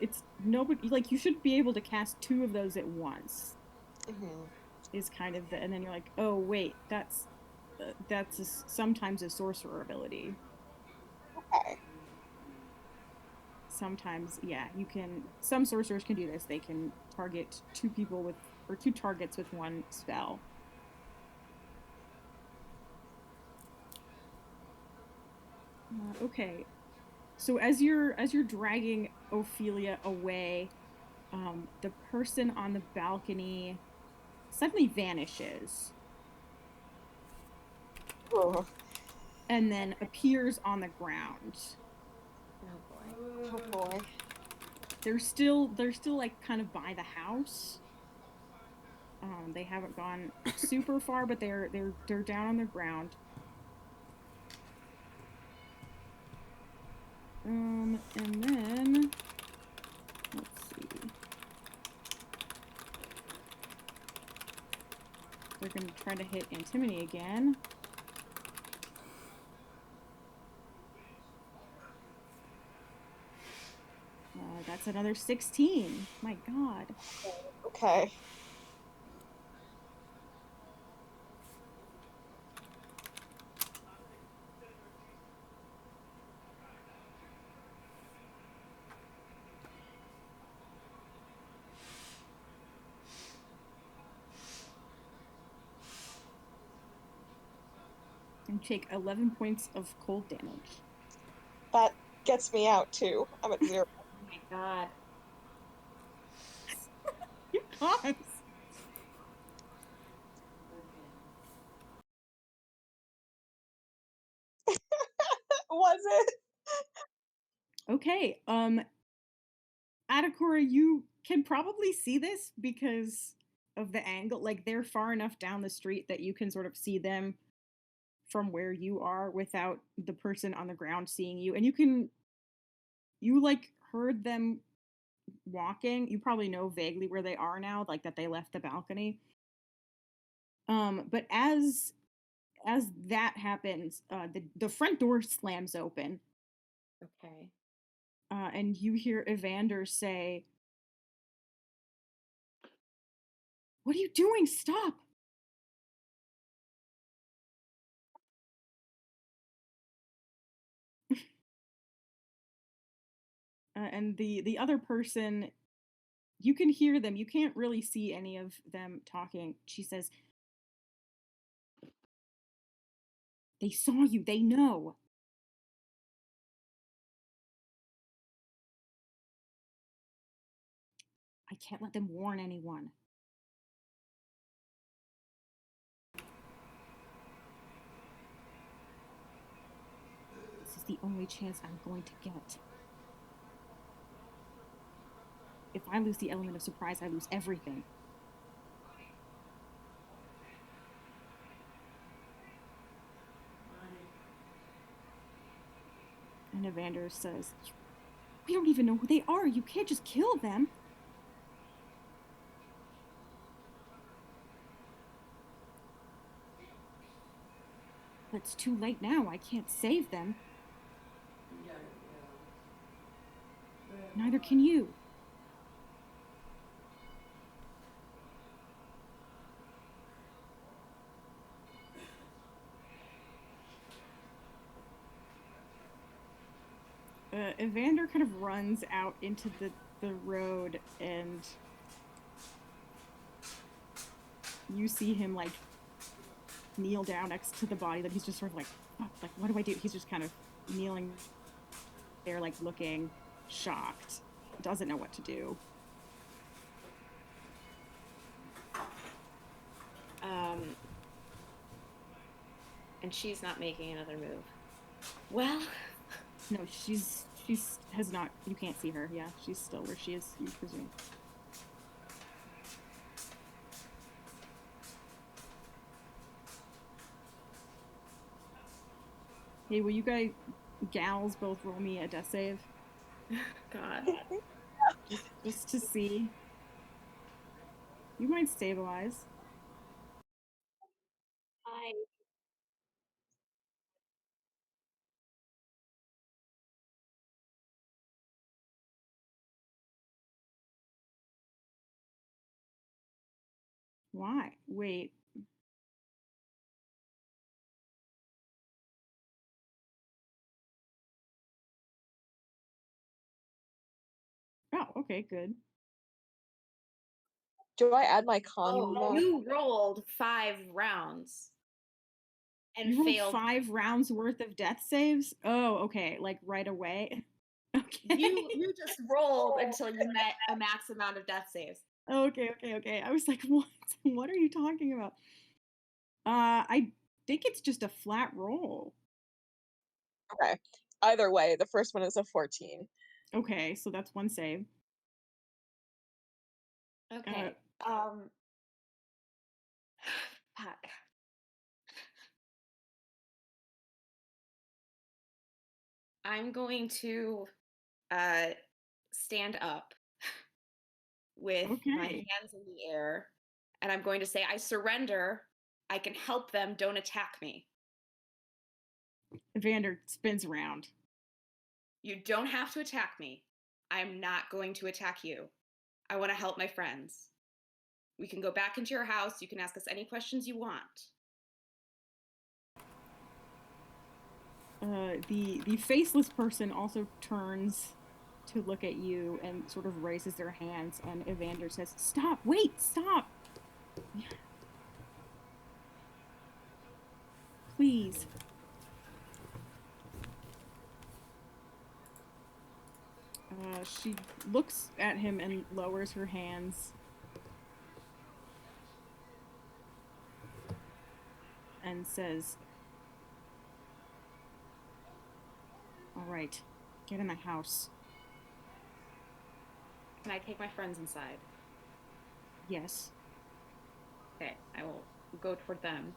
It's nobody, like, you should be able to cast 2 of those at once. Is kind of the, and then you're like, oh wait, that's sometimes a sorcerer ability. Okay. Sometimes, yeah, you can. Some sorcerers can do this. They can target 2 people with, or 2 targets with 1 spell. Okay, so as you're dragging Ophelia away, the person on the balcony suddenly vanishes. Oh. And then appears on the ground. Oh boy. They're still like kind of by the house. They haven't gone super far, but they're down on the ground. And then let's see. They're gonna try to hit Antimony again. That's another 16. My god. Okay. And take 11 points of cold damage. That gets me out too. I'm at 0. Oh my god. You can't. Okay, Adakora, you can probably see this because of the angle. Like, they're far enough down the street that you can sort of see them from where you are without the person on the ground seeing you. And you like heard them walking. You probably know vaguely where they are now, like that they left the balcony. But as that happens, the front door slams open, Okay. and you hear Evander say, "What are you doing? Stop!" And the other person, you can hear them. You can't really see any of them talking. She says, "They saw you. They know." "I can't let them warn anyone." "This is the only chance I'm going to get. If I lose the element of surprise, I lose everything." And Evander says, "We don't even know who they are. You can't just kill them." "But it's too late now. I can't save them." "Neither can you." Evander kind of runs out into the road, and you see him like kneel down next to the body that he's just sort of like, "Fuck, like what do I do?" He's just kind of kneeling there, like looking shocked, doesn't know what to do. And she's not making another move. Well, No, she's has not. You can't see her. Yeah, she's still where she is. You presume. Hey, will you guys, gals, both roll me a death save God. just to see? You might stabilize. I Why? Wait. Oh, okay, good. do I add my con Oh, mod? you rolled 5 rounds and You rolled failed. 5 rounds worth of death saves? Oh, okay, like right away. Okay. You just rolled until you met a max amount of death saves. Okay. I was like, what? What are you talking about? I think it's just a flat roll. Okay. Either way, the first one is a 14. Okay, so that's one save. Okay. Fuck. I'm going to stand up with my Okay. hands in the air, and I'm going to say, I surrender. I can help them. Don't attack me. Evander spins around. You don't have to attack me. I'm not going to attack you. I want to help my friends. We can go back into your house. You can ask us any questions you want. The faceless person also turns to look at you and sort of raises their hands, and Evander says, "Stop! Wait! Stop! Please." She looks at him and lowers her hands and says, "All right, Get in the house. Can I take my friends inside? Yes. Okay, I will go toward them.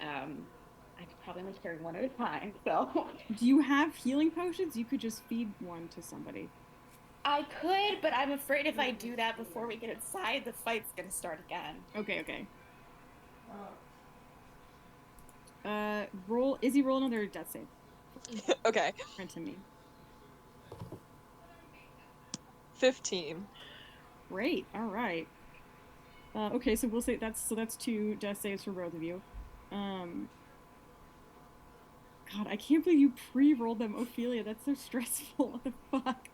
I could probably only carry one at a time, so Do you have healing potions? You could just feed one to somebody. I could, but I'm afraid if I do that before we get inside, the fight's gonna start again. Okay. Oh. Roll another death save. Okay. Friend to me. 15. Great. All right. Okay, so we'll say that's 2 death saves for both of you. God, I can't believe you pre-rolled them, Ophelia. That's so stressful. What the fuck?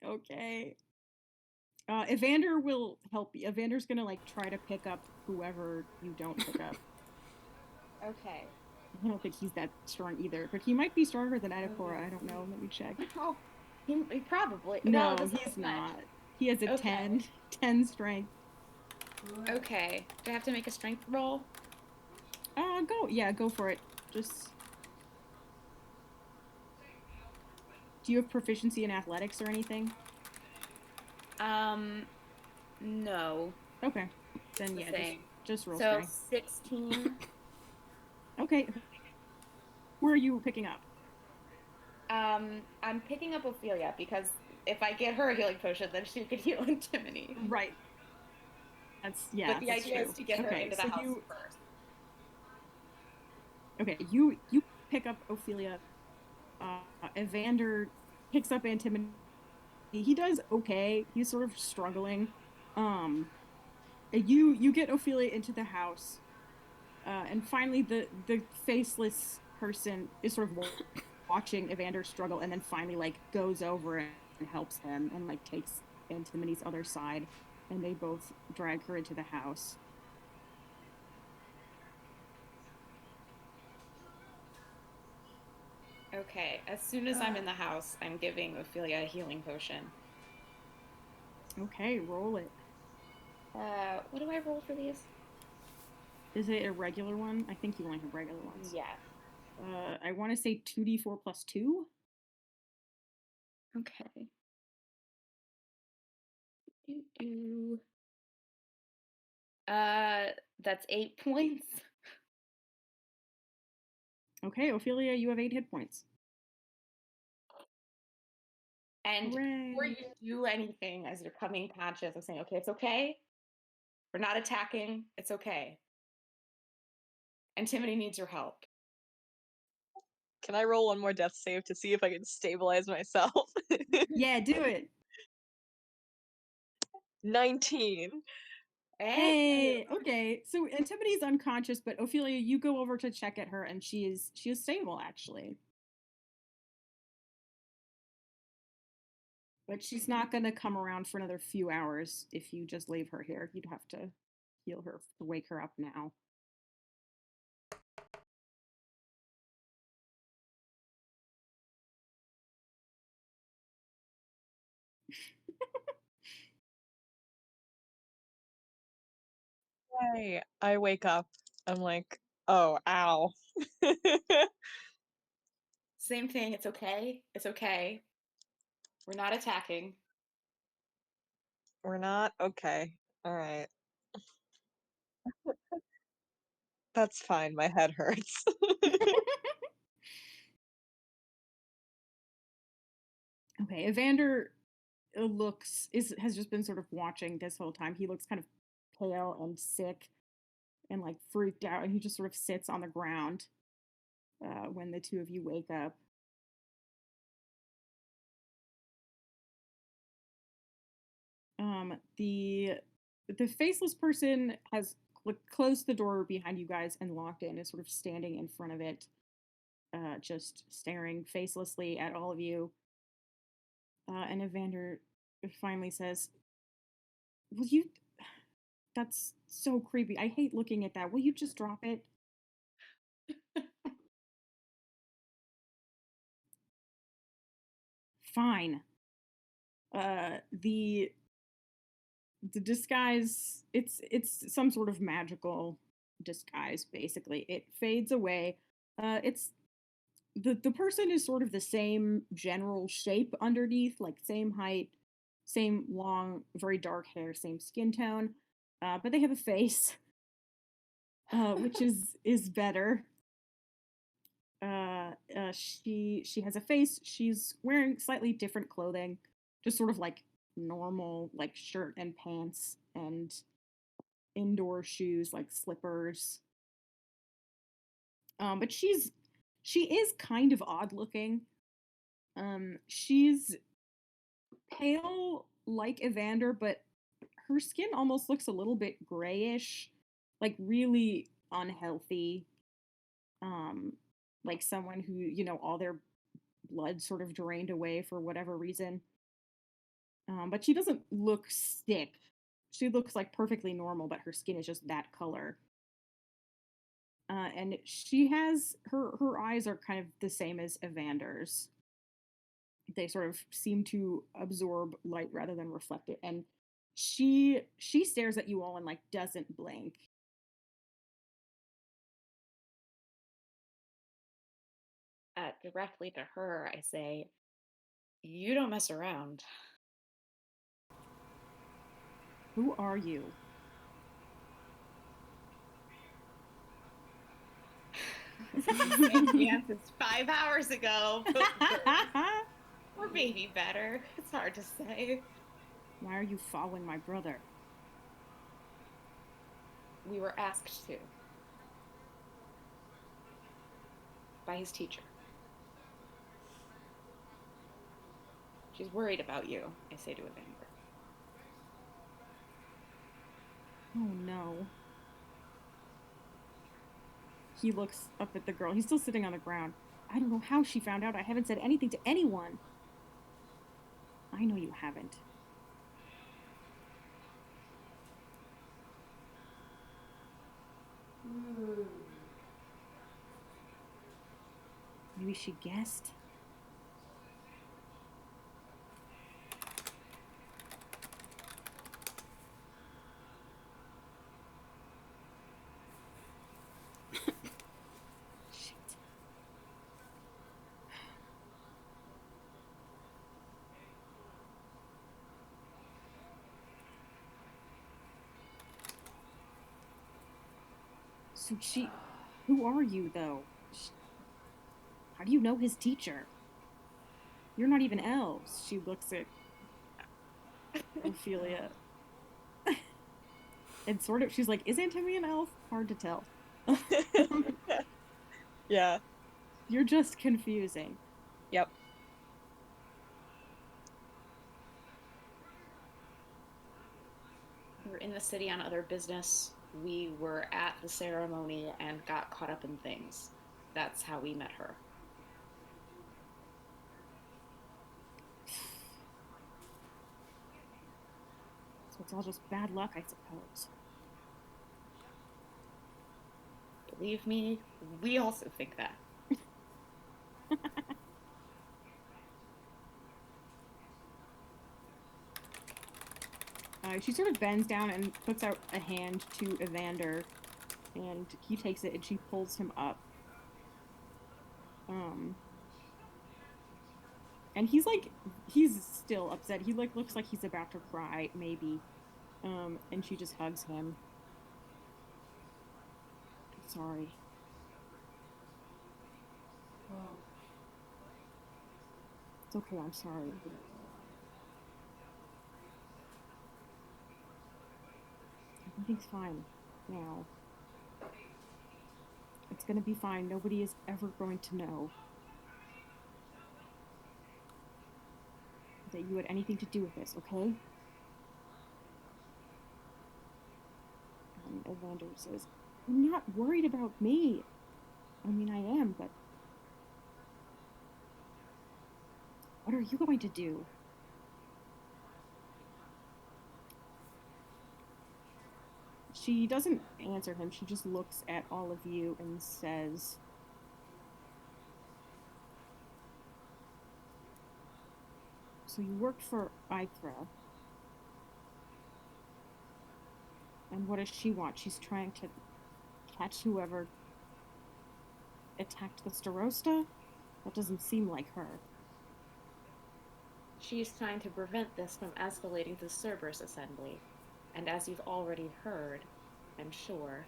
Okay. Evander will help you. Evander's gonna like try to pick up whoever you don't pick up. Okay. I don't think he's that strong either, but he might be stronger than Adakora. I don't know. Let me check. Oh, he probably. No, it doesn't he's look much. not. He has a Okay. 10 strength. Okay. Do I have to make a strength roll? Go for it. Just. Do you have proficiency in athletics or anything? No. Okay. Then The yeah, same. just roll So strength. 16. Okay. Where are you picking up? I'm picking up Ophelia because if I get her a healing potion, then she could heal Antimony. Right. That's But the idea true. is to get her into the so house you, first. Okay, you pick up Ophelia. Evander picks up Antimony. He does okay. He's sort of struggling. You get Ophelia into the house, and finally the faceless person is sort of watching Evander struggle, and then finally like goes over and helps him and like takes Antimony's other side, and they both drag her into the house. Okay, as soon as I'm in the house, I'm giving Ophelia a healing potion. Okay, roll it. What do I roll for these? Is it a regular one? I think you only have regular ones. Yeah. I want to say 2d4 plus 2. Okay. That's 8 points. Okay, Ophelia, you have 8 hit points. And Hooray. before you do anything, as you're coming conscious, I'm saying, okay, it's okay. We're not attacking. It's okay. Antimony needs your help. Can I roll one more death save to see if I can stabilize myself? Yeah, do it. 19. Hey, okay. So Antimity's unconscious, but Ophelia, you go over to check at her, and she is stable actually. But she's not gonna come around for another few hours if you just leave her here. You'd have to heal her to wake her up now. Yay. I wake up. I'm like, oh, ow. Same thing. It's okay. It's okay. We're not attacking. We're not? Okay. All right. That's fine. My head hurts. Okay, Evander has just been sort of watching this whole time. He looks kind of pale and sick and like freaked out, and he just sort of sits on the ground when the two of you wake up. The faceless person has closed the door behind you guys and locked it and is sort of standing in front of it, just staring facelessly at all of you. And Evander finally says, "Will you? That's so creepy. I hate looking at that. Will you just drop it?" Fine. The disguise, it's some sort of magical disguise, basically. It fades away. It's the person is sort of the same general shape underneath, like same height, same long, very dark hair, same skin tone, but they have a face, which is better. She has a face. She's wearing slightly different clothing, just sort of like normal, like shirt and pants and indoor shoes, like slippers. But she is kind of odd looking. She's pale like Evander, but her skin almost looks a little bit grayish, like really unhealthy. Um, like someone who, all their blood sort of drained away for whatever reason. But she doesn't look sick. She looks like perfectly normal, but her skin is just that color. And she has her eyes are kind of the same as Evander's. They sort of seem to absorb light rather than reflect it, and she stares at you all and like doesn't blink. Directly to her, I say, "You don't mess around." Who are you? Same answers 5 hours ago. Or maybe better. It's hard to say. Why are you following my brother? We were asked to. By his teacher. She's worried about you, I say to Evander. Oh no. He looks up at the girl. He's still sitting on the ground. I don't know how she found out. I haven't said anything to anyone. I know you haven't. Maybe she guessed. Shit. So who are you though? How do you know his teacher? You're not even elves. She looks at Ophelia. And sort of, she's like, is Antimony an elf? Hard to tell. Yeah. You're just confusing. Yep. We're in the city on other business. We were at the ceremony and got caught up in things. That's how we met her. So it's all just bad luck, I suppose. Believe me, we also think that. She sort of bends down and puts out a hand to Evander, and he takes it and she pulls him up. And he's still upset. He looks like he's about to cry, maybe. And she just hugs him. Sorry. It's okay, I'm sorry. Everything's fine now. It's gonna be fine. Nobody is ever going to know that you had anything to do with this, okay? And Evander says, I'm not worried about me. I mean, I am, but what are you going to do? She doesn't answer him. She just looks at all of you and says, so you work for Ithra. And what does she want? She's trying to catch whoever attacked the Starosta? That doesn't seem like her. She's trying to prevent this from escalating to Cerberus Assembly. And as you've already heard, I'm sure,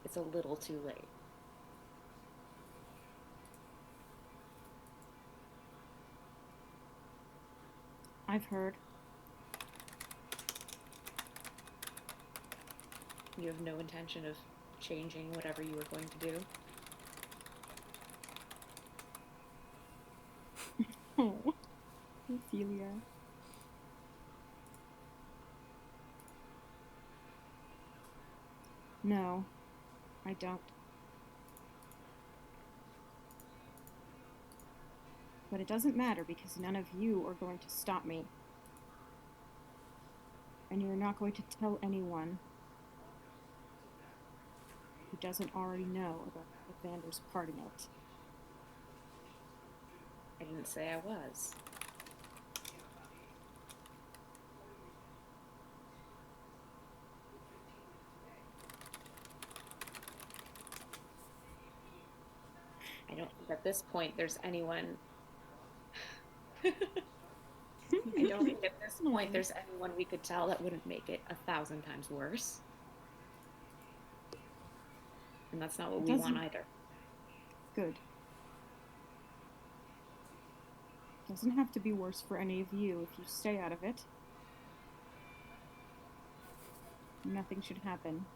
it's a little too late. I've heard. You have no intention of changing whatever you were going to do? Oh, Ophelia. No, I don't. But it doesn't matter because none of you are going to stop me. And you're not going to tell anyone who doesn't already know about Evander's part in it. I didn't say I was. I don't think at this point there's anyone... I don't think at this point there's anyone we could tell that wouldn't make it 1,000 times worse. And that's not what we want either. Good. Doesn't have to be worse for any of you if you stay out of it. Nothing should happen.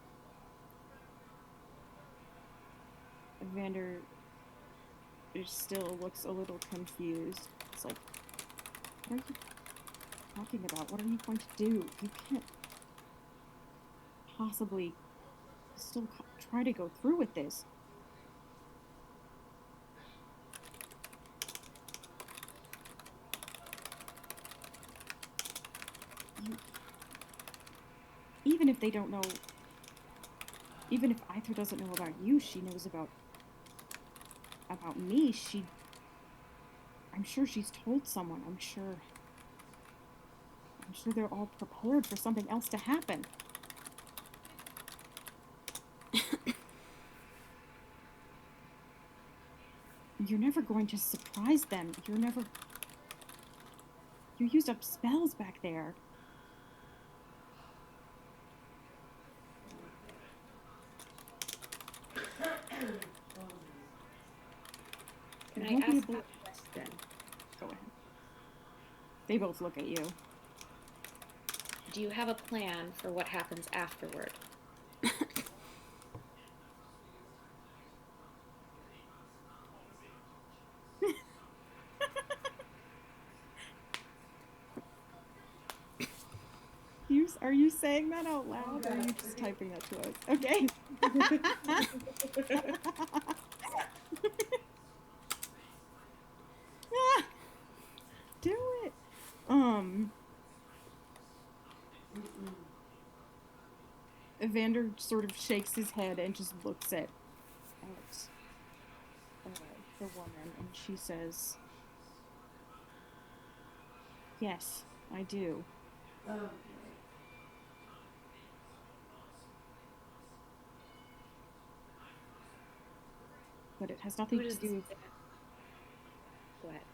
Evander still looks a little confused. It's like, what are you talking about? What are you going to do? You can't possibly still try to go through with this. Even if they don't know, even if Aether doesn't know about you, she knows about me. I'm sure she's told someone. I'm sure they're all prepared for something else to happen. You're never going to surprise them. You used up spells back there. Can I ask a question? Go ahead. They both look at you. Do you have a plan for what happens afterward? Are you saying that out loud, or are you just typing that to us? Okay. Do it. Evander sort of shakes his head and just looks at the woman, and she says, "Yes, I do." But it has nothing to do with... Go ahead.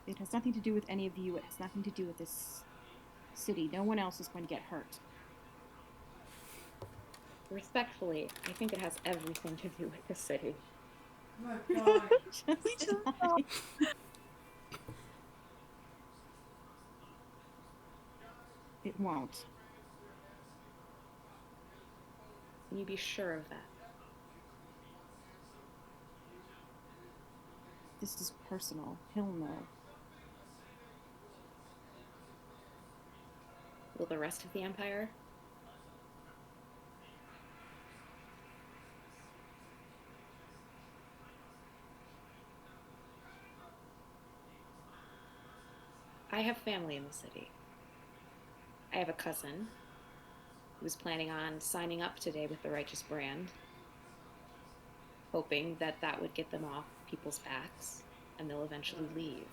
It has nothing to do with any of you. It has nothing to do with this city. No one else is going to get hurt. Respectfully, I think it has everything to do with the city. It won't. Can you be sure of that? This is personal. He'll know. Will the rest of the Empire? I have family in the city. I have a cousin who was planning on signing up today with the Righteous Brand, hoping that that would get them off people's backs and they'll eventually leave.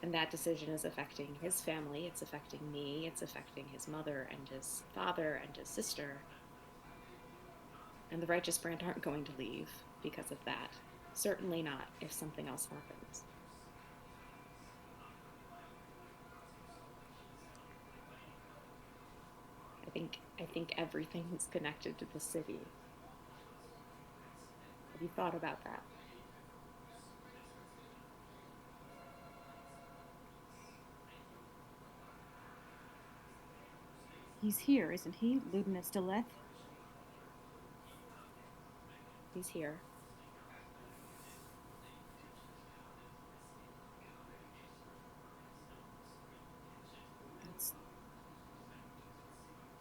And that decision is affecting his family, it's affecting me, it's affecting his mother and his father and his sister. And the righteous brand aren't going to leave because of that. Certainly not if something else happens. I think everything is connected to the city. Have you thought about that? He's here, isn't he, Ludinus Deleth? He's here.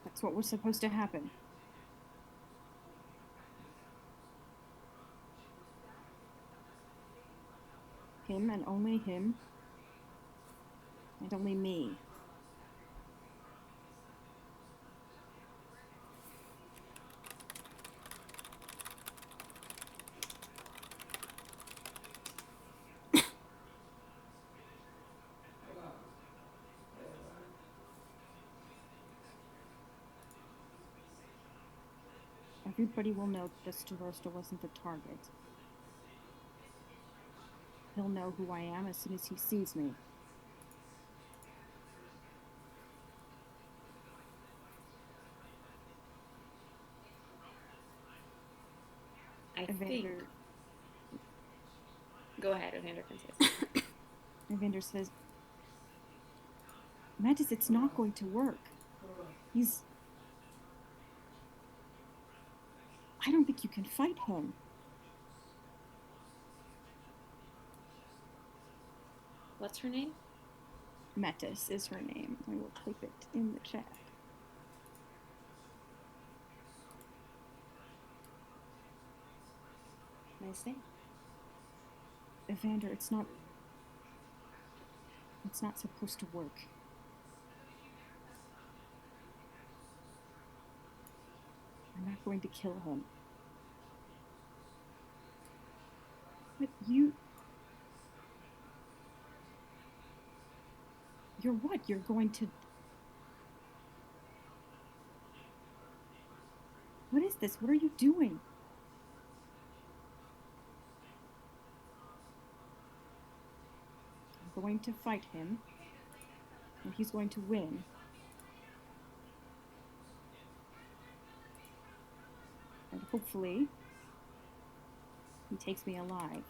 That's what was supposed to happen. Him and only him. And only me. Everybody will know that the Starosta wasn't the target. He'll know who I am as soon as he sees me. I think. Evander, Go ahead, Evander can say. Evander says, Mantis, it's not going to work. I don't think you can fight him. What's her name? Metis is her name. I will type it in the chat. Nice name. Evander, it's not supposed to work. I'm not going to kill him. But you're what? You're going to... What is this? What are you doing? I'm going to fight him, and he's going to win. And hopefully, he takes me alive.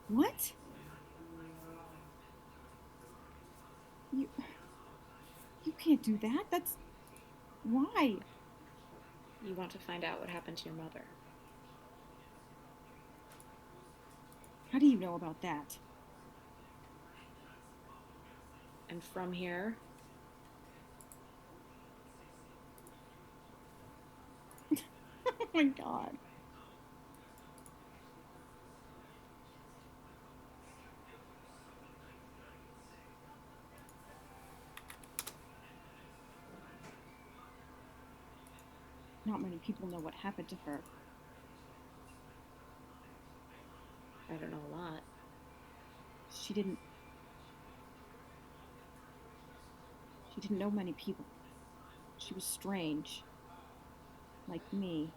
What? You can't do that. That's... Why? You want to find out what happened to your mother. How do you know about that? And from here, Oh my god. Not many people know what happened to her. I don't know a lot. She didn't know many people. She was strange. Like me.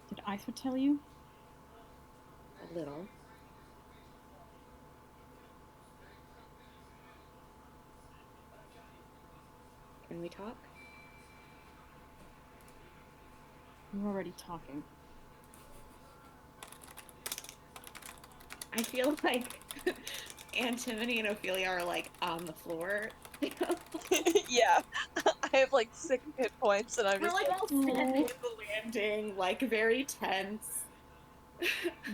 Did Aithra tell you? A little. Can we talk? We're already talking. I feel like Antimony and Ophelia are like on the floor. Yeah. I have like 6 hit points and I'm We're just like like, all standing in the landing, like very tense.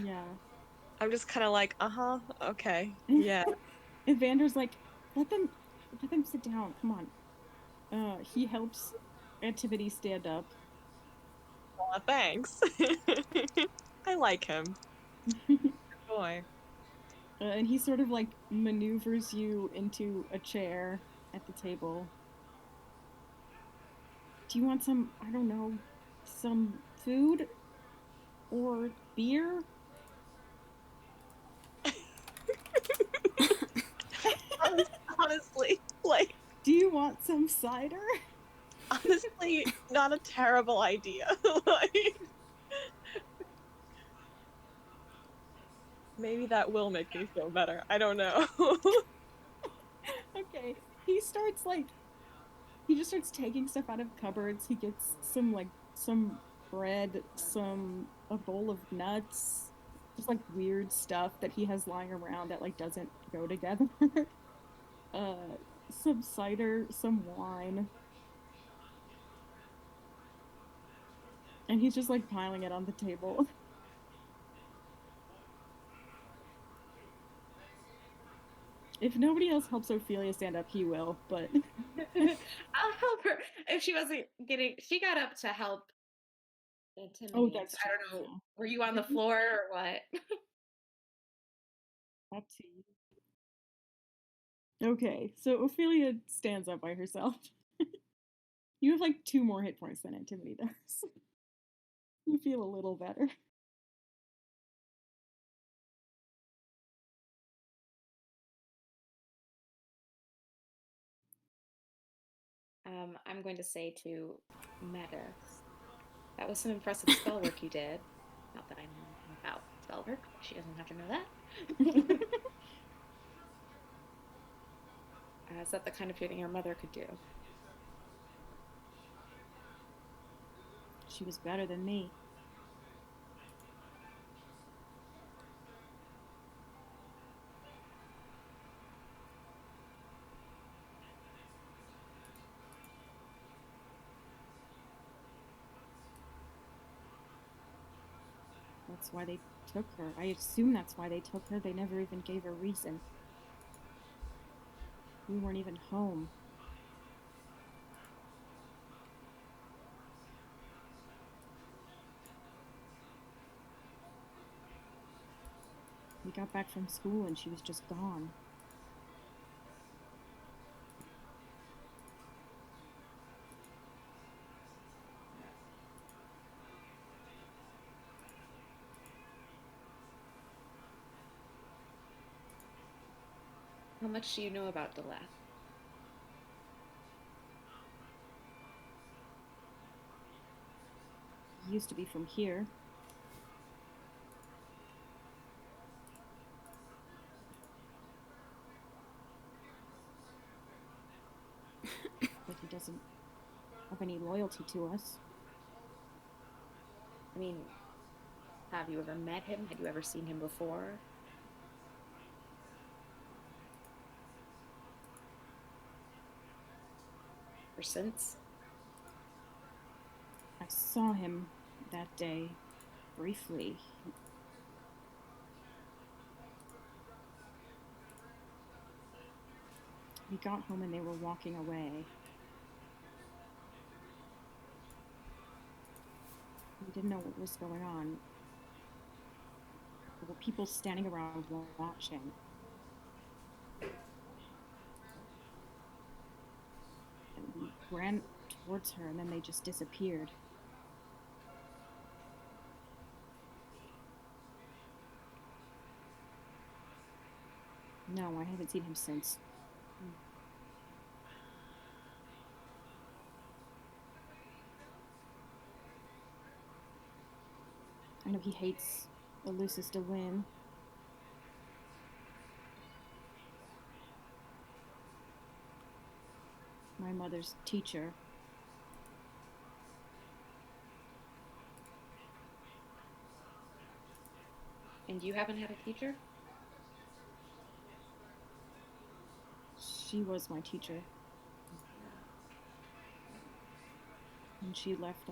Yeah. I'm just kind of like, okay, yeah. Evander's like, let them sit down. Come on. He helps Antimony stand up. Aw, thanks. I like him. Boy. And he sort of like maneuvers you into a chair at the table. Do you want some, I don't know, some food or beer? Honestly, like, Do you want some cider? honestly, not a terrible idea. Like, maybe that will make me feel better. I don't know. Okay. He starts like he just starts taking stuff out of cupboards. He gets some bread, some a bowl of nuts, just like weird stuff that he has lying around that like doesn't go together. uh some cider, some wine, and he's just like piling it on the table. If nobody else helps Ophelia stand up, he will, but I'll help her if she wasn't getting. She got up to help oh, Antimony. that's I true. don't know. Yeah. Were you on the floor or what? Up to you. Okay, so Ophelia stands up by herself. You have like 2 more hit points than Antimony does. You feel a little better. I'm going to say to Metis, that was some impressive spell work you did. Not that I know anything about spell work. She doesn't have to know that. Is that the kind of thing your mother could do? She was better than me. That's why they took her. I assume that's why they took her. They never even gave a reason. We weren't even home. We got back from school and she was just gone. How much do you know about Deleth? He used to be from here. But he doesn't have any loyalty to us. I mean, have you ever met him? Had you ever seen him before? Or since? I saw him that day, briefly. We got home and they were walking away. We didn't know what was going on. There were people standing around watching. And we ran towards her and then they just disappeared. No, I haven't seen him since. I know he hates Elucis de Win. My mother's teacher. And you haven't had a teacher? She was my teacher. When she left,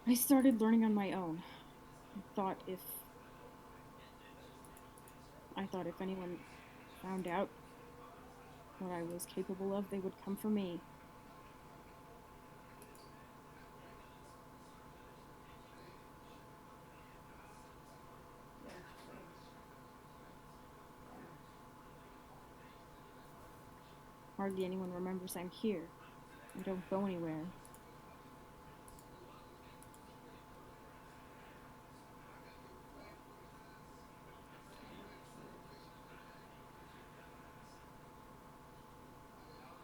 I started learning on my own. I thought if anyone found out what I was capable of, they would come for me. Hardly anyone remembers I'm here. I don't go anywhere.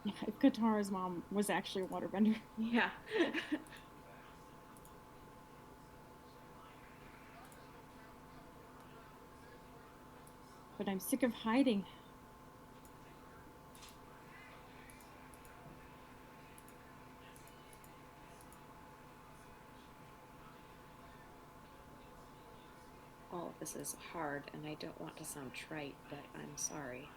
Yeah, if Katara's mom was actually a waterbender. Yeah. But I'm sick of hiding. All of this is hard, and I don't want to sound trite, but I'm sorry.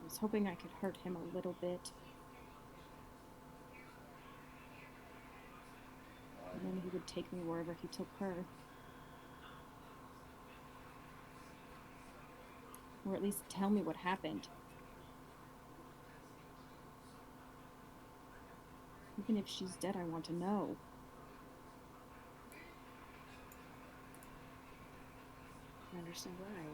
I was hoping I could hurt him a little bit. And then he would take me wherever he took her. Or at least tell me what happened. Even if she's dead, I want to know. I understand why.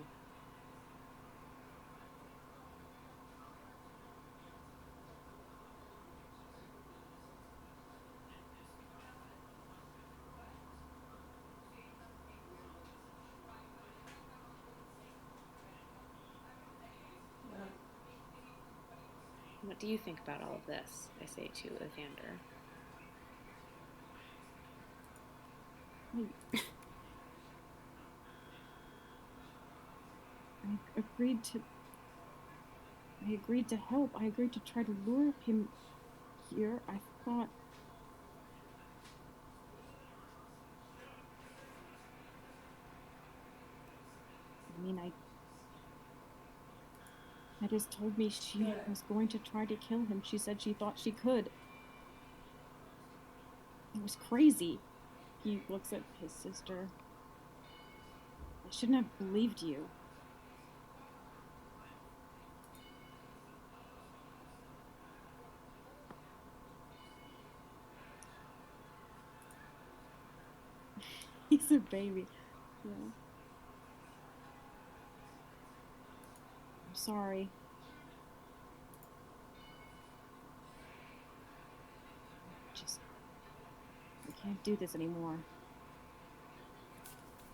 What do you think about all of this? I say to Evander. I agreed to help. I agreed to try to lure him here. I thought... Meadows told me she was going to try to kill him. She said she thought she could. It was crazy. He looks at his sister. I shouldn't have believed you. He's a baby. Yeah. I'm sorry. I can't do this anymore.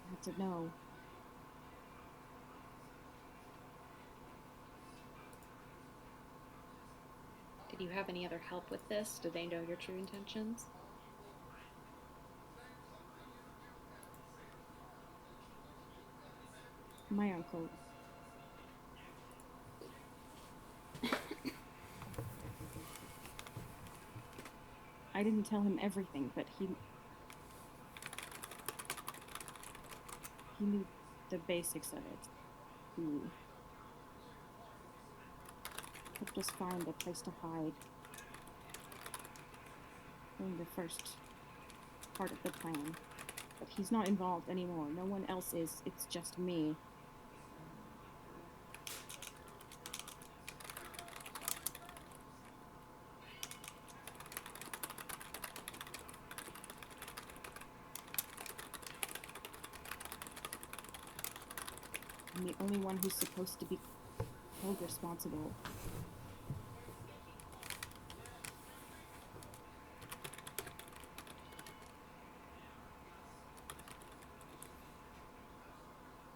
I have to know. Did you have any other help with this? Do they know your true intentions? My uncle. I didn't tell him everything, but he knew the basics of it. He helped us find a place to hide during the first part of the plan. But he's not involved anymore. No one else is. It's just me. I'm the only one who's supposed to be held responsible.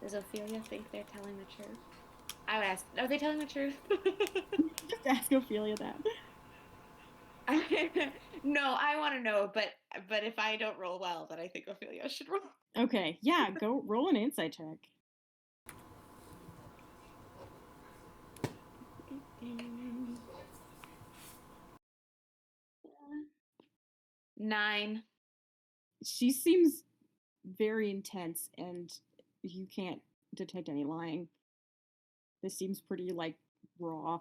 Does Ophelia think they're telling the truth? I would ask, are they telling the truth? Just ask Ophelia that. No, I want to know, but if I don't roll well, then I think Ophelia should roll. Okay, yeah, go roll an insight check. 9. She seems very intense, and you can't detect any lying. This seems pretty, like, raw.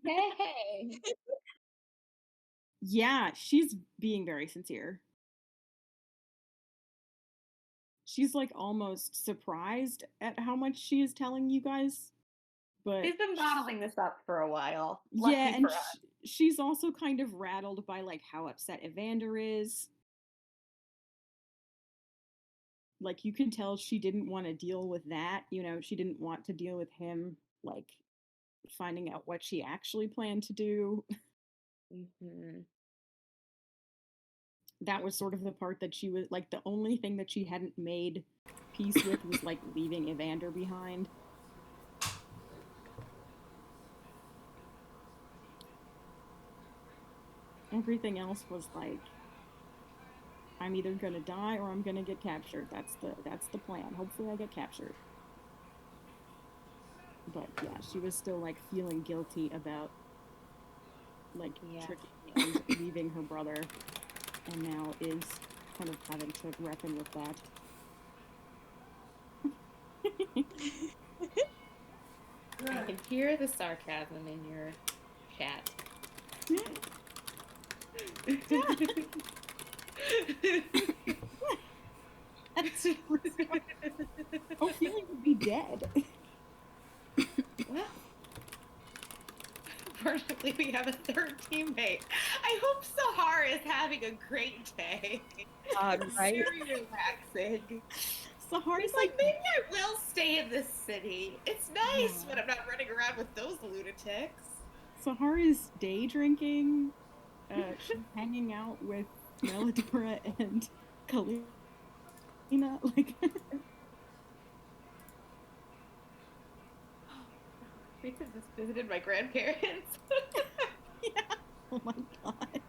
Hey. Yeah, she's being very sincere. She's, like, almost surprised at how much she is telling you guys, but She's been bottling this up for a while. yeah, Lucky and for us. she's also kind of rattled by, like, how upset Evander is. Like, you can tell she didn't wanna deal with that, she didn't want to deal with him, like, finding out what she actually planned to do. Mm-hmm. That was sort of the part that she was like, the only thing that she hadn't made peace with was, like, leaving Evander behind. Everything else was like, I'm either gonna die or I'm gonna get captured. That's the plan. Hopefully I get captured. But yeah, she was still, like, feeling guilty about, like, Yeah. tricking and leaving her brother, and now is kind of having to reckon with that. I can hear the sarcasm in your chat. That's Ophelia would be dead. Well, fortunately, we have a third teammate. I hope Sahar is having a great day. Right? Very relaxing. Sahar's He's like, maybe I will stay in this city. It's nice Yeah. when I'm not running around with those lunatics. Sahar is day drinking. She's hanging out with Melodora and Kalina. Like, Rita just visited my grandparents. yeah. Oh my god.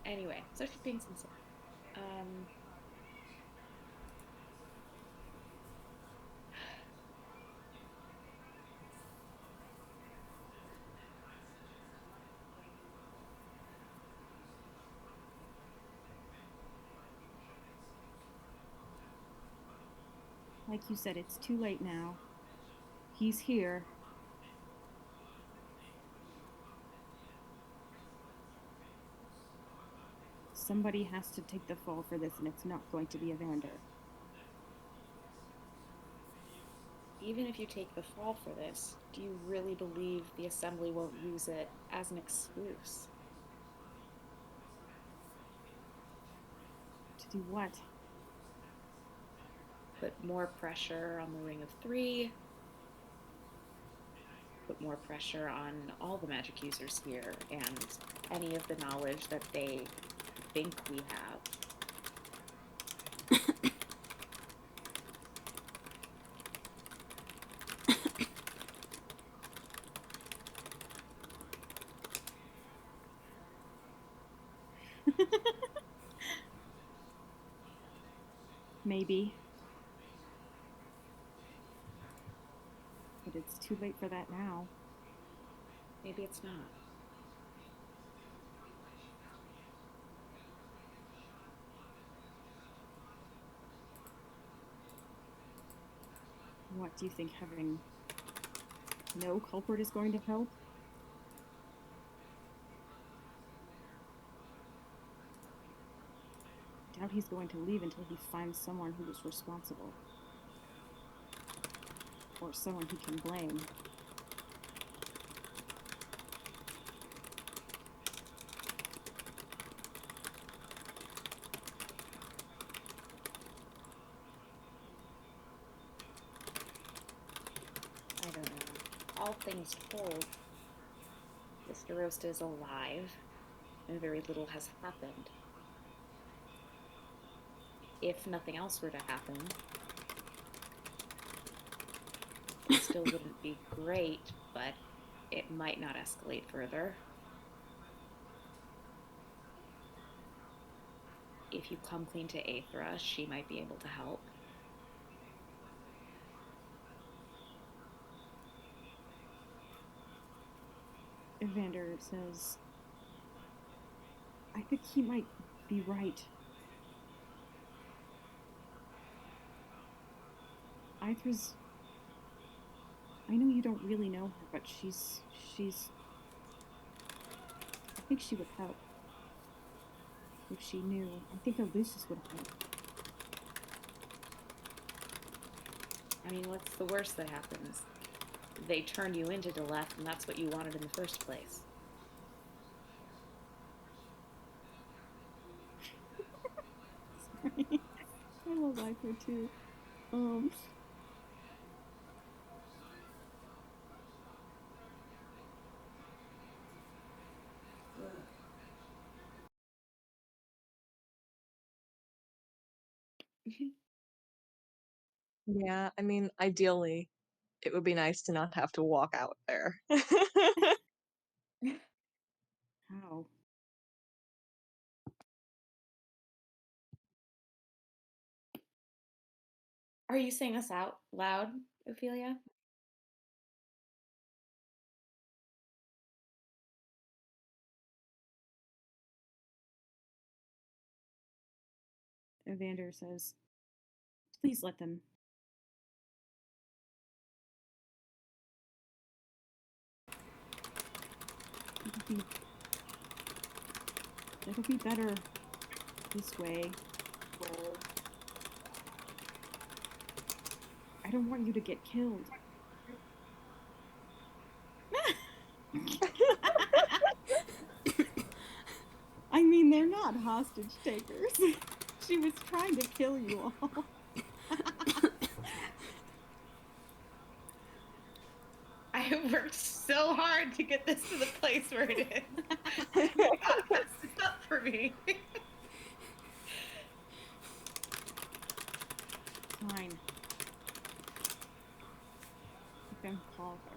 Anyway, so she's being sincere. Like you said, it's too late now. He's here. Somebody has to take the fall for this, and it's not going to be Evander. Even if you take the fall for this, do you really believe the Assembly won't use it as an excuse? To do what? Put more pressure on the Ring of Three, put more pressure on all the magic users here and any of the knowledge that they think we have. Maybe. But it's too late for that now. Maybe it's not. What do you think, having no culprit is going to help? I doubt he's going to leave until he finds someone who is responsible. Or someone he can blame. I don't know. All things told, Mr. Rosta is alive, and very little has happened. If nothing else were to happen, it still wouldn't be great, but it might not escalate further. If you come clean to Aethra, she might be able to help. Evander says, I think he might be right. Idra's... I know you don't really know her, but she's... I think she would help. If she knew. I think Lucius would help. I mean, what's the worst that happens? They turn you into Deleth, and that's what you wanted in the first place. Sorry. I love Ivor too. Yeah, I mean, ideally, it would be nice to not have to walk out there. How? Are you saying us out loud, Ophelia? Evander says, please let them. It'll be better this way. I don't want you to get killed. I mean, they're not hostage takers. She was trying to kill you all. I worked so hard to get this to the place where it is. You gotta mess this up for me. Fine. You can call her.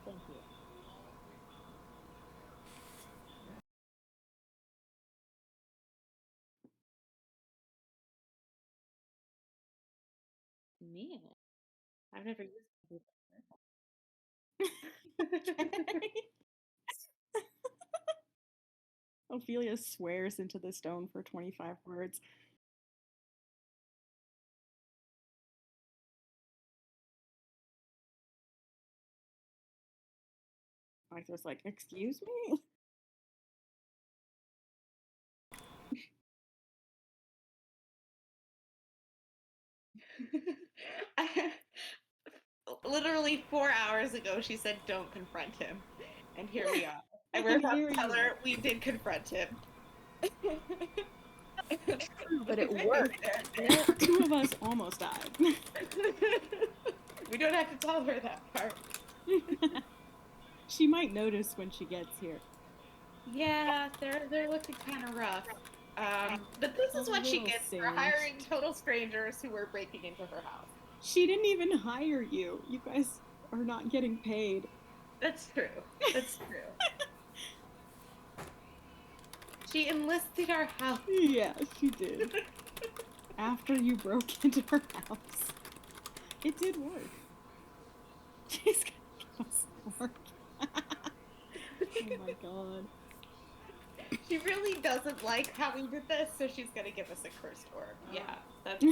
Thank you. Man, I've never used it. Ophelia swears into the stone for 25 words. Arthur's like, excuse me? Literally 4 hours ago, she said, "Don't confront him," and here we are. And we're about to tell her we did confront him. But it worked. Two of us almost died. We don't have to tell her that part. She might notice when she gets here. Yeah, they're looking kind of rough. But this is what she gets for hiring total strangers who were breaking into her house. She didn't even hire you. You guys are not getting paid. That's true. That's true. She enlisted our help. Yeah, she did. After you broke into her house. It did work. She's gonna give us work. Oh my god. She really doesn't like how we did this, so she's gonna give us a cursed orb. Yeah, that's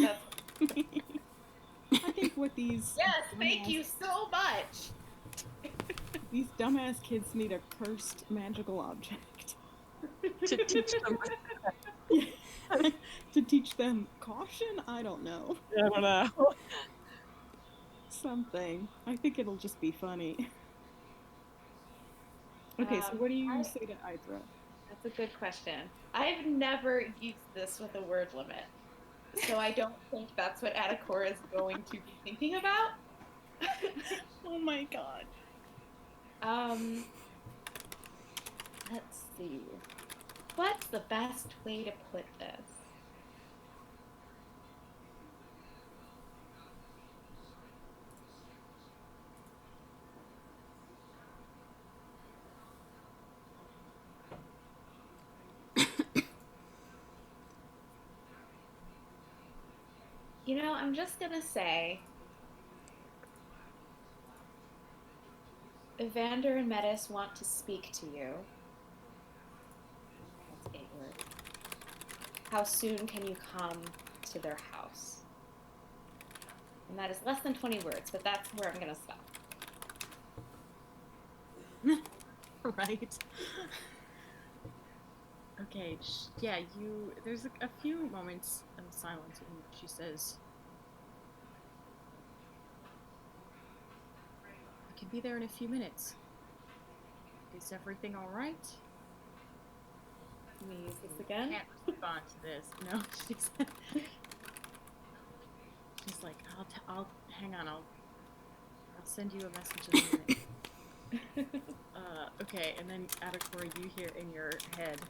I think what these... Yes, thank you so much! These dumbass kids need a cursed magical object. To teach them. To teach them caution? I don't know. I don't know. Something. I think it'll just be funny. Okay, so what do you say to Ithra? That's a good question. I've never used this with a word limit, so I don't think that's what Adakora is going to be thinking about. Oh my god. Let's see. What's the best way to put this? You know, I'm just gonna say Evander and Metis want to speak to you. That's 8 words. How soon can you come to their house? And that is less than 20 words, but that's where I'm going to stop. Right. Okay, yeah, there's a few moments of silence, and she says, I can be there in a few minutes. Is everything alright? Can we use this I again? can't respond to this. No, she's like, I'll hang on, I'll send you a message in a minute. Okay, and then Adakor, you hear in your head,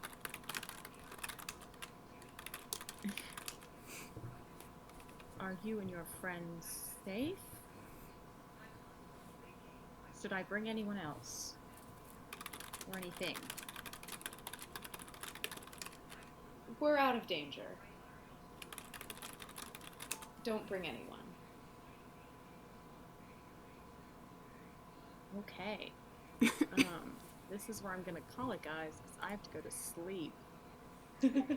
are you and your friends safe? Should I bring anyone else? Or anything? We're out of danger. Don't bring anyone. Okay. This is where I'm gonna call it, guys, because I have to go to sleep.